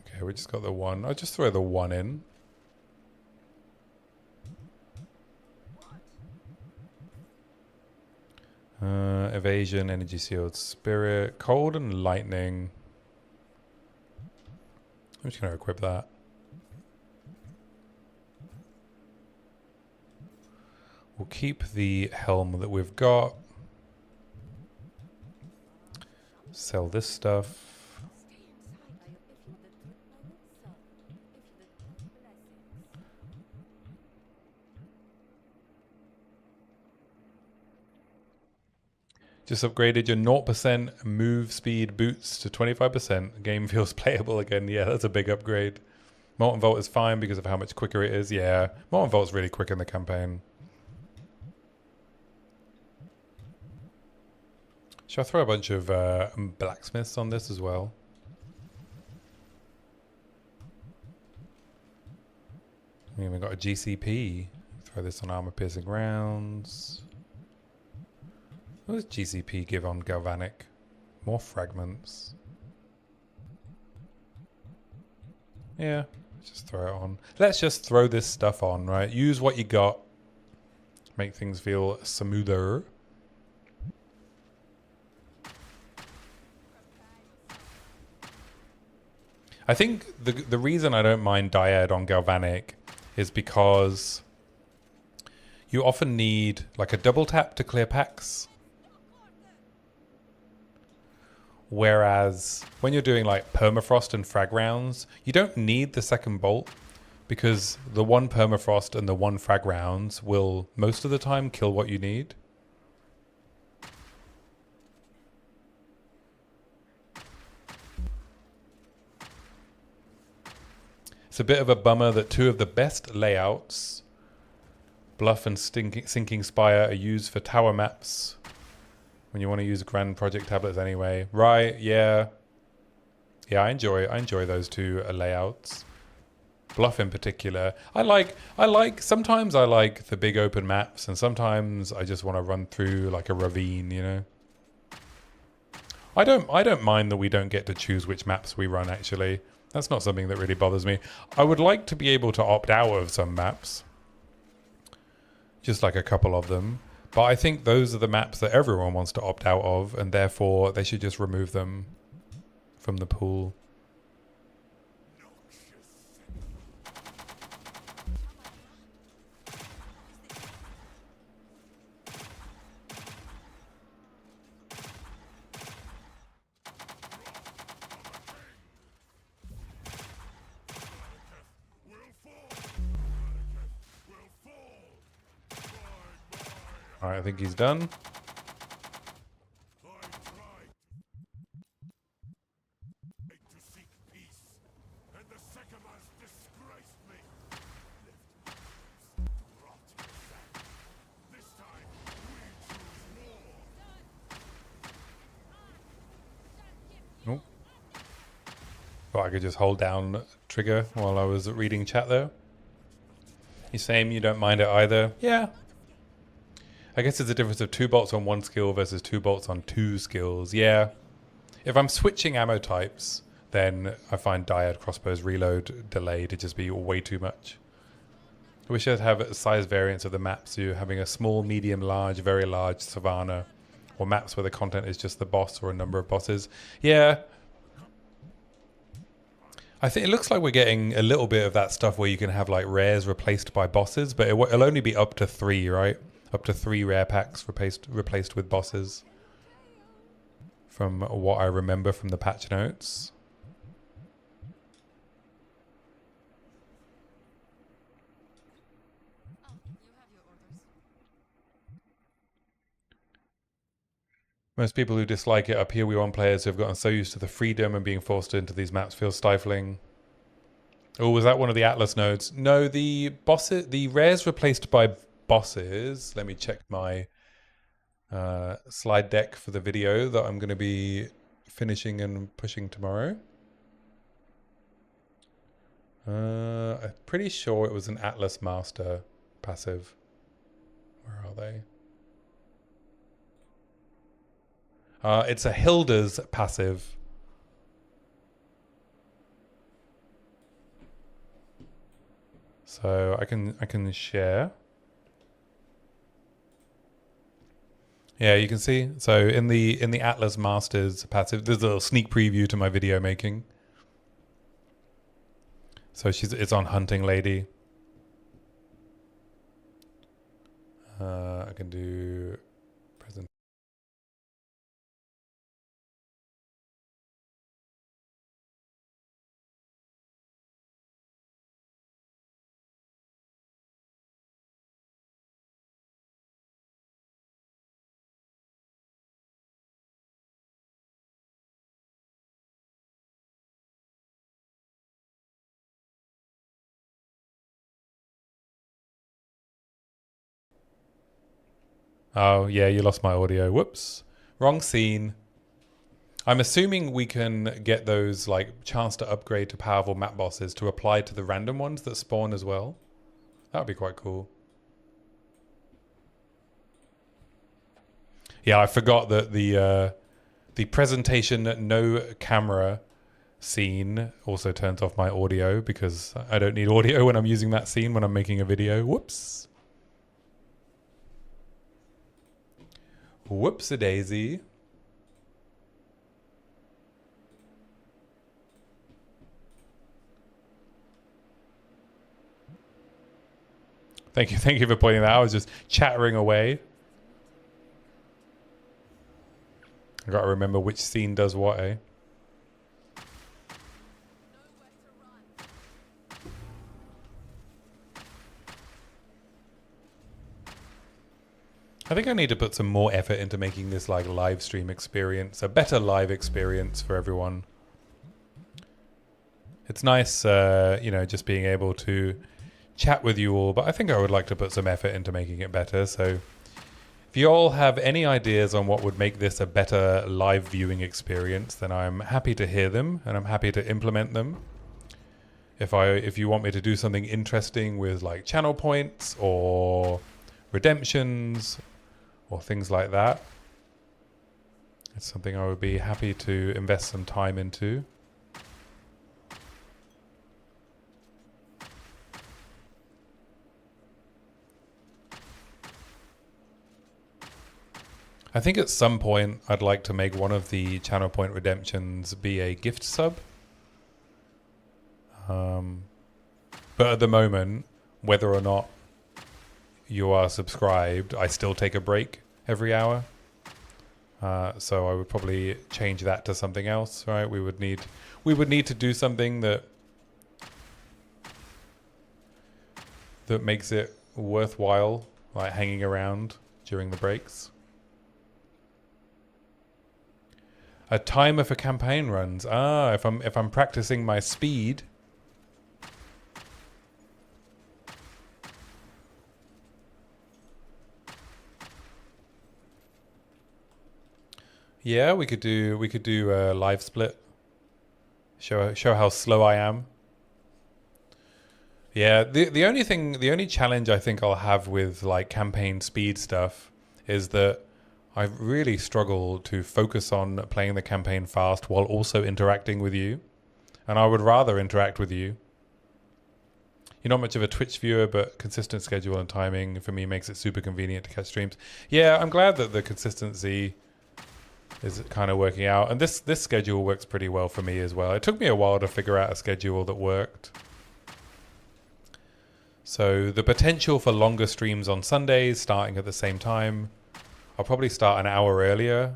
Okay, we just got the one. I'll just throw the one in. Evasion, energy sealed spirit, cold and lightning. I'm just going to equip that. We'll keep the helm that we've got. Sell this stuff. Just upgraded your 0% move speed boots to 25%. Game feels playable again. Yeah, that's a big upgrade. Molten Vault is fine because of how much quicker it is. Yeah, Molten Vault's really quick in the campaign. Should I throw a bunch of blacksmiths on this as well? We even got a GCP. Throw this on armor piercing rounds. What does GCP give on galvanic? More fragments. Yeah, just throw it on. Let's just throw this stuff on, right? Use what you got. Make things feel smoother. I think the reason I don't mind Dyad on galvanic is because you often need like a double tap to clear packs. Whereas when you're doing like permafrost and frag rounds, you don't need the second bolt because the one permafrost and the one frag rounds will most of the time kill what you need. It's a bit of a bummer that two of the best layouts, Bluff and Sinking Spire, are used for tower maps when you want to use Grand Project tablets anyway. Right, yeah. Yeah, I enjoy those two layouts. Bluff in particular. Sometimes I like the big open maps and sometimes I just want to run through like a ravine, you know. I don't mind that we don't get to choose which maps we run actually. That's not something that really bothers me. I would like to be able to opt out of some maps. Just like a couple of them. But I think those are the maps that everyone wants to opt out of, and therefore they should just remove them from the pool. Alright, I think he's done. Oh. Well, I could just hold down trigger while I was reading chat there. You saying you don't mind it either? Yeah. I guess it's a difference of 2 bolts on 1 skill versus 2 bolts on 2 skills. Yeah. If I'm switching ammo types, then I find Dyad Crossbows reload delay to just be way too much. I wish I'd have a size variance of the maps. So you're having a small, medium, large, very large savannah, or maps where the content is just the boss or a number of bosses. Yeah. I think it looks like we're getting a little bit of that stuff where you can have like rares replaced by bosses, but it'll only be up to 3, right? Up to 3 rare packs replaced with bosses. From what I remember from the patch notes. Most people who dislike it are PoE1 players who have gotten so used to the freedom and being forced into these maps feels stifling. Oh, was that one of the Atlas nodes? No, the rares replaced by bosses. Let me check my slide deck for the video that I'm going to be finishing and pushing tomorrow. I'm pretty sure it was an Atlas Master passive. Where are they? It's a Hilda's passive. So I can share. Yeah, you can see. So in the Atlas Masters passive, there's a little sneak preview to my video making. So it's on Hunting Lady. I can do present. Oh, yeah, you lost my audio. Whoops. Wrong scene. I'm assuming we can get those, like, chance to upgrade to powerful map bosses to apply to the random ones that spawn as well. That would be quite cool. Yeah, I forgot that the presentation no camera scene also turns off my audio because I don't need audio when I'm using that scene when I'm making a video. Whoops. Whoops-a-daisy. Thank you for pointing that out. I was just chattering away. I gotta remember which scene does what, eh? I think I need to put some more effort into making this like live stream experience, a better live experience for everyone. It's nice, you know, just being able to chat with you all, but I think I would like to put some effort into making it better. So if you all have any ideas on what would make this a better live viewing experience, then I'm happy to hear them and I'm happy to implement them. If you want me to do something interesting with like channel points or redemptions or things like that, it's something I would be happy to invest some time into. I think at some point I'd like to make one of the channel point redemptions be a gift sub. But at the moment, whether or not you are subscribed, I still take a break every hour. So I would probably change that to something else, right? We would need to do something that makes it worthwhile, like hanging around during the breaks. A timer for campaign runs. Ah, if I'm practicing my speed. Yeah, we could do a live split. Show how slow I am. Yeah, the only challenge I think I'll have with like campaign speed stuff is that I really struggle to focus on playing the campaign fast while also interacting with you. And I would rather interact with you. You're not much of a Twitch viewer, but consistent schedule and timing for me makes it super convenient to catch streams. Yeah, I'm glad that the consistency is kind of working out. And this schedule works pretty well for me as well. It took me a while to figure out a schedule that worked. So the potential for longer streams on Sundays starting at the same time. I'll probably start an hour earlier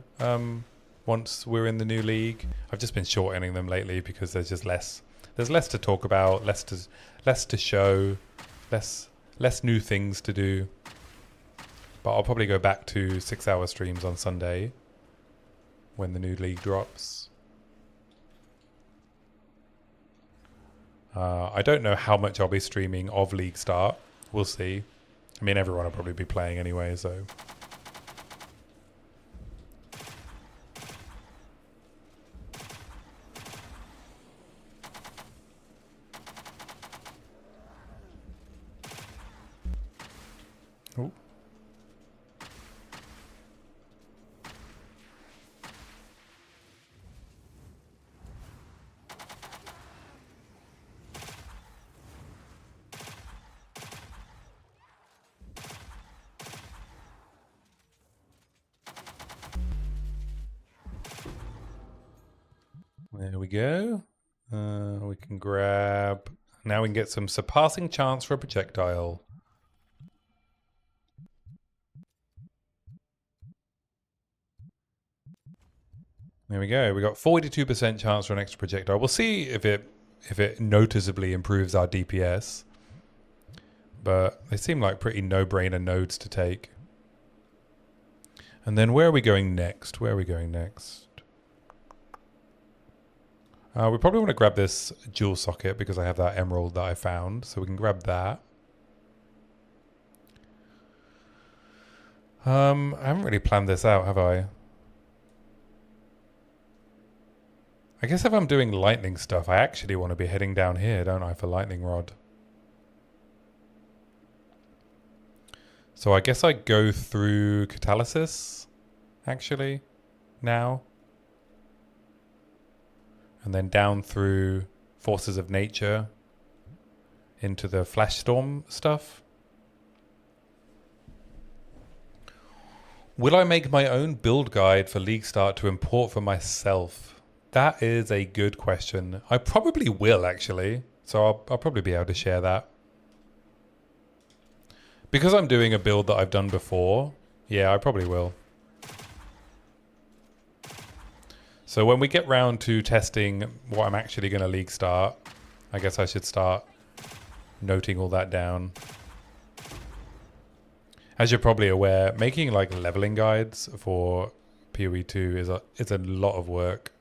once we're in the new league. I've just been shortening them lately because there's just less. There's less to talk about, less to show, less new things to do. But I'll probably go back to 6-hour streams on Sunday when the new league drops. I don't know how much I'll be streaming of League Start. We'll see. I mean, everyone will probably be playing anyway, so... Ooh. There we go. We can grab... Now we can get some surpassing chance for a projectile. There we go. We got 42% chance for an extra projectile. We'll see if it noticeably improves our DPS. But they seem like pretty no-brainer nodes to take. And then where are we going next? Where are we going next? We probably want to grab this jewel socket because I have that emerald that I found. So we can grab that. I haven't really planned this out, have I? I guess if I'm doing lightning stuff, I actually want to be heading down here, don't I, for lightning rod? So I guess I go through catalysis, actually, now. And then down through forces of nature into the flash storm stuff. Will I make my own build guide for League Start to import for myself? That is a good question. I probably will, actually. So I'll probably be able to share that. Because I'm doing a build that I've done before, yeah, I probably will. So when we get round to testing what I'm actually going to League Start, I guess I should start noting all that down. As you're probably aware, making like leveling guides for PoE 2 is a lot of work.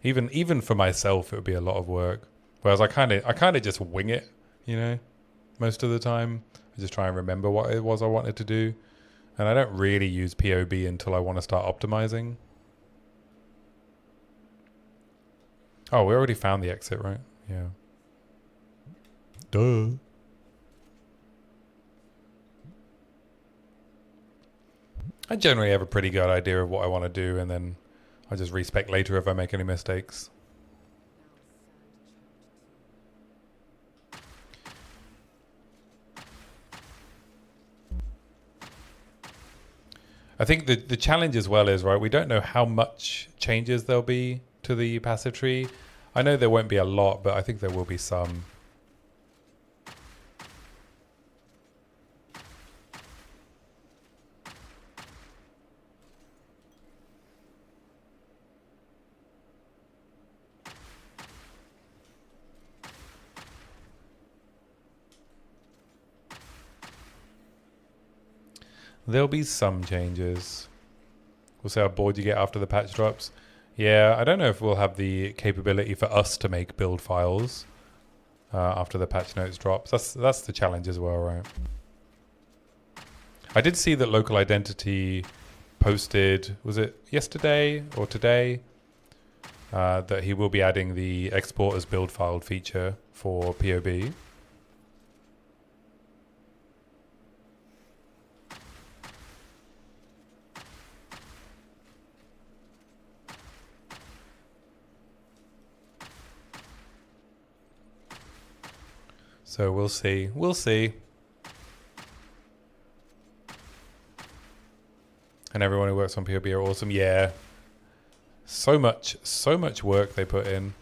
Even for myself, it would be a lot of work. Whereas I kind of just wing it, you know, most of the time. I just try and remember what it was I wanted to do, and I don't really use POB until I want to start optimizing. Oh, we already found the exit, right? Yeah. Duh. I generally have a pretty good idea of what I want to do, and then I just respec later if I make any mistakes. I think the challenge as well is, right, we don't know how much changes there'll be to the passive tree. I know there won't be a lot, but I think there will be some. There'll be some changes. We'll see how bored you get after the patch drops. Yeah, I don't know if we'll have the capability for us to make build files after the patch notes drops. That's the challenge as well, right? I did see that Local Identity posted, was it yesterday or today, that he will be adding the export as build file feature for POB. So we'll see. We'll see. And everyone who works on POB are awesome. Yeah. So much work they put in.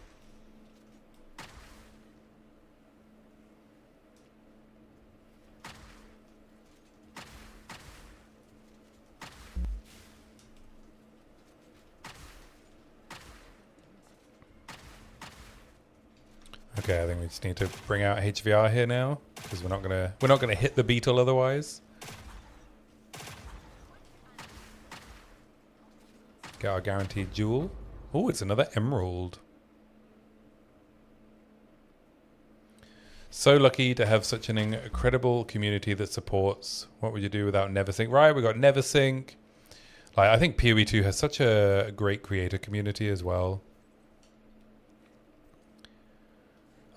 Okay, I think we just need to bring out HVR here now, because we're not gonna hit the beetle otherwise. Get our guaranteed jewel. Oh, it's another emerald. So lucky to have such an incredible community that supports. What would you do without Neversink? Right, we got Neversink. Like, I think PoE 2 has such a great creator community as well.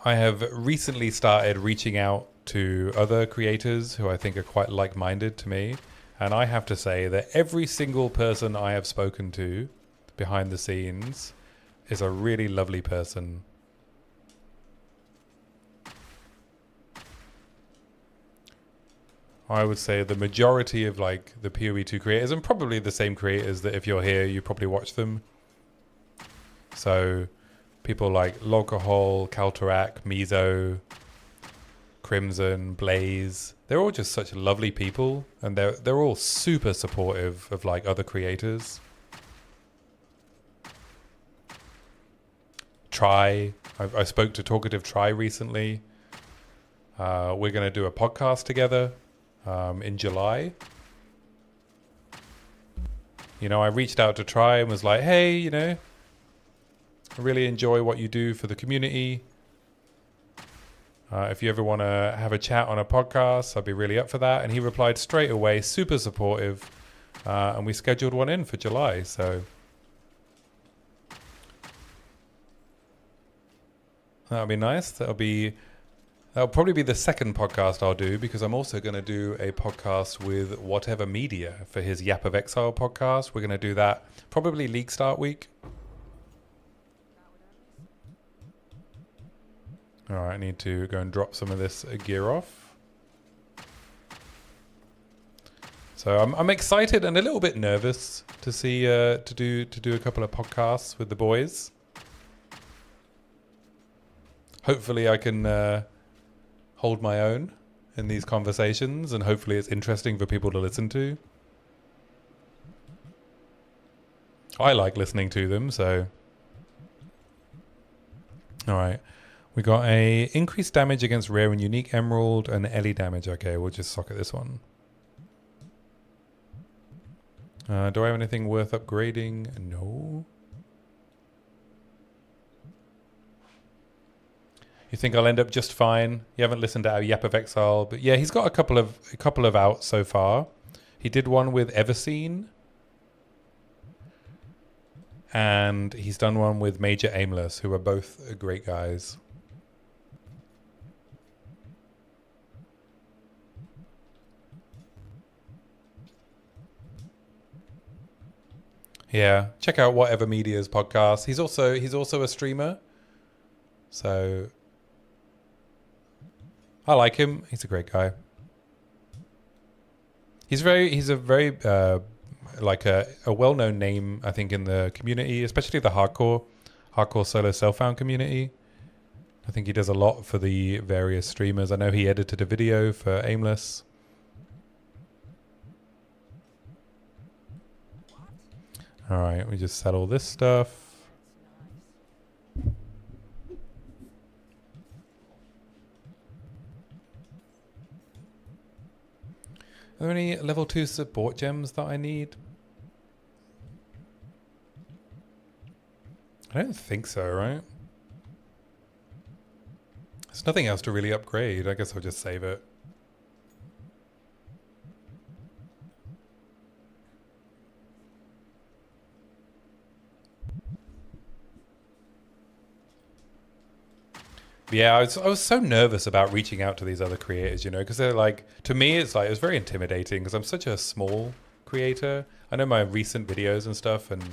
I have recently started reaching out to other creators who I think are quite like-minded to me. And I have to say that every single person I have spoken to behind the scenes is a really lovely person. I would say the majority of like the PoE 2 creators, and probably the same creators that if you're here, you probably watch them. So people like Logahol, Kaltarak, Mizo, Crimson, Blaze, they're all just such lovely people, and they're all super supportive of like other creators. Try, I spoke to Talkative Try recently. We're going to do a podcast together in July. You know, I reached out to Try and was like, hey, you know, I really enjoy what you do for the community. If you ever want to have a chat on a podcast, I'd be really up for that. And he replied straight away, super supportive, And we scheduled one in for July, so that'll be nice. That'll probably be the second podcast I'll do, because I'm also going to do a podcast with Whatever Media for his Yap of Exile podcast. We're going to do that probably League Start week. All right, I need to go and drop some of this gear off. So I'm excited and a little bit nervous to see to do a couple of podcasts with the boys. Hopefully I can hold my own in these conversations, and hopefully it's interesting for people to listen to. I like listening to them, so. All right. We got a increased damage against rare and unique emerald and Ellie damage. Okay, we'll just socket this one. Do I have anything worth upgrading? No. You think I'll end up just fine? You haven't listened to our Yap of Exile, but yeah, he's got a couple of out so far. He did one with Everseen, and he's done one with Major Aimless, who are both great guys. Yeah, check out Whatever Media's podcast. He's also a streamer, so I like him. He's a great guy. He's a very like a well-known name, I think, in the community, especially the hardcore solo self-found community. I think he does a lot for the various streamers. I know he edited a video for Aimless. All right, we just settle this stuff. Are there any level 2 support gems that I need? I don't think so, right? There's nothing else to really upgrade. I guess I'll just save it. Yeah, I was so nervous about reaching out to these other creators, you know, because they're like, to me, it was very intimidating because I'm such a small creator. I know my recent videos and stuff, and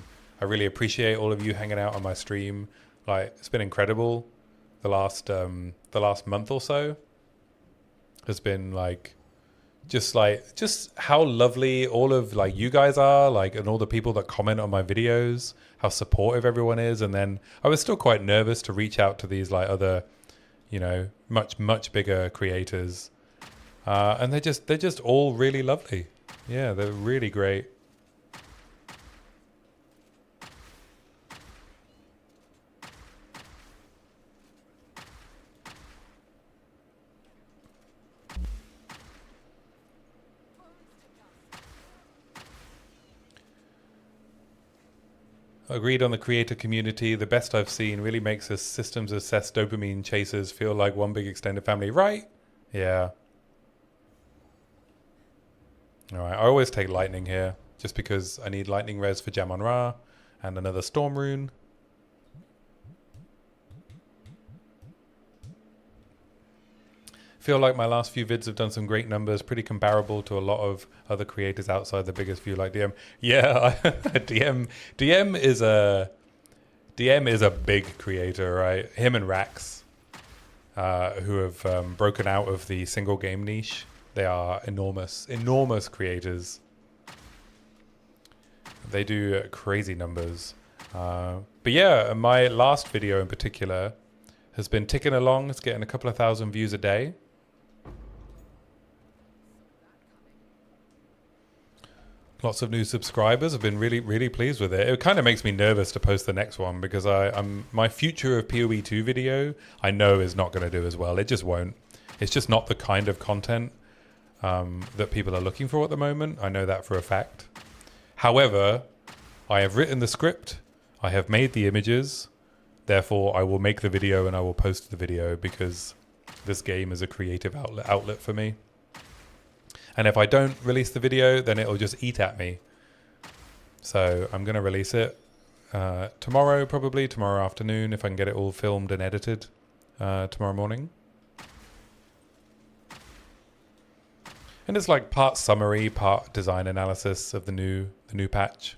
I really appreciate all of you hanging out on my stream. Like, it's been incredible. The last month or so has been just how lovely all of you guys are, and all the people that comment on my videos, how supportive everyone is. And then I was still quite nervous to reach out to these other, you know, much bigger creators, and they're just all really lovely. Yeah, they're really great. Agreed on the creator community. The best I've seen really makes us systems assess dopamine chasers feel like one big extended family, right? Yeah. All right. I always take lightning here just because I need lightning res for Jamon Ra and another storm rune. Feel like my last few vids have done some great numbers, pretty comparable to a lot of other creators outside the biggest few like DM. Yeah, DM is a big creator, right? Him and Rax, who have broken out of the single game niche. They are enormous creators. They do crazy numbers. But yeah, my last video in particular has been ticking along. It's getting a couple of thousand views a day. Lots of new subscribers. I've been really pleased with it. It kind of makes me nervous to post the next one because my future of PoE 2 video I know is not going to do as well. It just won't. It's just not the kind of content that people are looking for at the moment. I know that for a fact. However, I have written the script. I have made the images. Therefore, I will make the video and I will post the video because this game is a creative outlet for me. And if I don't release the video, then it'll just eat at me So I'm going to release it tomorrow, probably tomorrow afternoon, if I can get it all filmed and edited tomorrow morning. And it's like part summary, part design analysis of the new patch.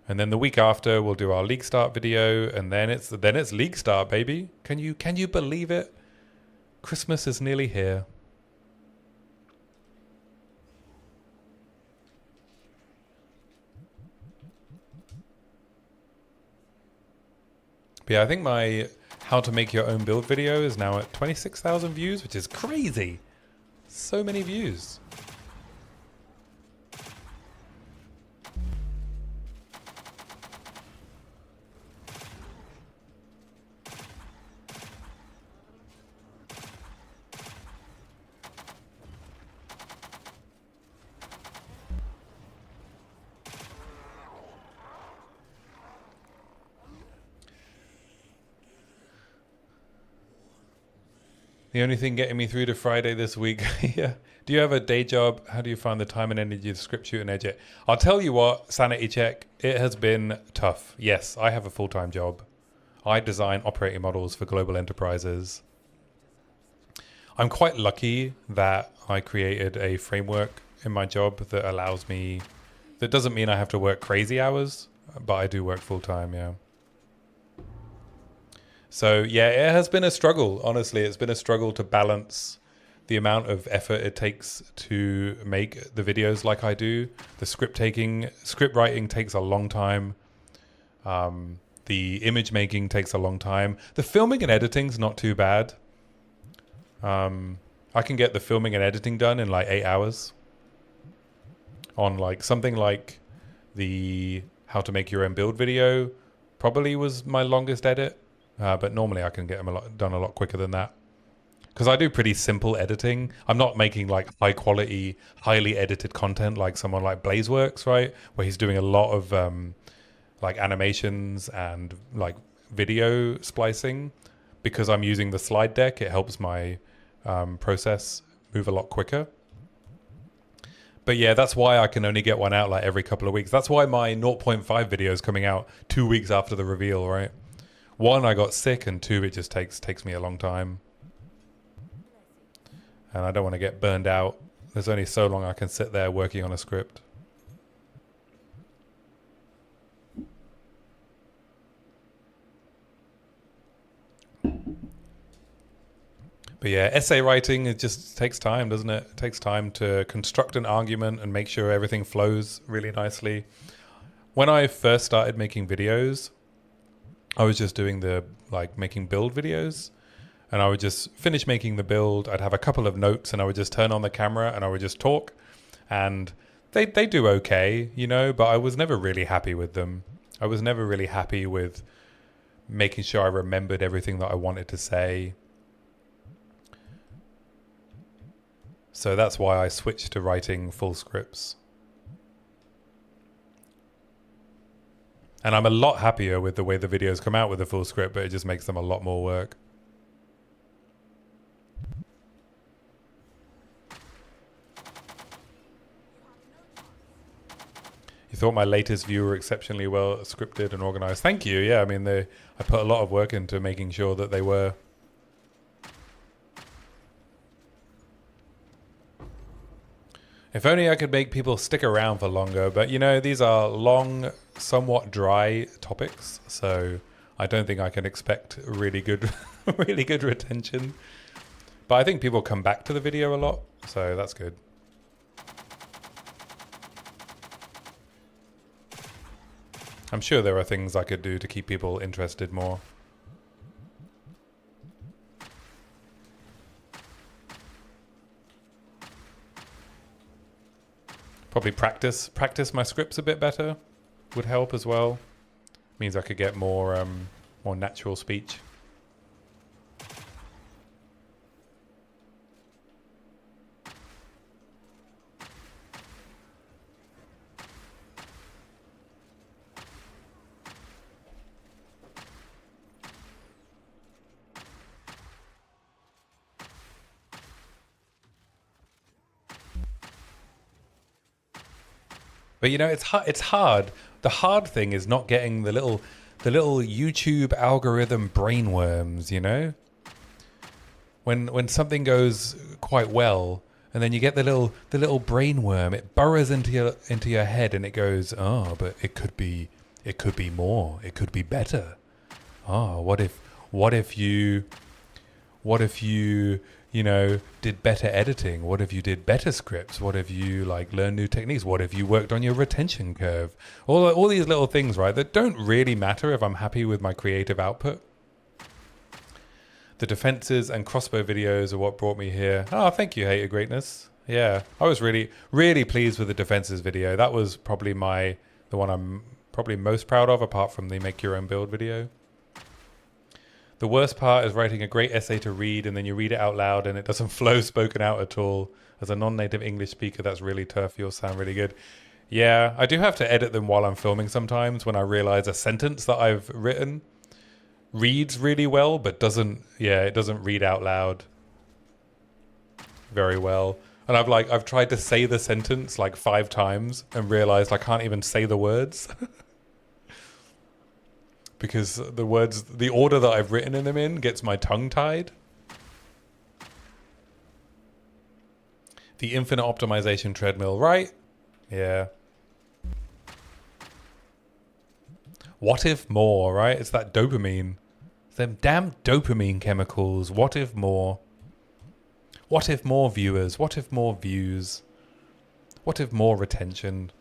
And then the week after we'll do our league start video, and then it's league start, baby. Can you believe it? Christmas is nearly here. But yeah, I think my how to make your own build video is now at 26,000 views, which is crazy. So many views. The only thing getting me through to Friday this week. Yeah. Do you have a day job? How do you find the time and energy to script, shoot, and edit? I'll tell you what, sanity check, it has been tough. Yes, I have a full-time job. I design operating models for global enterprises. I'm quite lucky that I created a framework in my job that allows me, that doesn't mean I have to work crazy hours, but I do work full-time, yeah. So yeah, it has been a struggle. Honestly, it's been a struggle to balance the amount of effort it takes to make the videos like I do. The script writing takes a long time. The image making takes a long time. The filming and editing's not too bad. I can get the filming and editing done in like 8 hours. On like something like the how to make your own build video probably was my longest edit. But normally I can get them done a lot quicker than that. Because I do pretty simple editing. I'm not making like high quality, highly edited content like someone like Blazeworks, right? Where he's doing a lot of like animations and like video splicing. Because I'm using the slide deck, it helps my process move a lot quicker. But yeah, that's why I can only get one out like every couple of weeks. That's why my 0.5 video is coming out 2 weeks after the reveal, right? 1, I got sick, and 2, it just takes me a long time. And I don't want to get burned out. There's only so long I can sit there working on a script. But yeah, essay writing, it just takes time, doesn't it? It takes time to construct an argument and make sure everything flows really nicely. When I first started making videos, I was just doing making build videos, and I would just finish making the build. I'd have a couple of notes, and I would just turn on the camera and I would just talk, and they do okay, you know, but I was never really happy with them. I was never really happy with making sure I remembered everything that I wanted to say. So that's why I switched to writing full scripts. And I'm a lot happier with the way the videos come out with a full script, but it just makes them a lot more work. You thought my latest view were exceptionally well scripted and organized. Thank you. Yeah, I mean, I put a lot of work into making sure that they were. If only I could make people stick around for longer, but you know, these are long, somewhat dry topics, so I don't think I can expect really good, really good retention. But I think people come back to the video a lot, so that's good. I'm sure there are things I could do to keep people interested more. Probably practice my scripts a bit better would help as well. Means I could get more natural speech. But it's hard. The hard thing is not getting the little YouTube algorithm brainworms, When something goes quite well, and then you get the little brainworm, it burrows into your head, and it goes, oh, but it could be more, it could be better. Oh, what if you did better editing? What if you did better scripts? What if you learned new techniques? What if you worked on your retention curve? All these little things, right, that don't really matter if I'm happy with my creative output. The defenses and crossbow videos are what brought me here. Oh, thank you, Hater Greatness. Yeah, I was really, really pleased with the defenses video. That was probably the one I'm probably most proud of, apart from the make your own build video. The worst part is writing a great essay to read, and then you read it out loud and it doesn't flow spoken out at all. As a non-native English speaker, that's really tough. You'll sound really good. Yeah, I do have to edit them while I'm filming sometimes, when I realize a sentence that I've written reads really well, but it doesn't read out loud very well. And I've tried to say the sentence 5 times and realized I can't even say the words. Because the order that I've written them in gets my tongue tied. The infinite optimization treadmill, right? Yeah. What if more, right? It's that dopamine. Them damn dopamine chemicals. What if more? What if more viewers? What if more views? What if more retention?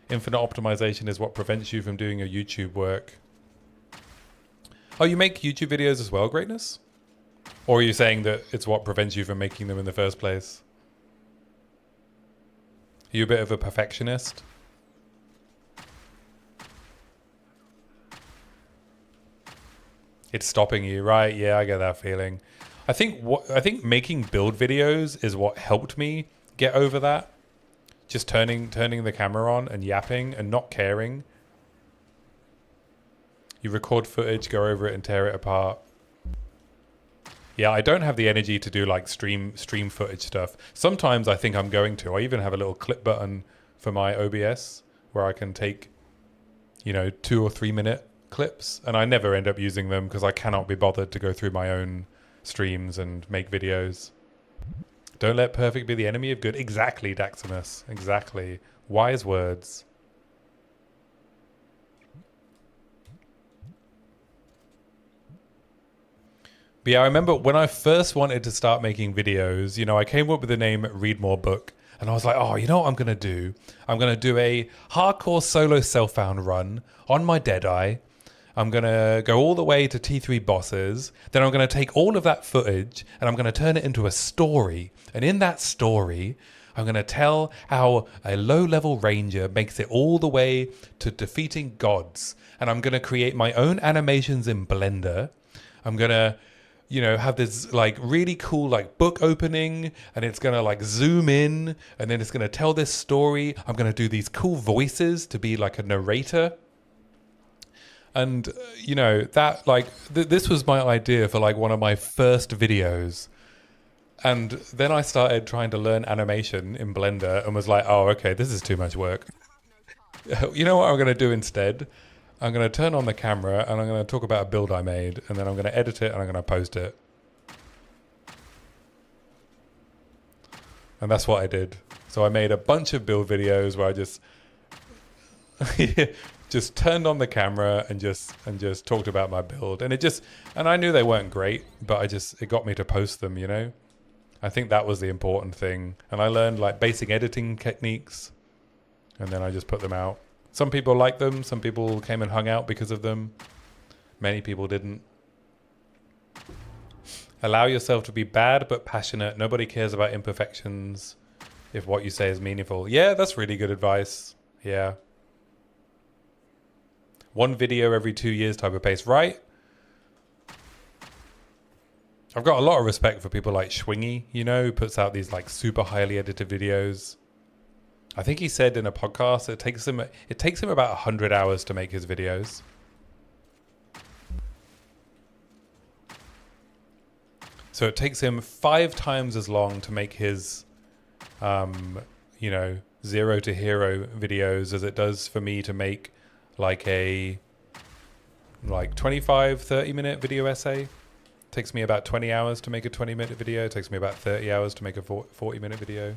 Infinite optimization is what prevents you from doing your YouTube work. Oh, you make YouTube videos as well, Greatness? Or are you saying that it's what prevents you from making them in the first place? Are you a bit of a perfectionist? It's stopping you, right? Yeah, I get that feeling. I think making build videos is what helped me get over that. Just turning the camera on and yapping and not caring. You record footage, go over it and tear it apart. Yeah, I don't have the energy to do stream footage stuff. Sometimes I think I'm going to. I even have a little clip button for my OBS where I can take 2 or 3 minute clips, and I never end up using them because I cannot be bothered to go through my own streams and make videos. Don't let perfect be the enemy of good. Exactly, Daximus. Exactly. Wise words. But yeah, I remember when I first wanted to start making videos, I came up with the name Read More Book. And I was like, oh, you know what I'm going to do? I'm going to do a hardcore solo self-found run on my Deadeye. I'm going to go all the way to T3 bosses. Then I'm going to take all of that footage and I'm going to turn it into a story. And in that story, I'm going to tell how a low-level ranger makes it all the way to defeating gods. And I'm going to create my own animations in Blender. I'm going to have this really cool book opening, and it's gonna zoom in, and then it's gonna tell this story. I'm gonna do these cool voices to be a narrator. And that this was my idea for one of my first videos. And then I started trying to learn animation in Blender and was like, oh, okay, this is too much work. You know what I'm gonna do instead? I'm going to turn on the camera and I'm going to talk about a build I made, and then I'm going to edit it and I'm going to post it. And that's what I did. So I made a bunch of build videos where I just turned on the camera and just talked about my build. And and I knew they weren't great, but it got me to post them, I think that was the important thing. And I learned basic editing techniques, and then I just put them out. Some people liked them. Some people came and hung out because of them. Many people didn't. Allow yourself to be bad but passionate. Nobody cares about imperfections if what you say is meaningful. Yeah, that's really good advice. Yeah. 1 video every 2 years type of pace, right? I've got a lot of respect for people like Schwingy, who puts out these super highly edited videos. I think he said in a podcast it takes him about 100 hours to make his videos. So it takes him 5 times as long to make his you know, zero to hero videos as it does for me to make like a 25-30 minute video essay. It takes me about 20 hours to make a 20-minute video. It takes me about 30 hours to make a 40-minute video.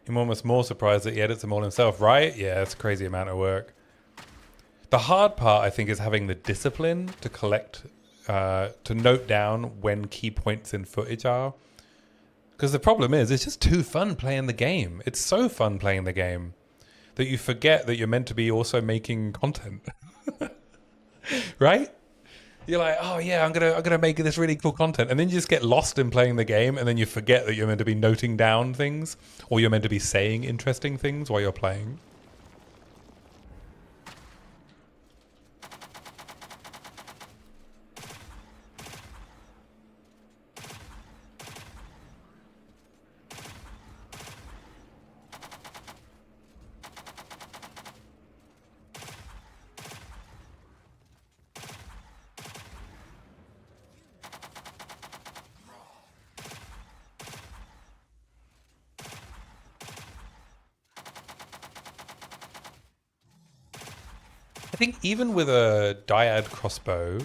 I'm almost more surprised that he edits them all himself, right? Yeah, it's a crazy amount of work. The hard part, I think, is having the discipline to collect, to note down when key points in footage are. Because the problem is, it's just too fun playing the game. It's so fun playing the game that you forget that you're meant to be also making content. Right? You're like, oh yeah, I'm gonna make this really cool content, and then you just get lost in playing the game, and then you forget that you're meant to be noting down things, or you're meant to be saying interesting things while you're playing. I think even with a dyad crossbow,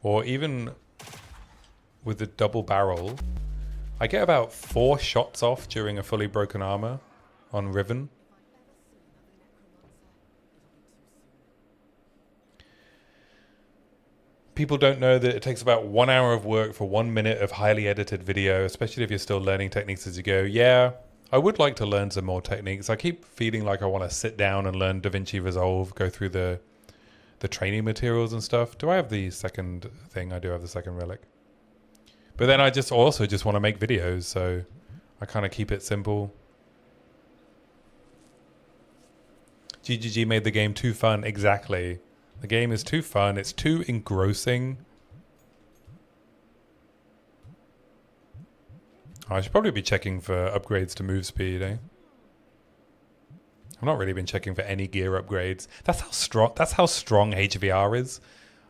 or even with the double barrel, I get about 4 shots off during a fully broken armor on Riven. People don't know that it takes about 1 hour of work for 1 minute of highly edited video, especially if you're still learning techniques as you go. Yeah, I would like to learn some more techniques. I keep feeling like I want to sit down and learn DaVinci Resolve, go through the training materials and stuff. Do I have the second thing? I do have the second relic. But then I also just want to make videos, so I kind of keep it simple. GGG made the game too fun. Exactly. The game is too fun. It's too engrossing. Oh, I should probably be checking for upgrades to move speed, eh? I've not really been checking for any gear upgrades. That's how strong HVR is.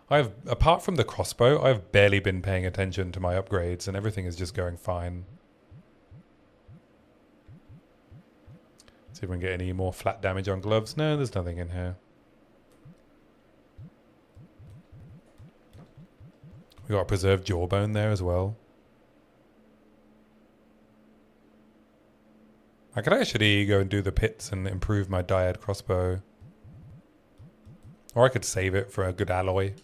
Apart from the crossbow, I've barely been paying attention to my upgrades, and everything is just going fine. See if we can get any more flat damage on gloves. No, there's nothing in here. We got a preserved jawbone there as well. I could actually go and do the pits and improve my dyad crossbow. Or I could save it for a good alloy.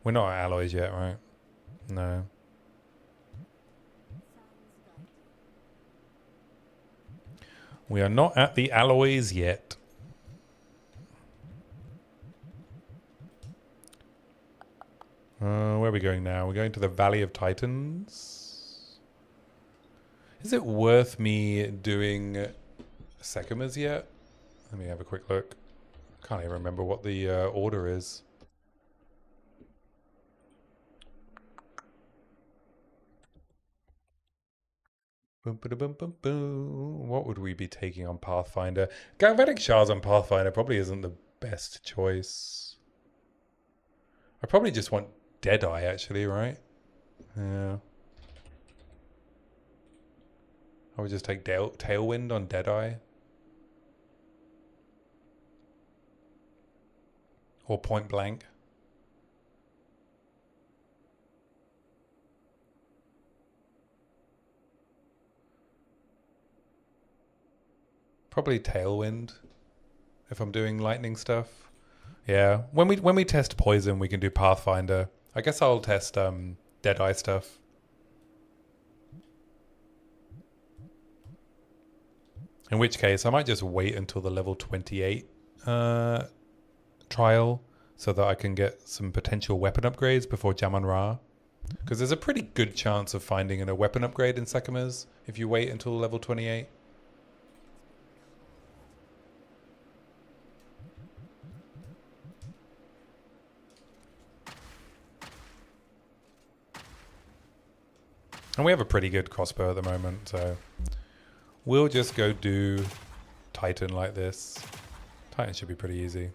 We're not at alloys yet, right? No. We are not at the alloys yet. Where are we going now? We're going to the Valley of Titans. Is it worth me doing Sekimas yet? Let me have a quick look. Can't even remember what the order is. Boom, boom, boom, boom, boom. What would we be taking on Pathfinder? Galvanic Shards on Pathfinder probably isn't the best choice. I probably just want Deadeye, actually, right? Yeah. I would just take Tailwind on Deadeye. Or Point Blank. Probably Tailwind if I'm doing lightning stuff. Yeah, when we test Poison, we can do Pathfinder. I guess I'll test Deadeye stuff. In which case, I might just wait until the level 28 trial so that I can get some potential weapon upgrades before Jamon-Ra. Because there's a pretty good chance of finding a weapon upgrade in Sekimas if you wait until level 28. And we have a pretty good crossbow at the moment, so we'll just go do Titan like this. Titan should be pretty easy.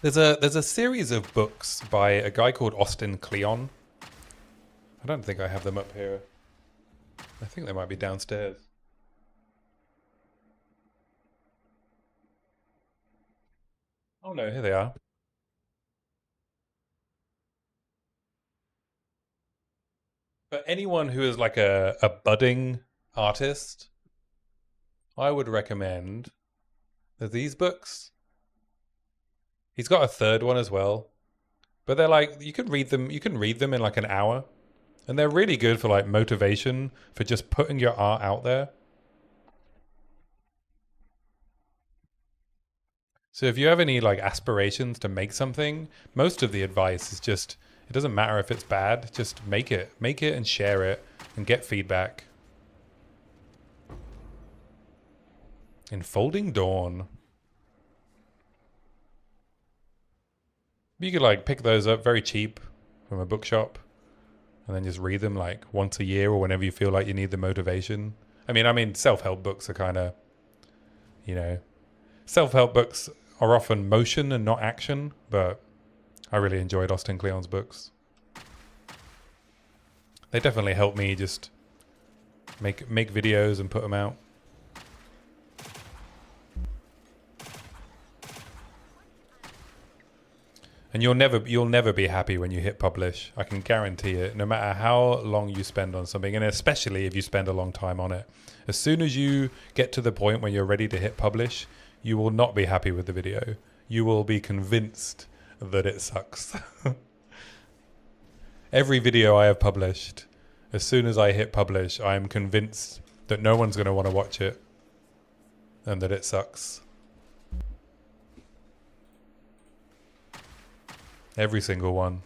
There's a series of books by a guy called Austin Kleon. I don't think I have them up here. I think they might be downstairs. Oh no, here they are. For anyone who is like a budding artist, I would recommend these books. He's got a third one as well. But they're like, you can read them in like an hour. And they're really good for like motivation for just putting your art out there. So if you have any like aspirations to make something, most of the advice is just, it doesn't matter if it's bad, just make it and share it and get feedback. Enfolding Dawn. You could like pick those up very cheap from a bookshop and then just read them like once a year or whenever you feel like you need the motivation. I mean, self-help books are kind of, self-help books are often motion and not action, but I really enjoyed Austin Kleon's books. They definitely help me just make videos and put them out. And you'll never be happy when you hit publish. I can guarantee it. No matter how long you spend on something, and especially if you spend a long time on it, as soon as you get to the point when you're ready to hit publish, you will not be happy with the video. You will be convinced that it sucks. Every video I have published, as soon as I hit publish, I am convinced that no one's going to want to watch it and that it sucks. Every single one.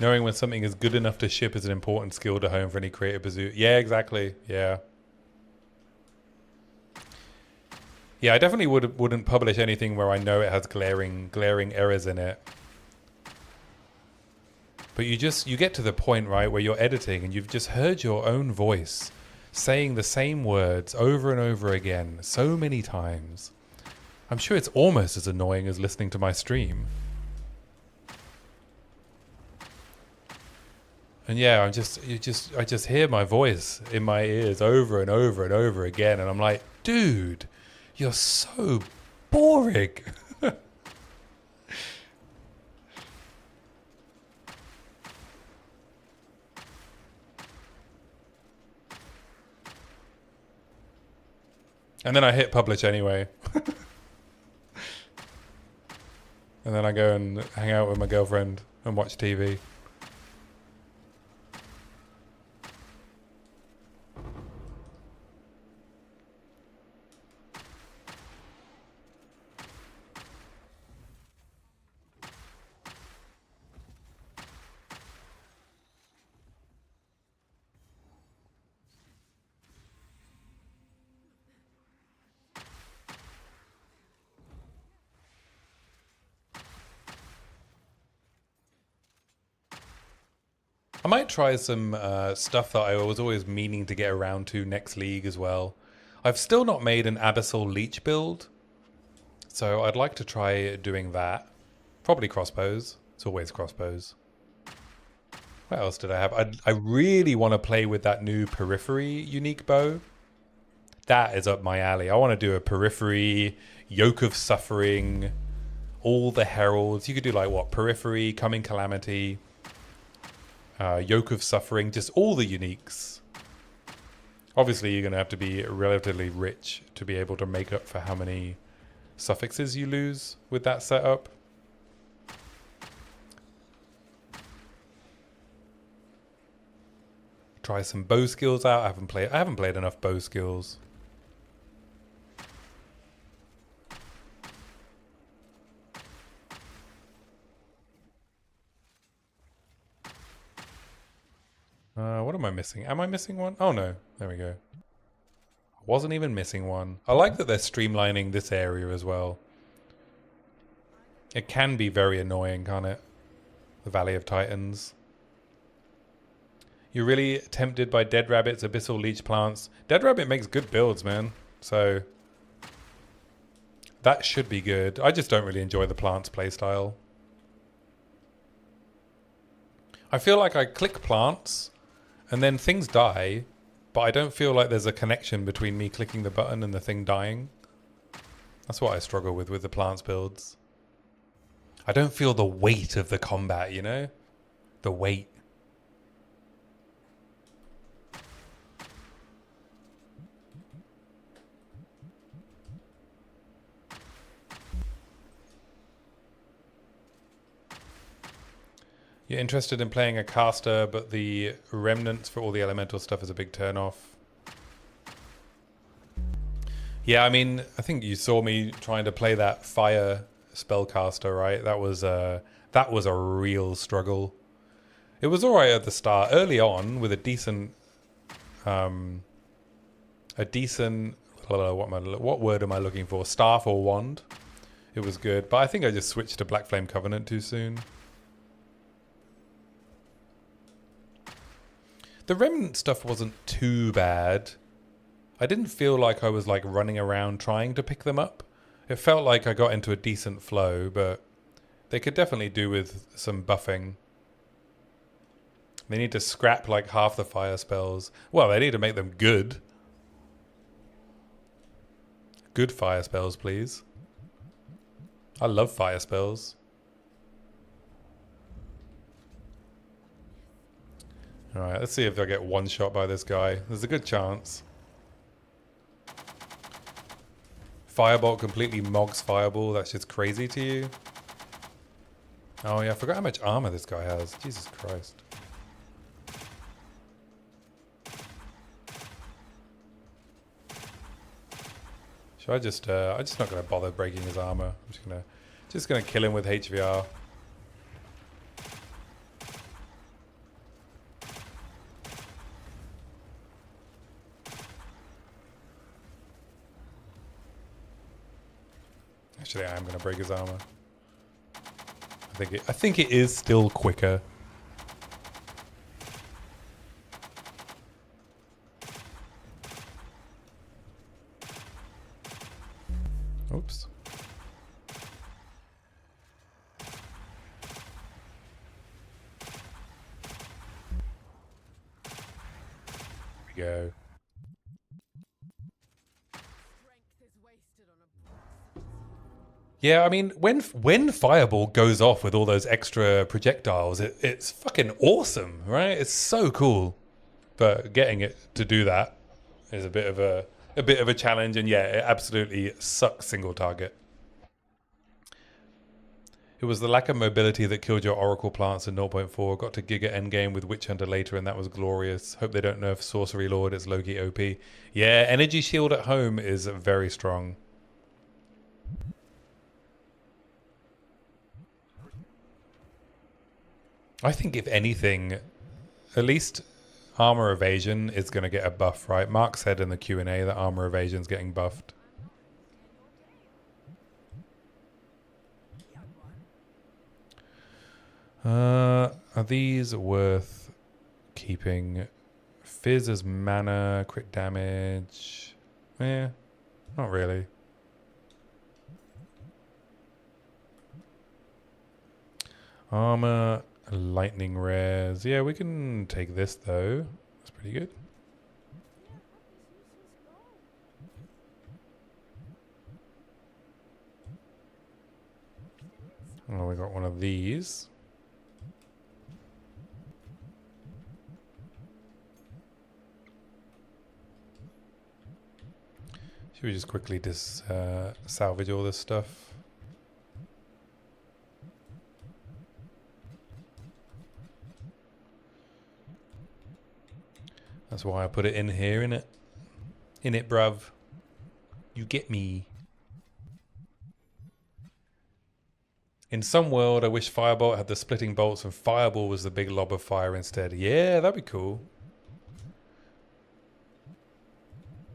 Knowing when something is good enough to ship is an important skill to hone for any creative pursuit. Yeah, exactly. Yeah. Yeah, I definitely wouldn't publish anything where I know it has glaring errors in it. But you get to the point, right, where you're editing and you've just heard your own voice saying the same words over and over again so many times. I'm sure it's almost as annoying as listening to my stream. And yeah, I just hear my voice in my ears over and over and over again, and I'm like, dude, you're so boring. And then I hit publish anyway. And then I go and hang out with my girlfriend and watch TV. I might try some stuff that I was always meaning to get around to next league as well. I've still not made an Abyssal Leech build, so I'd like to try doing that. Probably crossbows. It's always crossbows. What else did I have? I really want to play with that new Periphery unique bow. That is up my alley. I want to do a Periphery, Yoke of Suffering, all the heralds. You could do like what? Periphery, Coming Calamity, Yoke of Suffering, just all the uniques. Obviously, you're going to have to be relatively rich to be able to make up for how many suffixes you lose with that setup. Try some bow skills out. I haven't played enough bow skills. What am I missing? Am I missing one? Oh no, there we go. Wasn't even missing one. I like that they're streamlining this area as well. It can be very annoying, can't it? The Valley of Titans. You're really tempted by Dead Rabbit's Abyssal Leech plants. Dead Rabbit makes good builds, man. So that should be good. I just don't really enjoy the plants playstyle. I feel like I click plants and then things die, but I don't feel like there's a connection between me clicking the button and the thing dying. That's what I struggle with the plants builds. I don't feel the weight of the combat, you know? The weight. You're interested in playing a caster, but the remnants for all the elemental stuff is a big turnoff. Yeah, I mean, I think you saw me trying to play that fire spellcaster, right? That was a real struggle. It was alright at the start, early on, with a decent, what word am I looking for? Staff or wand. It was good, but I think I just switched to Black Flame Covenant too soon. The remnant stuff wasn't too bad. I didn't feel like I was like running around trying to pick them up. It felt like I got into a decent flow, but they could definitely do with some buffing. They need to scrap like half the fire spells. Well, they need to make them good. Good fire spells, please. I love fire spells. Alright, let's see if I get one shot by this guy. There's a good chance. Firebolt completely mogs Fireball. That's just crazy to you. Oh yeah, I forgot how much armor this guy has. Jesus Christ. Should I just, I'm just not going to bother breaking his armor. I'm just gonna kill him with HVR. Actually, I am going to break his armor. I think it is still quicker. Oops. Here we go. Yeah, I mean, when Fireball goes off with all those extra projectiles, it's fucking awesome, right? It's so cool. But getting it to do that is a bit of a challenge, and yeah, it absolutely sucks single target. It was the lack of mobility that killed your Oracle plants in 0.4. Got to Giga Endgame with Witch Hunter later, and that was glorious. Hope they don't nerf Sorcery Lord. It's Loki OP. Yeah, Energy Shield at home is very strong. I think if anything, at least armor evasion is going to get a buff, right? Mark said in the Q&A that armor evasion is getting buffed. Are these worth keeping? Fizz as mana, crit damage. Eh, not really. Armor, lightning rares. Yeah, we can take this though. That's pretty good. Oh, we got one of these. Should we just quickly salvage all this stuff? That's why I put it in here, innit? In it, bruv. You get me. In some world, I wish Firebolt had the splitting bolts and Fireball was the big lob of fire instead. Yeah, that'd be cool.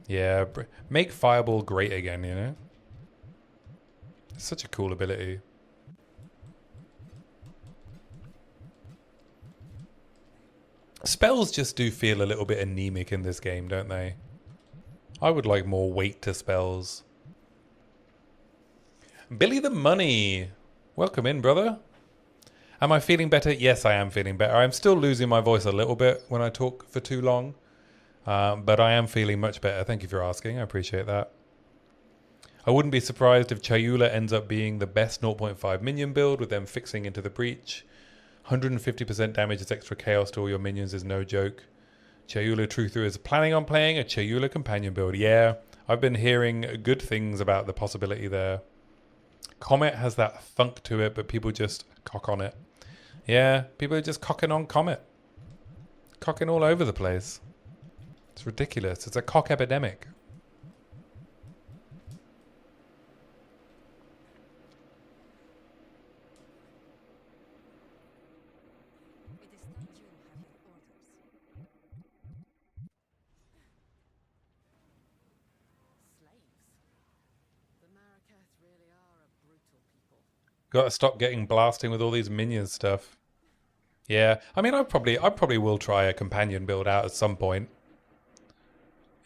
Yeah, make Fireball great again, you know? It's such a cool ability. Spells just do feel a little bit anemic in this game, don't they? I would like more weight to spells. Billy the Money. Welcome in, brother. Am I feeling better? Yes, I am feeling better. I'm still losing my voice a little bit when I talk for too long. But I am feeling much better. Thank you for asking. I appreciate that. I wouldn't be surprised if Chayula ends up being the best 0.5 minion build with them fixing into the breach. 150% damage as extra chaos to all your minions is no joke. Chayula Truther is planning on playing a Chayula companion build. Yeah, I've been hearing good things about the possibility there. Comet has that thunk to it, but people just cock on it. Yeah, people are just cocking on Comet. Cocking all over the place. It's ridiculous. It's a cock epidemic. Got to stop getting blasting with all these minion stuff. Yeah, I mean, I probably will try a companion build out at some point.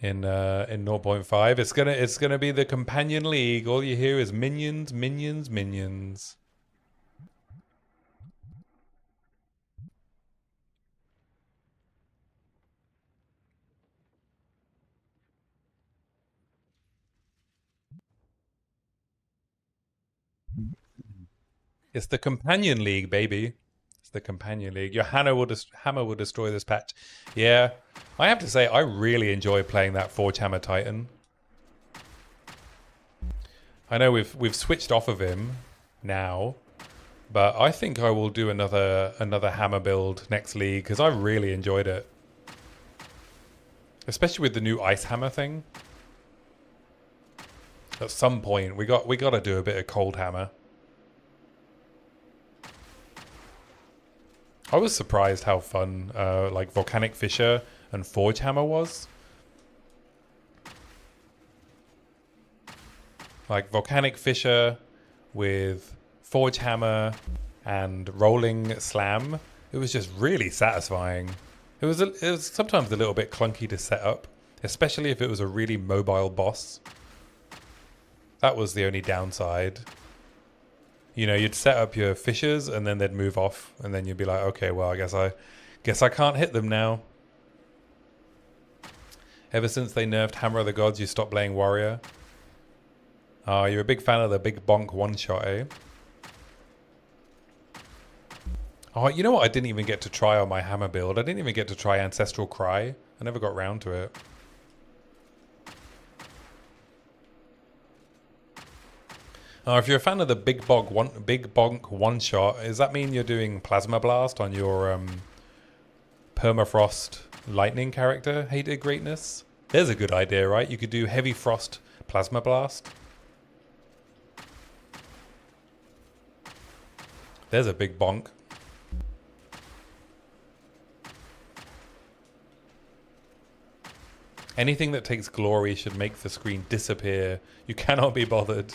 In 0.5, it's gonna be the companion league. All you hear is minions, minions, minions. It's the companion league, baby. It's the companion league. Your hammer will destroy this patch. Yeah, I have to say I really enjoy playing that Forge Hammer Titan. I know we've switched off of him now, but I think I will do another hammer build next league because I really enjoyed it, especially with the new ice hammer thing. At some point, we got to do a bit of cold hammer. I was surprised how fun like Volcanic Fissure and Forge Hammer was. Like Volcanic Fissure with Forge Hammer and Rolling Slam. It was just really satisfying. It was sometimes a little bit clunky to set up, especially if it was a really mobile boss. That was the only downside. You know, you'd set up your fissures and then they'd move off, and then you'd be like, okay, well, I guess I can't hit them now. Ever since they nerfed Hammer of the Gods, you stopped playing Warrior. Oh, you're a big fan of the big bonk one-shot, eh? Oh, you know what I didn't even get to try on my hammer build? I didn't even get to try Ancestral Cry. I never got round to it. If you're a fan of the big bonk one shot, does that mean you're doing Plasma Blast on your Permafrost Lightning character? Hated Greatness? There's a good idea, right? You could do Heavy Frost Plasma Blast. There's a big bonk. Anything that takes glory should make the screen disappear. You cannot be bothered.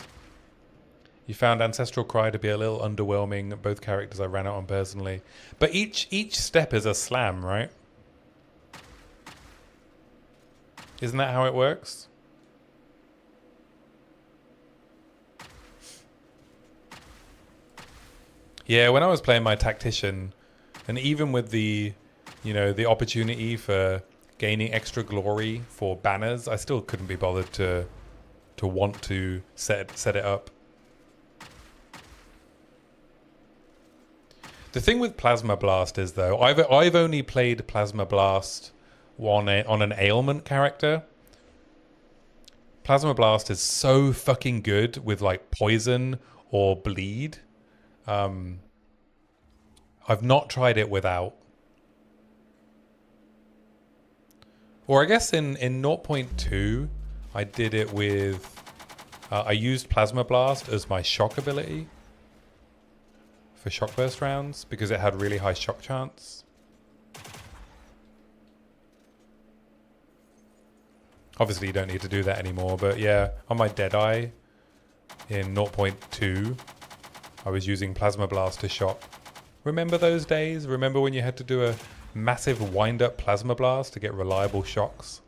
You found Ancestral Cry to be a little underwhelming. Both characters I ran out on personally. But each step is a slam, right? Isn't that how it works? Yeah, when I was playing my Tactician, and even with the, you know, the opportunity for gaining extra glory for banners, I still couldn't be bothered to want to set it up. The thing with Plasma Blast is, though, I've only played Plasma Blast on an ailment character. Plasma Blast is so fucking good with like poison or bleed. I've not tried it without. Or I guess in 0.2, I did it with... I used Plasma Blast as my shock ability. for shock burst rounds because it had really high shock chance. Obviously you don't need to do that anymore, but yeah, on my Deadeye in 0.2, I was using Plasma Blast to shock. Remember those days? Remember when you had to do a massive wind-up Plasma Blast to get reliable shocks?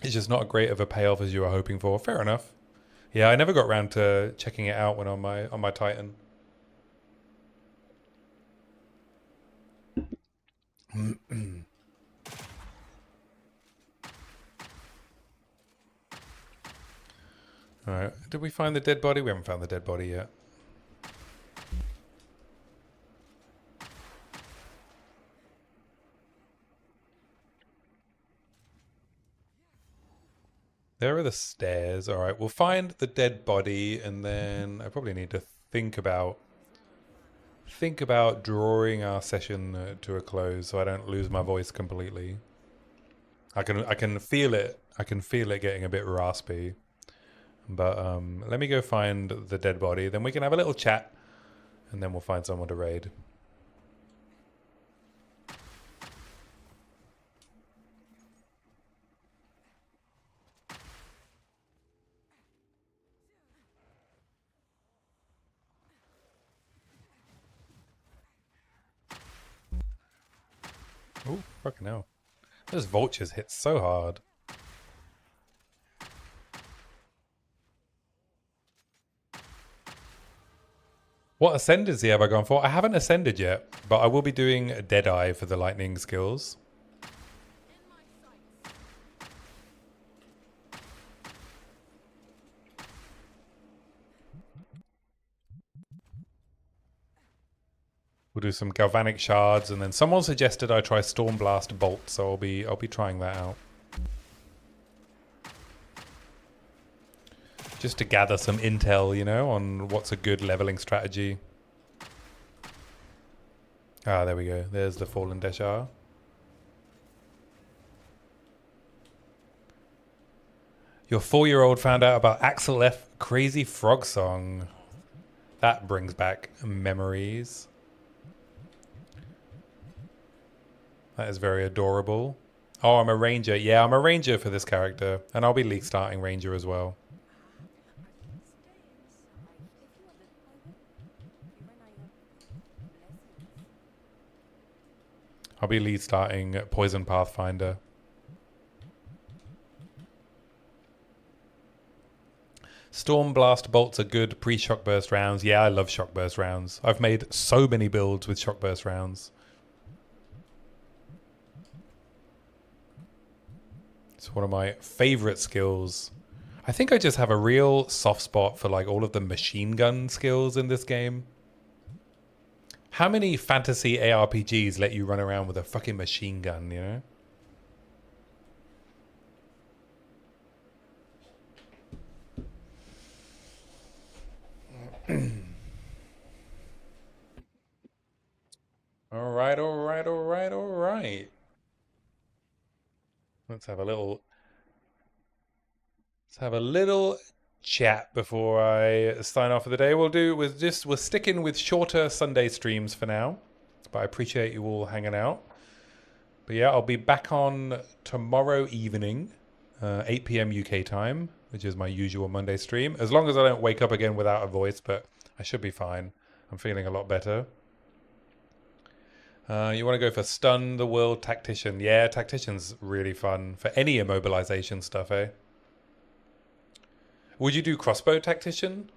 It's just not as great of a payoff as you were hoping for. Fair enough. Yeah, I never got around to checking it out when on my Titan. Alright, did we find the dead body? We haven't found the dead body yet. There are the stairs. Alright, we'll find the dead body and then I probably need to think about drawing our session to a close so I don't lose my voice completely. I can feel it. I can feel it getting a bit raspy. But let me go find the dead body. Then we can have a little chat. And then we'll find someone to raid. Oh, fucking hell. Those vultures hit so hard. What ascendancy have I gone for? I haven't ascended yet, but I will be doing Deadeye for the lightning skills. We'll do some galvanic shards, and then someone suggested I try Stormblast Bolt, so I'll be trying that out. Just to gather some intel, you know, on what's a good leveling strategy. Ah, there we go. There's the Fallen Deshar. Your 4-year-old found out about Axel F. Crazy Frog Song. That brings back memories. That is very adorable. Oh, I'm a ranger. Yeah, I'm a ranger for this character. And I'll be league starting ranger as well. I'll be lead starting Poison Pathfinder. Stormblast bolts are good pre-shock burst rounds. Yeah, I love shock burst rounds. I've made so many builds with shock burst rounds. It's one of my favorite skills. I think I just have a real soft spot for like all of the machine gun skills in this game. How many fantasy ARPGs let you run around with a fucking machine gun, you know? All right, all right, all right, all right. Let's have a little chat before I sign off for the day. We're sticking with shorter Sunday streams for now, but I appreciate you all hanging out. But yeah, I'll be back on tomorrow evening, 8 p.m. UK time, which is my usual Monday stream. As long as I don't wake up again without a voice, but I should be fine. I'm feeling a lot better. You want to go for Stun the World Tactician? Yeah, Tactician's really fun for any immobilization stuff, eh? Would you do Crossbow Tactician?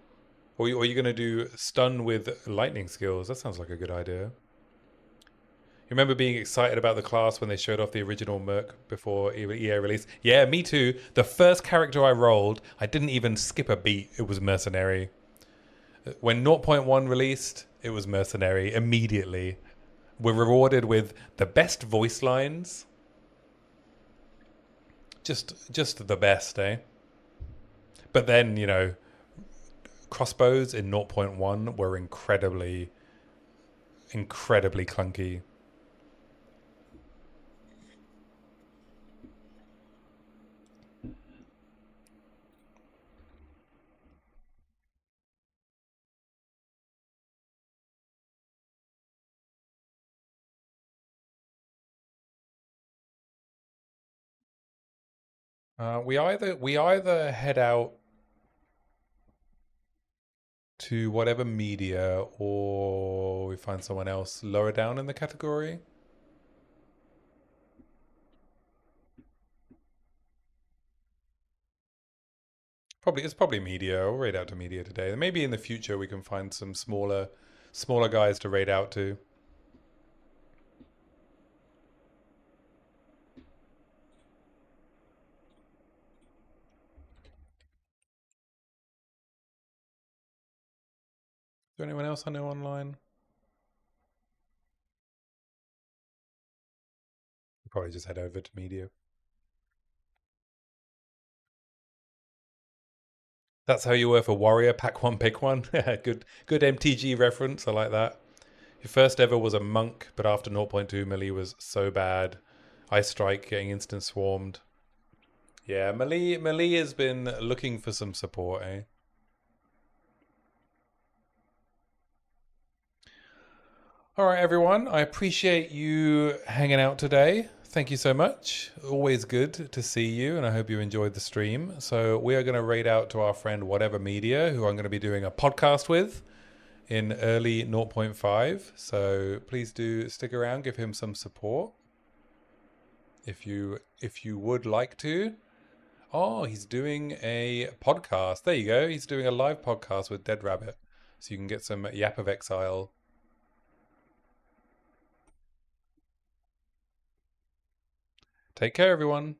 Or are you going to do Stun with lightning skills? That sounds like a good idea. You remember being excited about the class when they showed off the original Merc before EA release? Yeah, me too. The first character I rolled, I didn't even skip a beat. It was Mercenary. When 0.1 released, it was Mercenary immediately. We're rewarded with the best voice lines. Just the best, eh? But then, you know, Crossbows in 0.1 were incredibly clunky. We either head out to whatever media, or we find someone else lower down in the category. It's probably media. I'll raid out to media today. Maybe in the future we can find some smaller guys to raid out to. Is there anyone else I know online? Probably just head over to media. That's how you were for Warrior. Pack one, pick one. Good MTG reference. I like that. Your first ever was a monk, but after 0.2 milli was so bad. Ice Strike getting instant swarmed. Yeah, Melee has been looking for some support, eh? All right, everyone. I appreciate you hanging out today. Thank you so much. Always good to see you, and I hope you enjoyed the stream. So we are going to raid out to our friend Whatever Media, who I'm going to be doing a podcast with in early zero point 0.5. So please do stick around, give him some support if you would like to. Oh, he's doing a podcast. There you go. He's doing a live podcast with Dead Rabbit. So you can get some Yap of Exile. Take care, everyone.